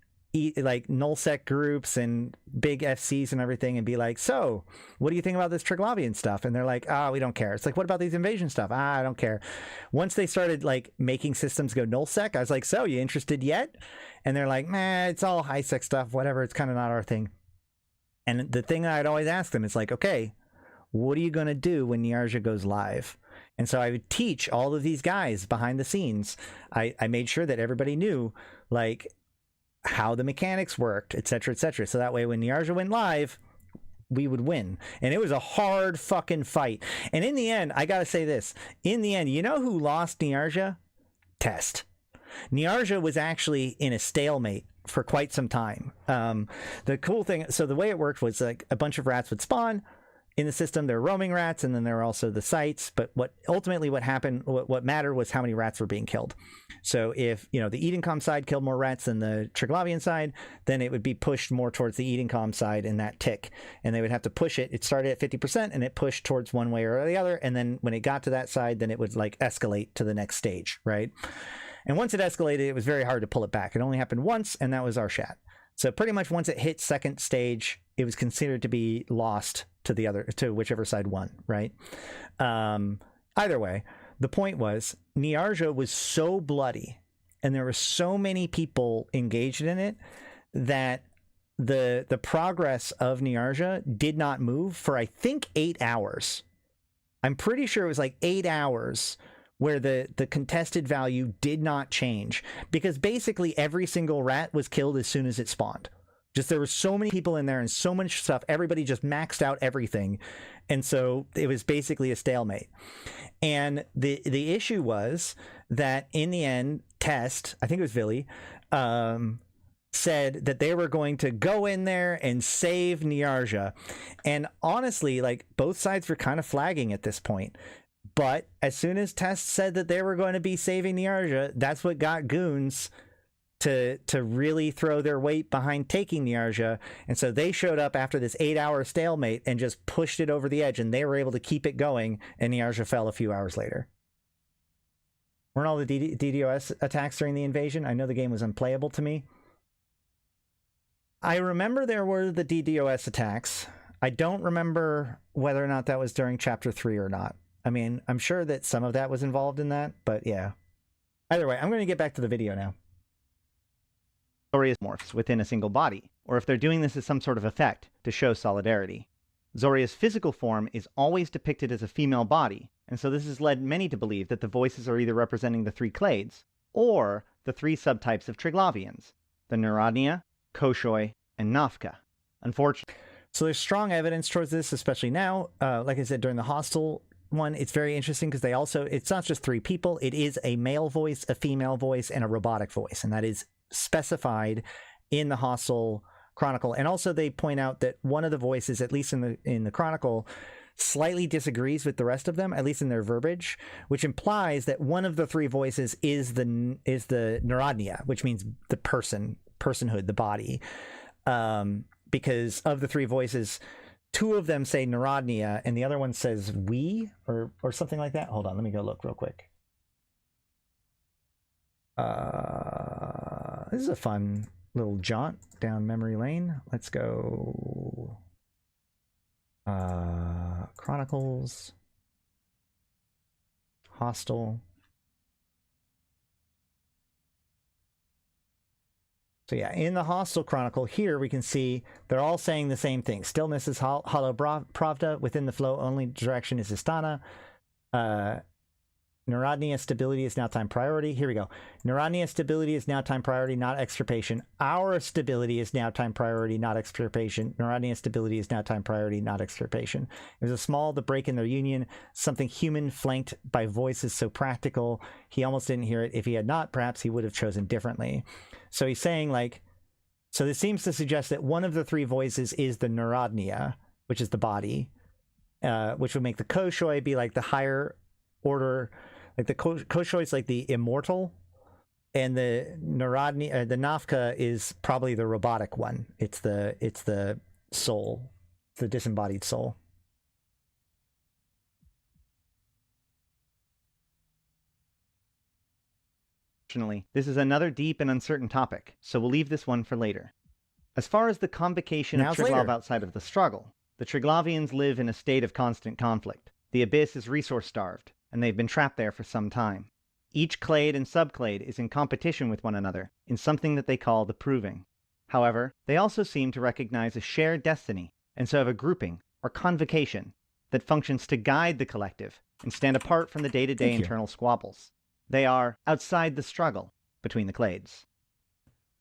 like nullsec groups and big FCs and everything and be like, so what do you think about this Triglavian stuff? And they're like, we don't care. It's like, what about these invasion stuff? I don't care. Once they started like making systems go nullsec, I was like, so you interested yet? And they're like, man, it's all high sec stuff, whatever, it's kind of not our thing. And the thing I'd always ask them is like, okay, what are you going to do when Niarja goes live? And so I would teach all of these guys behind the scenes. I made sure that everybody knew like how the mechanics worked, etc., etc. So that way when Niarja went live, we would win. And it was a hard fucking fight. And in the end, I gotta say this. In the end, you know who lost Niarja? Test. Niarja was actually in a stalemate for quite some time. The cool thing, so the way it worked was like a bunch of rats would spawn in the system. There were roaming rats, and then there were also the sites. But what happened, what mattered was how many rats were being killed. So if, you know, the Edencom side killed more rats than the Triglavian side, then it would be pushed more towards the Edencom side in that tick. And they would have to push it. It started at 50% and it pushed towards one way or the other. And then when it got to that side, then it would like escalate to the next stage, right? And once it escalated, it was very hard to pull it back. It only happened once, and that was Arshat. So pretty much once it hit second stage, it was considered to be lost to whichever side won, right? Either way, the point was Niarja was so bloody and there were so many people engaged in it that the progress of Niarja did not move for, I think, 8 hours. I'm pretty sure it was like 8 hours where the contested value did not change, because basically every single rat was killed as soon as it spawned. Just there were so many people in there and so much stuff. Everybody just maxed out everything. And so it was basically a stalemate. And the issue was that in the end, Test, I think it was Villy, said that they were going to go in there and save Niarja. And honestly, like, both sides were kind of flagging at this point. But as soon as Test said that they were going to be saving Niarja, that's what got goons to really throw their weight behind taking Niarja. And so they showed up after this 8-hour stalemate and just pushed it over the edge, and they were able to keep it going, and Niarja fell a few hours later. Weren't all the DDoS attacks during the invasion? I know the game was unplayable to me. I remember there were the DDoS attacks. I don't remember whether or not that was during Chapter 3 or not. I mean, I'm sure that some of that was involved in that, but yeah. Either way, I'm going to get back to the video now.
Zorius morphs within a single body, or if they're doing this as some sort of effect to show solidarity. Zoria's physical form is always depicted as a female body, and so this has led many to believe that the voices are either representing the three clades, or the three subtypes of Triglavians, the Neurodnia, Koshoi, and Nafka. Unfortunately.
So there's strong evidence towards this, especially now. Like I said, during the hostile one, it's very interesting because it's not just three people, it is a male voice, a female voice, and a robotic voice, and that is specified in the hostile chronicle. And also they point out that one of the voices, at least in the chronicle, slightly disagrees with the rest of them, at least in their verbiage, which implies that one of the three voices is the Neurodnia, which means the personhood, the body. Because of the three voices, two of them say Neurodnia and the other one says we or something like that. Hold on, let me go look real quick. This is a fun little jaunt down memory lane. Let's go. Chronicles. Hostile. So yeah, in the Hostile Chronicle here, we can see they're all saying the same thing. Stillness is Hollow Pravda. Within the flow, only direction is Istana. Neurodnia stability is now time priority. Here we go. Neurodnia stability is now time priority, not extirpation. Our stability is now time priority, not extirpation. Neurodnia stability is now time priority, not extirpation. It was a small the break in their union. Something human flanked by voices so practical. He almost didn't hear it. If he had not, perhaps he would have chosen differently. So he's saying, like, so this seems to suggest that one of the three voices is the Neurodnia, which is the body, which would make the Koshoi be like the higher order. Like the Koshoi is like the Immortal,
And the Narodny, the Nafka is probably the robotic one. It's the soul, the disembodied soul.
Unfortunately, this is another deep and uncertain topic, so we'll leave this one for later. As far as the convocation
Now
of
it's
Triglav
later.
outside of the struggle, the Triglavians live in a state of constant conflict. The Abyss is resource-starved, and they've been trapped there for some time. Each clade and subclade is in competition with one another in something that they call the Proving. However, they also seem to recognize a shared destiny, and so have a grouping, or convocation, that functions to guide the collective and stand apart from the day-to-day
Thank you.
internal squabbles. They are outside the struggle between the clades.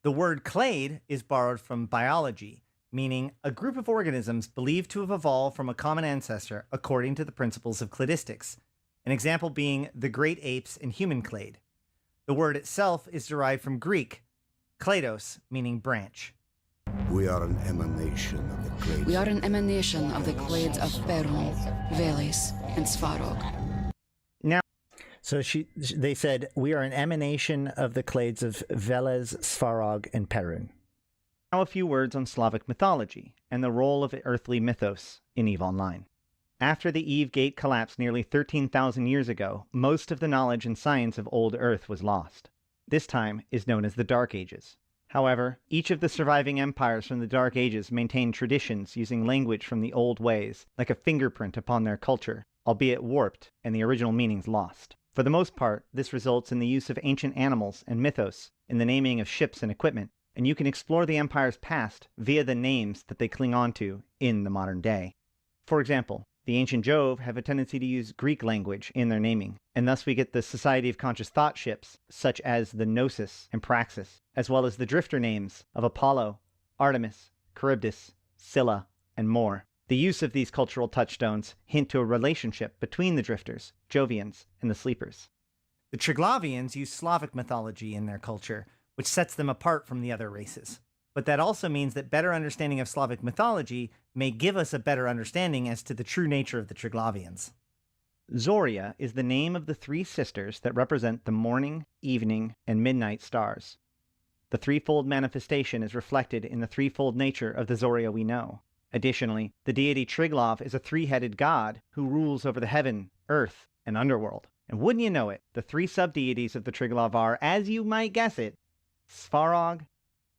The word clade is borrowed from biology, meaning a group of organisms believed to have evolved from a common ancestor according to the principles of cladistics, an example being the great apes and human clade. The word itself is derived from Greek, klados, meaning branch.
We are an emanation of the clades.
We are an emanation of the clades of Perun, Veles, and Svarog.
So they said, we are an emanation of the clades of Veles, Svarog, and Perun.
Now a few words on Slavic mythology and the role of earthly mythos in EVE Online. After the Eve Gate collapsed nearly 13,000 years ago, most of the knowledge and science of old Earth was lost. This time is known as the Dark Ages. However, each of the surviving empires from the Dark Ages maintained traditions using language from the old ways, like a fingerprint upon their culture, albeit warped and the original meanings lost. For the most part, this results in the use of ancient animals and mythos in the naming of ships and equipment, and you can explore the empire's past via the names that they cling on to in the modern day. For example, the ancient Jove have a tendency to use Greek language in their naming, and thus we get the Society of Conscious Thought ships, such as the Gnosis and Praxis, as well as the drifter names of Apollo, Artemis, Charybdis, Scylla, and more. The use of these cultural touchstones hint to a relationship between the drifters, Jovians, and the sleepers.
The Triglavians use Slavic mythology in their culture, which sets them apart from the other races. But that also means that better understanding of Slavic mythology may give us a better understanding as to the true nature of the Triglavians.
Zoria is the name of the three sisters that represent the morning, evening, and midnight stars. The threefold manifestation is reflected in the threefold nature of the Zoria we know. Additionally, the deity Triglav is a three-headed god who rules over the heaven, earth, and underworld. And wouldn't you know it, the three sub-deities of the Triglav are, as you might guess it, Svarog,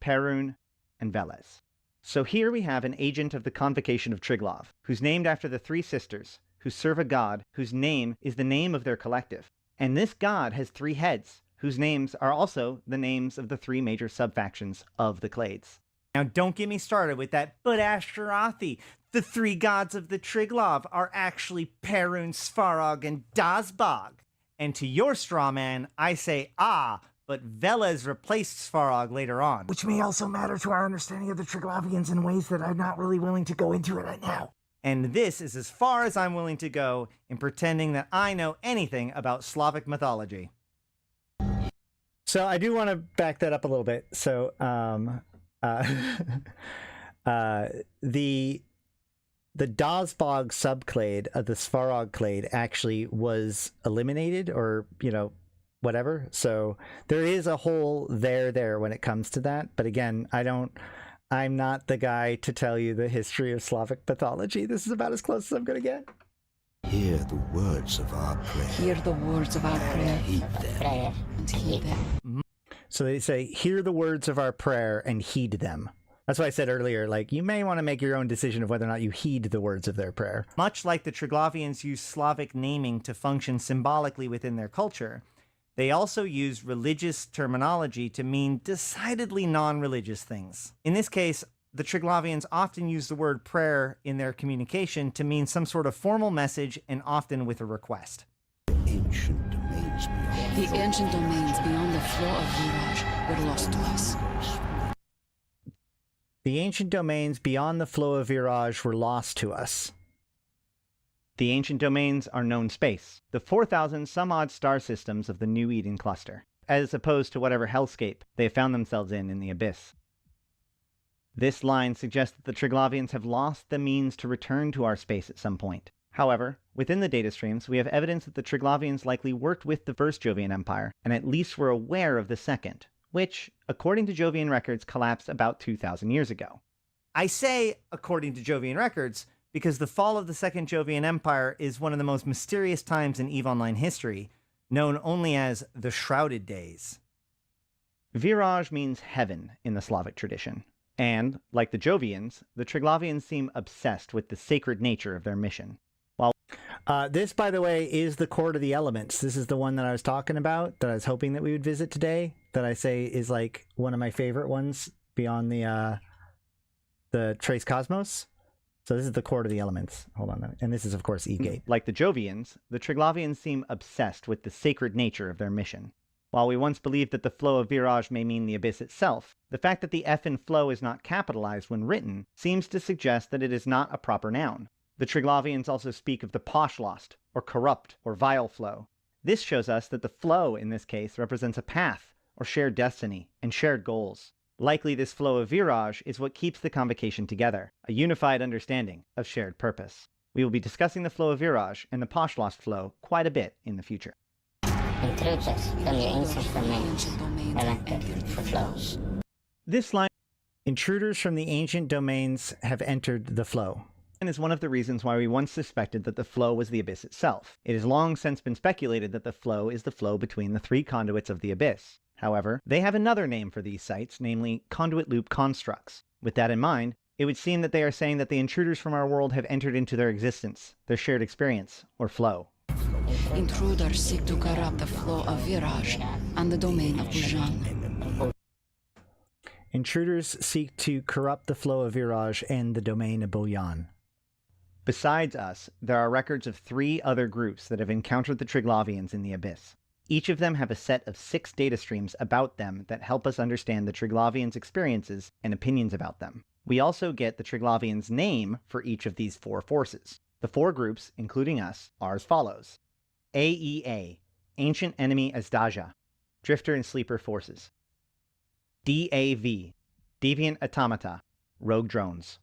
Perun, and Veles. So here we have an agent of the convocation of Triglav, who's named after the three sisters, who serve a god whose name is the name of their collective. And this god has three heads, whose names are also the names of the three major subfactions of the clades.
Now, don't get me started with that, but Ashtarothi, the three gods of the Triglav are actually Perun, Svarog, and Dazbog. And to your straw man, I say, but Veles replaced Svarog later on.
Which may also matter to our understanding of the Triglavians in ways that I'm not really willing to go into it right now.
And this is as far as I'm willing to go in pretending that I know anything about Slavic mythology.
So I do want to back that up a little bit. So, the Dazbog subclade of the Svarog clade actually was eliminated, or whatever. So there is a hole there when it comes to that. But again, I'm not the guy to tell you the history of Slavic mythology. This is about as close as I'm gonna get.
Hear the words of our prayer.
Hear the words of our prayer
Heed them.
and heed them.
So they say, hear the words of our prayer and heed them. That's why I said earlier, like, you may want to make your own decision of whether or not you heed the words of their prayer.
Much like the Triglavians use Slavic naming to function symbolically within their culture, they also use religious terminology to mean decidedly non-religious things. In this case, the Triglavians often use the word prayer in their communication to mean some sort of formal message, and often with a request.
Ancient domains beyond.
The ancient domains beyond the floor of Viraj were lost to us.
The ancient domains beyond the flow of Viraj were lost to us.
The ancient domains are known space, the 4,000 some odd star systems of the New Eden cluster, as opposed to whatever hellscape they have found themselves in the Abyss. This line suggests that the Triglavians have lost the means to return to our space at some point. However, within the data streams, we have evidence that the Triglavians likely worked with the first Jovian Empire, and at least were aware of the second, which, according to Jovian records, collapsed about 2,000 years ago.
I say according to Jovian records because the fall of the Second Jovian Empire is one of the most mysterious times in EVE Online history, known only as the Shrouded Days.
Viraj means heaven in the Slavic tradition, and, like the Jovians, the Triglavians seem obsessed with the sacred nature of their mission.
This, by the way, is the Court of the Elements. This is the one that I was talking about, that I was hoping that we would visit today, that I say is like one of my favorite ones beyond the Trace Cosmos. So this is the Court of the Elements. Hold on. And this is, of course, E-Gate.
Like the Jovians, the Triglavians seem obsessed with the sacred nature of their mission. While we once believed that the flow of Viraj may mean the Abyss itself, the fact that the F in flow is not capitalized when written seems to suggest that it is not a proper noun. The Triglavians also speak of the Poshlost, or corrupt, or vile flow. This shows us that the flow, in this case, represents a path, or shared destiny, and shared goals. Likely this flow of Viraj is what keeps the convocation together, a unified understanding of shared purpose. We will be discussing the flow of Viraj and the Poshlost flow quite a bit in the future.
Intruders from the ancient domains have entered the flows.
This line
Intruders from the ancient domains have entered the flow.
is one of the reasons why we once suspected that the flow was the Abyss itself. It has long since been speculated that the flow is the flow between the three conduits of the Abyss. However, they have another name for these sites, namely conduit loop constructs. With that in mind, it would seem that they are saying that the intruders from our world have entered into their existence, their shared experience, or flow.
Intruders seek to corrupt the flow of Viraj and the domain of Pujan.
Intruders seek to corrupt the flow of Viraj and the domain of Boyan.
Besides us, there are records of 3 other groups that have encountered the Triglavians in the Abyss. Each of them have a set of 6 data streams about them that help us understand the Triglavians' experiences and opinions about them. We also get the Triglavians' name for each of these 4 forces. The 4 groups, including us, are as follows. AEA, Ancient Enemy Azdaja, Drifter and Sleeper Forces. DAV, Deviant Automata, Rogue Drones.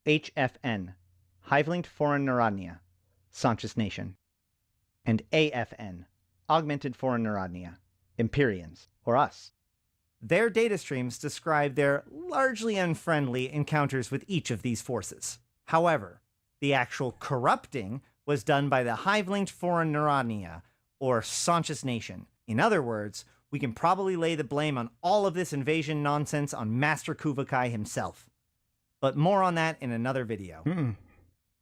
HFN, Hive-Linked Foreign Narodnia, Sanchez Nation. And AFN, Augmented Foreign Narodnia, Empyreans, or us.
Their data streams describe their largely unfriendly encounters with each of these forces. However, the actual corrupting was done by the Hive-Linked Foreign Narodnia, or Sanchez Nation. In other words, we can probably lay the blame on all of this invasion nonsense on Master Kuvakai himself. But more on that in another video.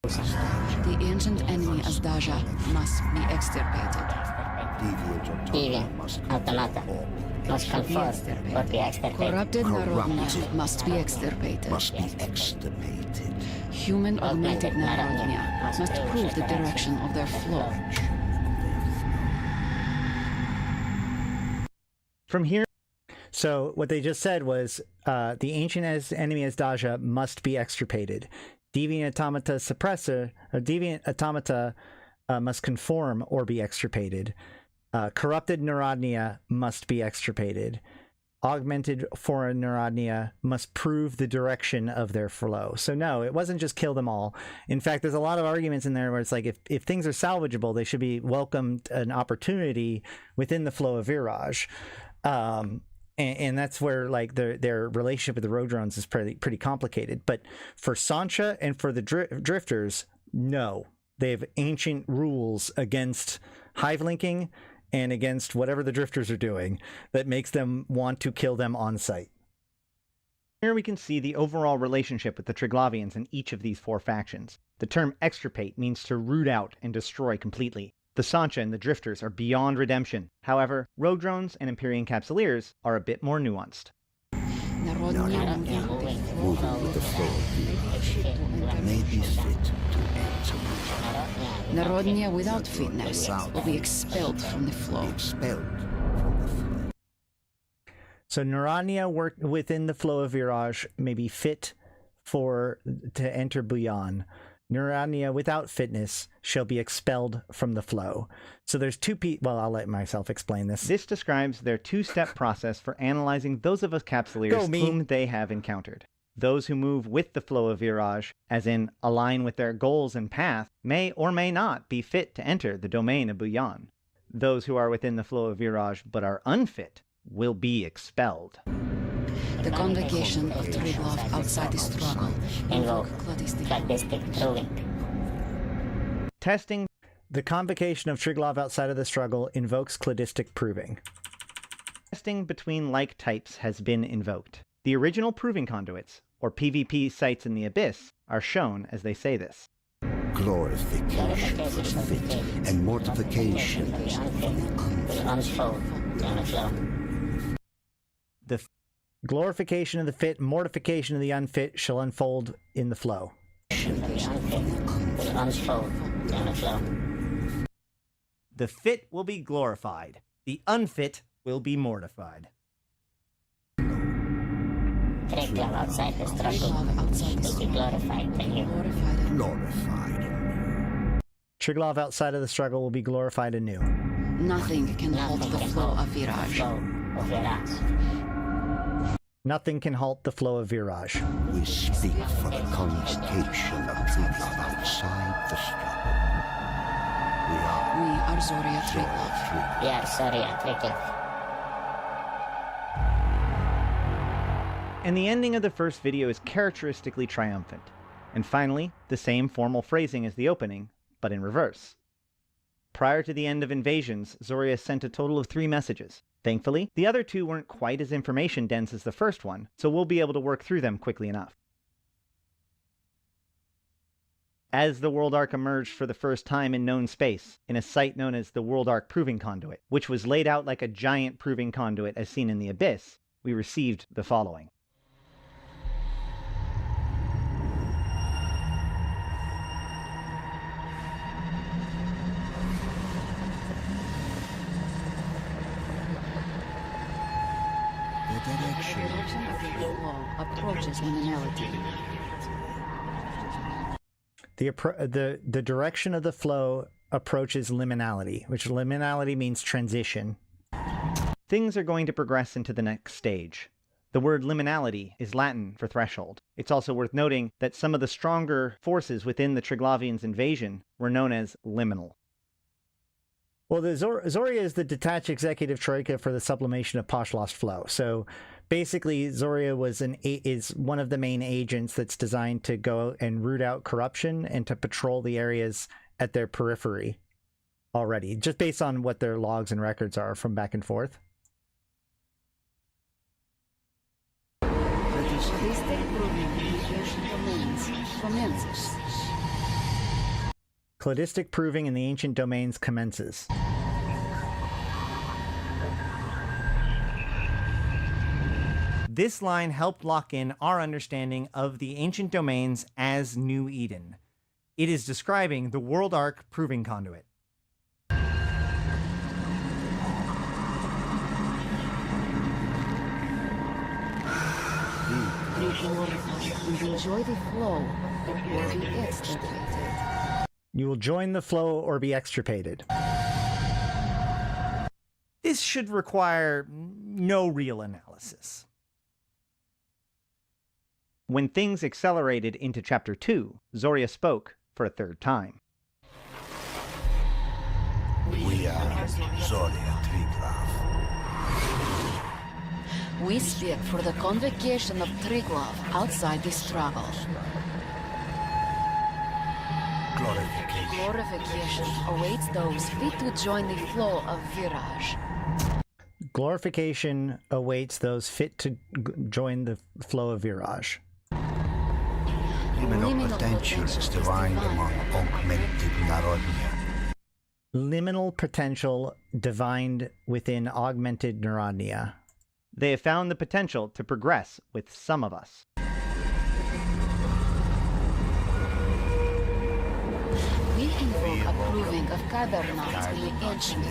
The ancient enemy Azdaja must be extirpated.
Deviant Automata must conform or be extirpated.
Corrupted Narodnia must be extirpated. Human augmented Narodnia must prove the direction of their flow.
From here,
So what they just said was the ancient enemy Azdaja must be extirpated. Deviant Automata suppressor, or Deviant Automata must conform or be extirpated. Corrupted Narodnia must be extirpated. Augmented foreign Narodnia must prove the direction of their flow. So no, it wasn't just kill them all. In fact, there's a lot of arguments in there where it's like if things are salvageable, they should be welcomed an opportunity within the flow of Viraj. And that's where like their relationship with the road drones is pretty complicated. But for Sancha and for the drifters, no, they have ancient rules against hive linking and against whatever the drifters are doing that makes them want to kill them on sight.
Here we can see the overall relationship with the Triglavians in each of these 4 factions. The term extirpate means to root out and destroy completely. The Sancha and the Drifters are beyond redemption. However, Rogue Drones and Empyrean Capsuleers are a bit more nuanced.
Narodnia
Moving with the flow of Viraj may be fit to enter.
Narodnia without fitness will be expelled from the flow.
So Narodnia work within the flow of Viraj may be fit to enter Buyan. Narodnia without fitness shall be expelled from the flow. So there's well, I'll let myself explain this.
This describes their 2-step process for analyzing those of us Capsuleers whom they have encountered. Those who move with the flow of Viraj, as in align with their goals and path, may or may not be fit to enter the domain of Buyan. Those who are within the flow of Viraj but are unfit will be expelled.
The convocation of Triglav outside the struggle.
Invoke cladistic proving.
Testing.
The convocation of Triglav outside of the struggle invokes cladistic proving.
Testing between like types has been invoked. The original proving conduits, or PvP sites in the Abyss, are shown as they say this.
Glorification for the fit and mortification for the
Unfold in the flow.
The glorification of the fit, mortification of the unfit shall unfold in the flow.
Unfold in the flow.
The fit will be glorified. The unfit will be mortified.
Triglav outside the struggle will be glorified anew.
glorified.
Triglav outside of the struggle will be glorified anew.
Nothing can halt the flow of Viraj.
Nothing can halt the flow of Viraj.
We speak for the convocation of Triglav outside the struggle.
We are Zoria Triglav.
We are Zoria Triglav.
And the ending of the first video is characteristically triumphant. And finally, the same formal phrasing as the opening, but in reverse. Prior to the end of Invasions, Zoria sent a total of 3 messages. Thankfully, the other 2 weren't quite as information-dense as the first one, so we'll be able to work through them quickly enough. As the World Ark emerged for the first time in known space, in a site known as the World Ark Proving Conduit, which was laid out like a giant proving conduit as seen in the Abyss, we received the following.
The direction of the flow approaches liminality.
The direction of the flow approaches liminality, which liminality means transition.
Things are going to progress into the next stage. The word liminality is Latin for threshold. It's also worth noting that some of the stronger forces within the Triglavians' invasion were known as liminal.
Well, the Zoria is the detached executive troika for the sublimation of Poshlost flow. So basically, Zoria is one of the main agents that's designed to go and root out corruption and to patrol the areas at their periphery already, just based on what their logs and records are from back and forth. Cladistic proving in the ancient domains commences.
This line helped lock in our understanding of the ancient domains as New Eden. It is describing the World Ark Proving Conduit.
Enjoy the flow or be extirpated.
You will join the flow or be extirpated.
This should require no real analysis.
When things accelerated into Chapter 2, Zoria spoke for a 3rd time.
We are Zoria Triglav.
We speak for the convocation of Triglav outside the struggle. Glorification awaits those fit to join the flow of Viraj.
Glorification awaits those fit to join the flow of Viraj.
Liminal potential is divine among augmented Narodnia.
Liminal potential divined within augmented Narodnia.
They have found the potential to progress with some of us.
We invoke a proving of Kybernauts in the ancient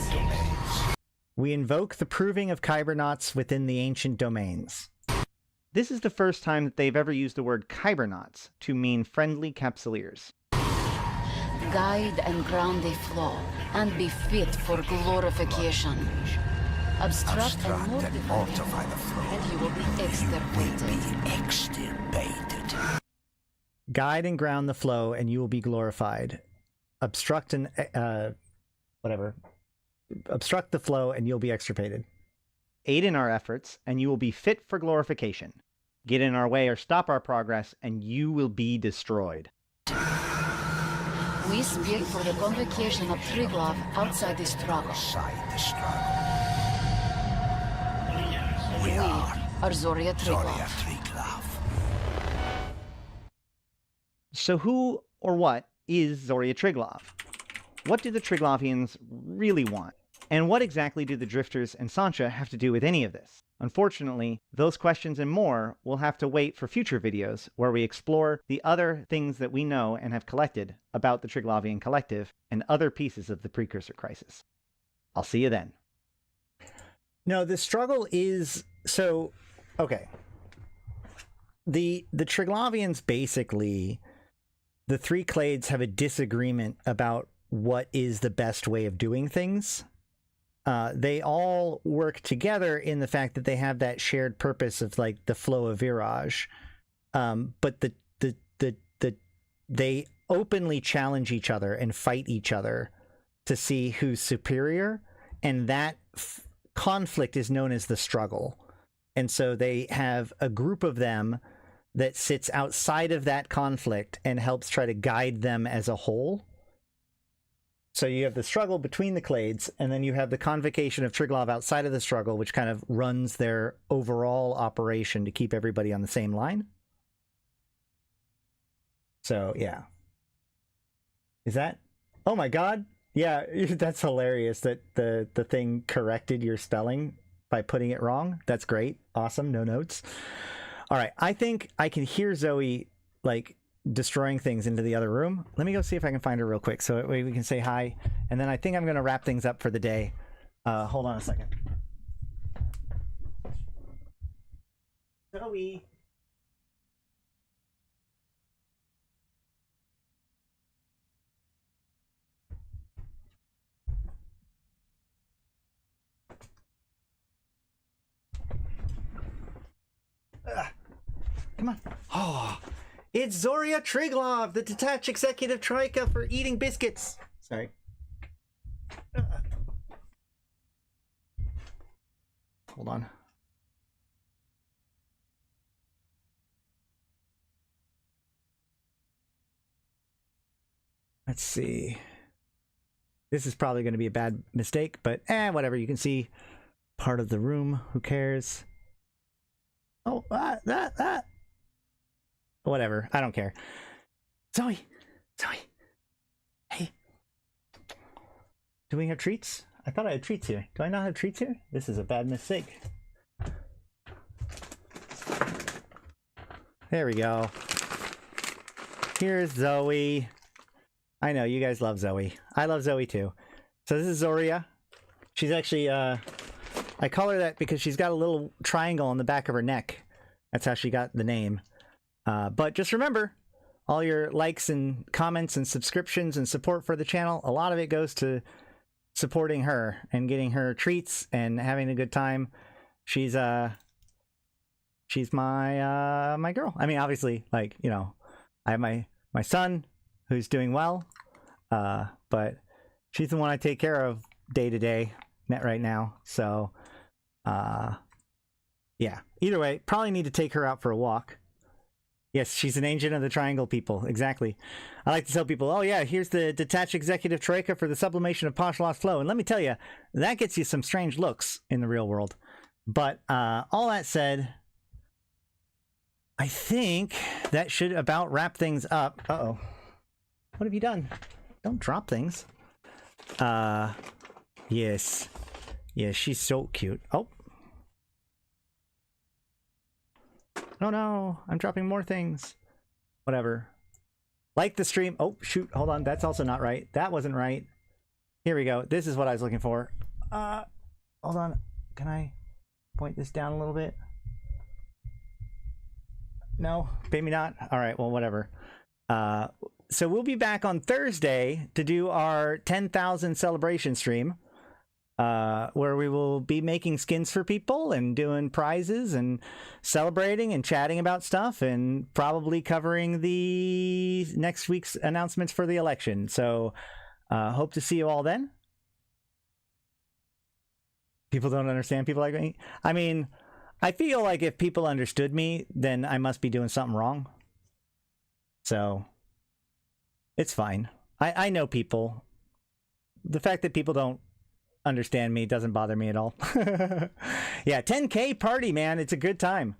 domains.
We invoke the proving of Kybernauts within the ancient domains.
This is the first time that they've ever used the word Kybernauts to mean friendly capsuleers.
Guide and ground the flow, and be fit for glorification. Obstruct and
and mortify the flow.
and you will be
Extirpated.
Guide and ground the flow, and you will be glorified. Obstruct and obstruct the flow, and you'll be extirpated.
Aid in our efforts, and you will be fit for glorification. Get in our way or stop our progress, and you will be destroyed.
We speak for the convocation of Triglav outside the struggle.
Outside the struggle. We
We
are
are Zoria
Zoria
Triglav.
Triglav.
So who or what is Zoria Triglav? What do the Triglavians really want? And what exactly do the Drifters and Sancha have to do with any of this? Unfortunately, those questions and more will have to wait for future videos where we explore the other things that we know and have collected about the Triglavian Collective and other pieces of the Precursor Crisis. I'll see you then.
No, the struggle is so okay. The Triglavians basically, the three clades have a disagreement about what is the best way of doing things. They all work together in the fact that they have that shared purpose of like the flow of Virage, but they openly challenge each other and fight each other to see who's superior, and that conflict is known as the struggle. And so they have a group of them that sits outside of that conflict and helps try to guide them as a whole. So you have the struggle between the clades, and then you have the convocation of Triglav outside of the struggle, which kind of runs their overall operation to keep everybody on the same line. So, yeah. Is that? Oh my god! Yeah, that's hilarious that the thing corrected your spelling by putting it wrong. That's great. Awesome. No notes. All right. I think I can hear Zoe, like, destroying things into the other room. Let me go see if I can find her real quick so we can say hi, and then I think I'm going to wrap things up for the day. Hold on a second. Zoe. Come on. Oh. It's Zoria Triglav, the detached executive troika for eating biscuits. Sorry. Hold on. Let's see. This is probably going to be a bad mistake, but whatever. You can see part of the room. Who cares? Oh, that. Whatever. I don't care. Zoe. Hey. Do we have treats? I thought I had treats here. Do I not have treats here? This is a bad mistake. There we go. Here's Zoe. I know, you guys love Zoe. I love Zoe too. So this is Zoria. She's actually, I call her that because she's got a little triangle on the back of her neck. That's how she got the name. But just remember, all your likes and comments and subscriptions and support for the channel, a lot of it goes to supporting her and getting her treats and having a good time. She's my girl. I mean, obviously, like, you know, I have my son who's doing well, but she's the one I take care of day to day right now. So, yeah. Either way, probably need to take her out for a walk. Yes, she's an agent of the Triangle people. Exactly. I like to tell people, oh yeah, here's the detached executive troika for the sublimation of Posh-Lost Flow. And let me tell you, that gets you some strange looks in the real world. But all that said, I think that should about wrap things up. Uh-oh. What have you done? Don't drop things. Yes. Yes, she's so cute. Oh. Oh no, I'm dropping more things. Whatever. Like the stream. Oh, shoot. Hold on. That's also not right. That wasn't right. Here we go. This is what I was looking for. Hold on. Can I point this down a little bit? No, maybe not. All right, well, whatever. So we'll be back on Thursday to do our 10,000 celebration stream. where we will be making skins for people and doing prizes and celebrating and chatting about stuff and probably covering the next week's announcements for the election. So hope to see you all then. People don't understand people like me. I mean, I feel like if people understood me, then I must be doing something wrong. So it's fine. I know people. The fact that people don't understand me doesn't bother me at all. Yeah, 10K party, man. It's a good time.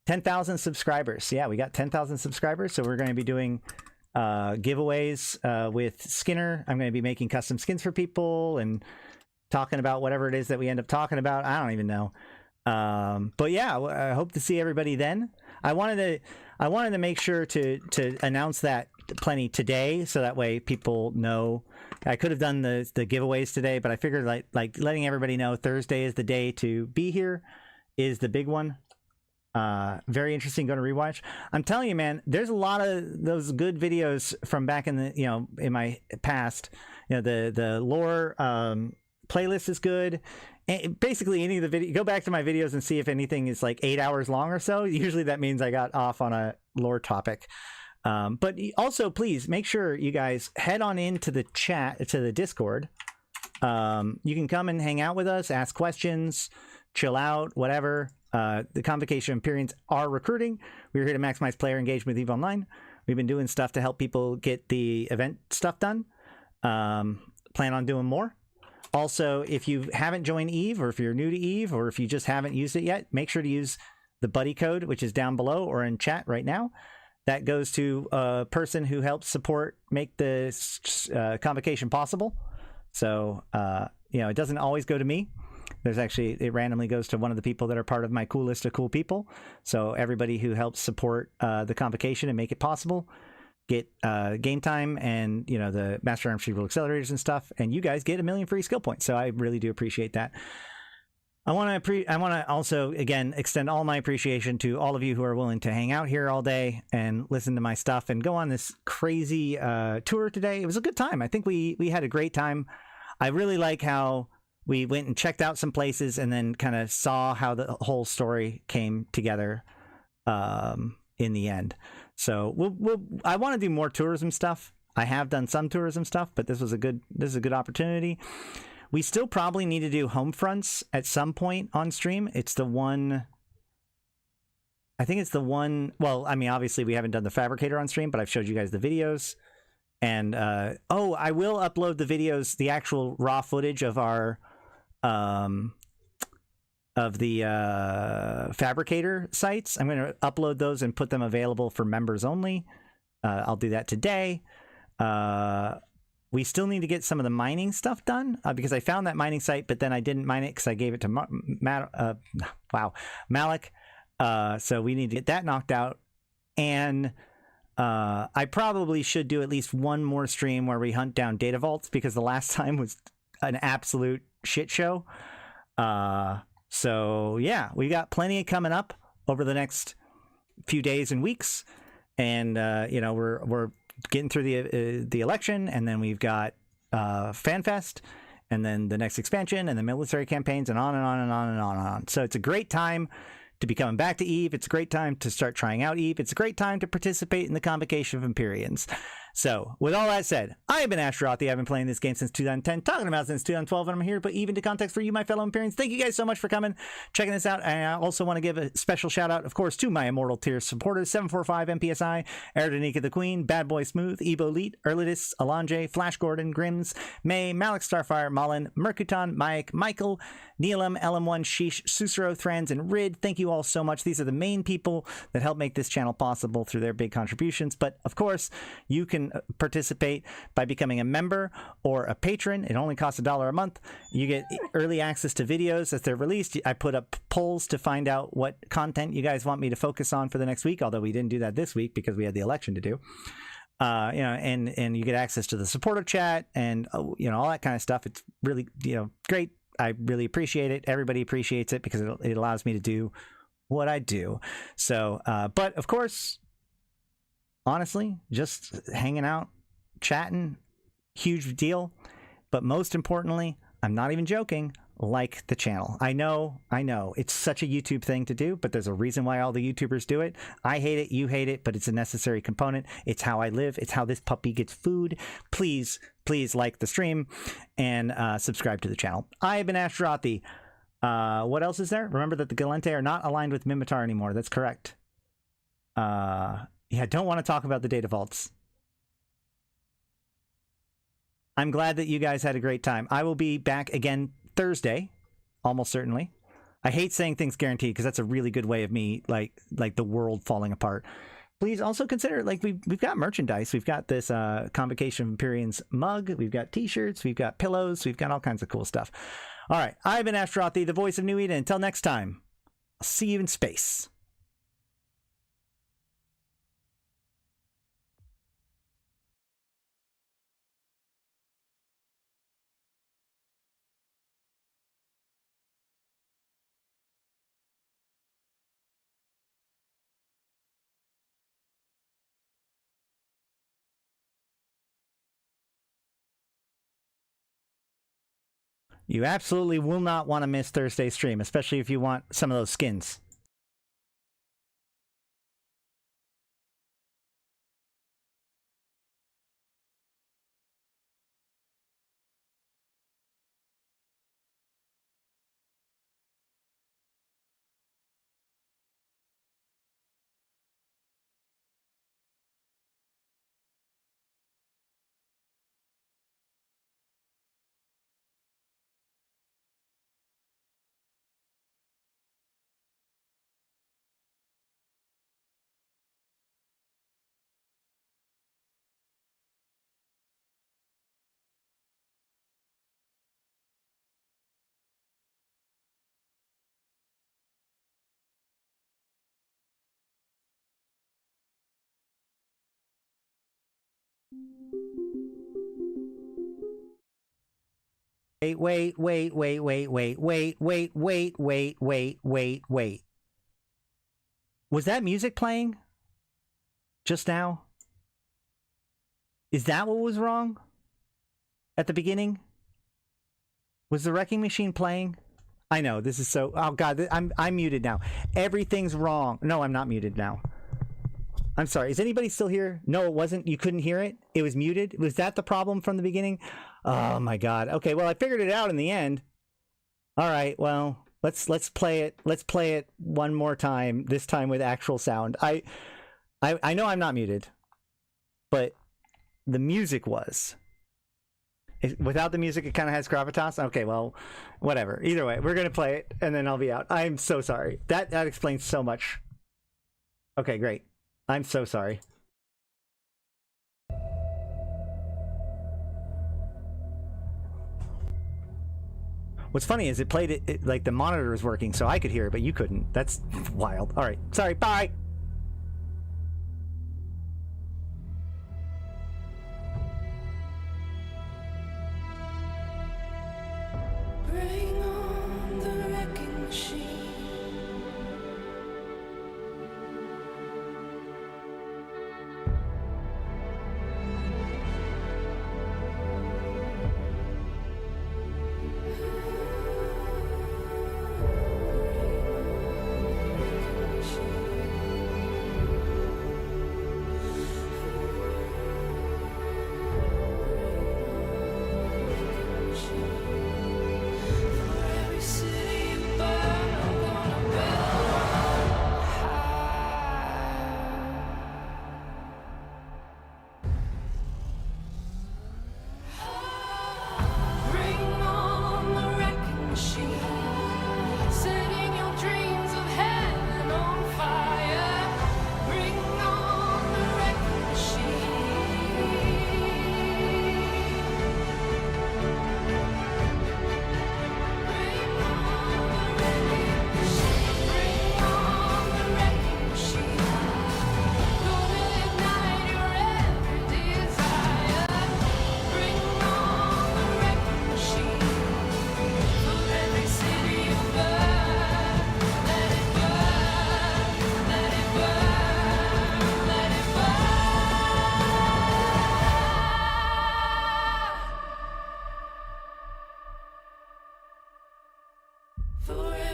10,000 subscribers. Yeah, we got 10,000 subscribers. So we're going to be doing giveaways with Skinner. I'm going to be making custom skins for people and talking about whatever it is that we end up talking about. I don't even know. But yeah, I hope to see everybody then. I wanted to make sure to announce that plenty today, so that way people know. I could have done the giveaways today, but I figured like letting everybody know Thursday is the day to be here is the big one. Very interesting. Going to rewatch. I'm telling you, man, there's a lot of those good videos from back in the in my past. The lore playlist is good. And basically any of the video, go back to my videos and see if anything is like 8 hours long or so. Usually that means I got off on a lore topic. But also please make sure you guys head on into the chat, to the Discord. You can come and hang out with us, ask questions, chill out, whatever. The Convocation Empyreans are recruiting. We're here to maximize player engagement with EVE Online. We've been doing stuff to help people get the event stuff done. Plan on doing more. Also, if you haven't joined EVE, or if you're new to EVE, or if you just haven't used it yet, make sure to use the buddy code, which is down below or in chat right now. That goes to a person who helps support, make this convocation possible. So, it doesn't always go to me. It randomly goes to one of the people that are part of my cool list of cool people. So everybody who helps support the convocation and make it possible get game time and the Master Arms Retrieval accelerators and stuff, and you guys get 1 million free skill points. So I really do appreciate that. I want to also again extend all my appreciation to all of you who are willing to hang out here all day and listen to my stuff and go on this crazy tour today. It was a good time. I think we had a great time. I really like how we went and checked out some places and then kind of saw how the whole story came together in the end. So I want to do more tourism stuff. I have done some tourism stuff, but this is a good opportunity. We still probably need to do home fronts at some point on stream. I think it's the one. Well, I mean, obviously we haven't done the Fabricator on stream, but I've showed you guys the videos. And I will upload the videos, the actual raw footage of our of the Fabricator sites. I'm going to upload those and put them available for members only. I'll do that today. We still need to get some of the mining stuff done because I found that mining site, but then I didn't mine it because I gave it to Malak. So we need to get that knocked out. And I probably should do at least one more stream where we hunt down data vaults because the last time was an absolute shit show. So yeah, we got plenty coming up over the next few days and weeks, and we're getting through the election, and then we've got FanFest, and then the next expansion, and the military campaigns, and on and on and on and on and on. So it's a great time to be coming back to EVE. It's a great time to start trying out EVE. It's a great time to participate in the Convocation of Empyreans. So, with all that said, I have been Ashtarothi. I've been playing this game since 2010, talking about it since 2012, and I'm here to put EVE into context for you, my fellow Empyreans. Thank you guys so much for coming, checking this out. And I also want to give a special shout out, of course, to my Immortal tier supporters: 745 MPSI, Arydanika the Queen, Bad Boy Smooth, Ebo Elite, Erladis, Elange, Flash Gordon, Grims, May, Malak, Starfire, Malin, Mercuton, Mike, Michael, Neelam, LM1, Sheesh, Susuro, Thrans, and Rid. Thank you all so much. These are the main people that help make this channel possible through their big contributions. But of course, you can participate by becoming a member or a patron. It only costs $1 a month. You get early access to videos as they're released. I put up polls to find out what content you guys want me to focus on for the next week, although we didn't do that this week because we had the election to do. And you get access to the supporter chat and all that kind of stuff. It's really great. I really appreciate it. Everybody appreciates it because it allows me to do what I do. So but of course, honestly, just hanging out, chatting, huge deal. But most importantly,
I'm not even joking, like the channel. I know, it's such a YouTube thing to do, but there's a reason why all the YouTubers do it. I hate it, you hate it, but it's a necessary component. It's how I live. It's how this puppy gets food. Please like the stream and subscribe to the channel. I have been Ashrothi. What else is there? Remember that the Gallente are not aligned with Minmatar anymore. That's correct. Yeah, don't want to talk about the data vaults. I'm glad that you guys had a great time. I will be back again Thursday, almost certainly. I hate saying things guaranteed because that's a really good way of me, like the world falling apart. Please also consider, like, we've got merchandise. We've got this Convocation of Empyreans mug. We've got t-shirts. We've got pillows. We've got all kinds of cool stuff. All right. I've been Ashrothi, the voice of New Eden. Until next time, I'll see you in space. You absolutely will not want to miss Thursday's stream, especially if you want some of those skins. Wait. Was that music playing just now? Is that what was wrong at the beginning? Was the wrecking machine playing? I know, this is so... Oh god, I'm muted now. Everything's wrong. No, I'm not muted now. I'm sorry. Is anybody still here? No, it wasn't. You couldn't hear it? It was muted? Was that the problem from the beginning? Oh my god. Okay, well, I figured it out in the end. All right, well, let's play it. Let's play it one more time, this time with actual sound. I know I'm not muted, but the music was. Without the music, it kind of has gravitas. Okay, well, whatever. Either way, we're going to play it, and then I'll be out. I'm so sorry. That explains so much. Okay, great. I'm so sorry. What's funny is it played it like the monitor was working, so I could hear it, but you couldn't. That's wild. All right. Sorry. Bye.
Bring on the wrecking machine. Bring on the wrecking machine.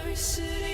every city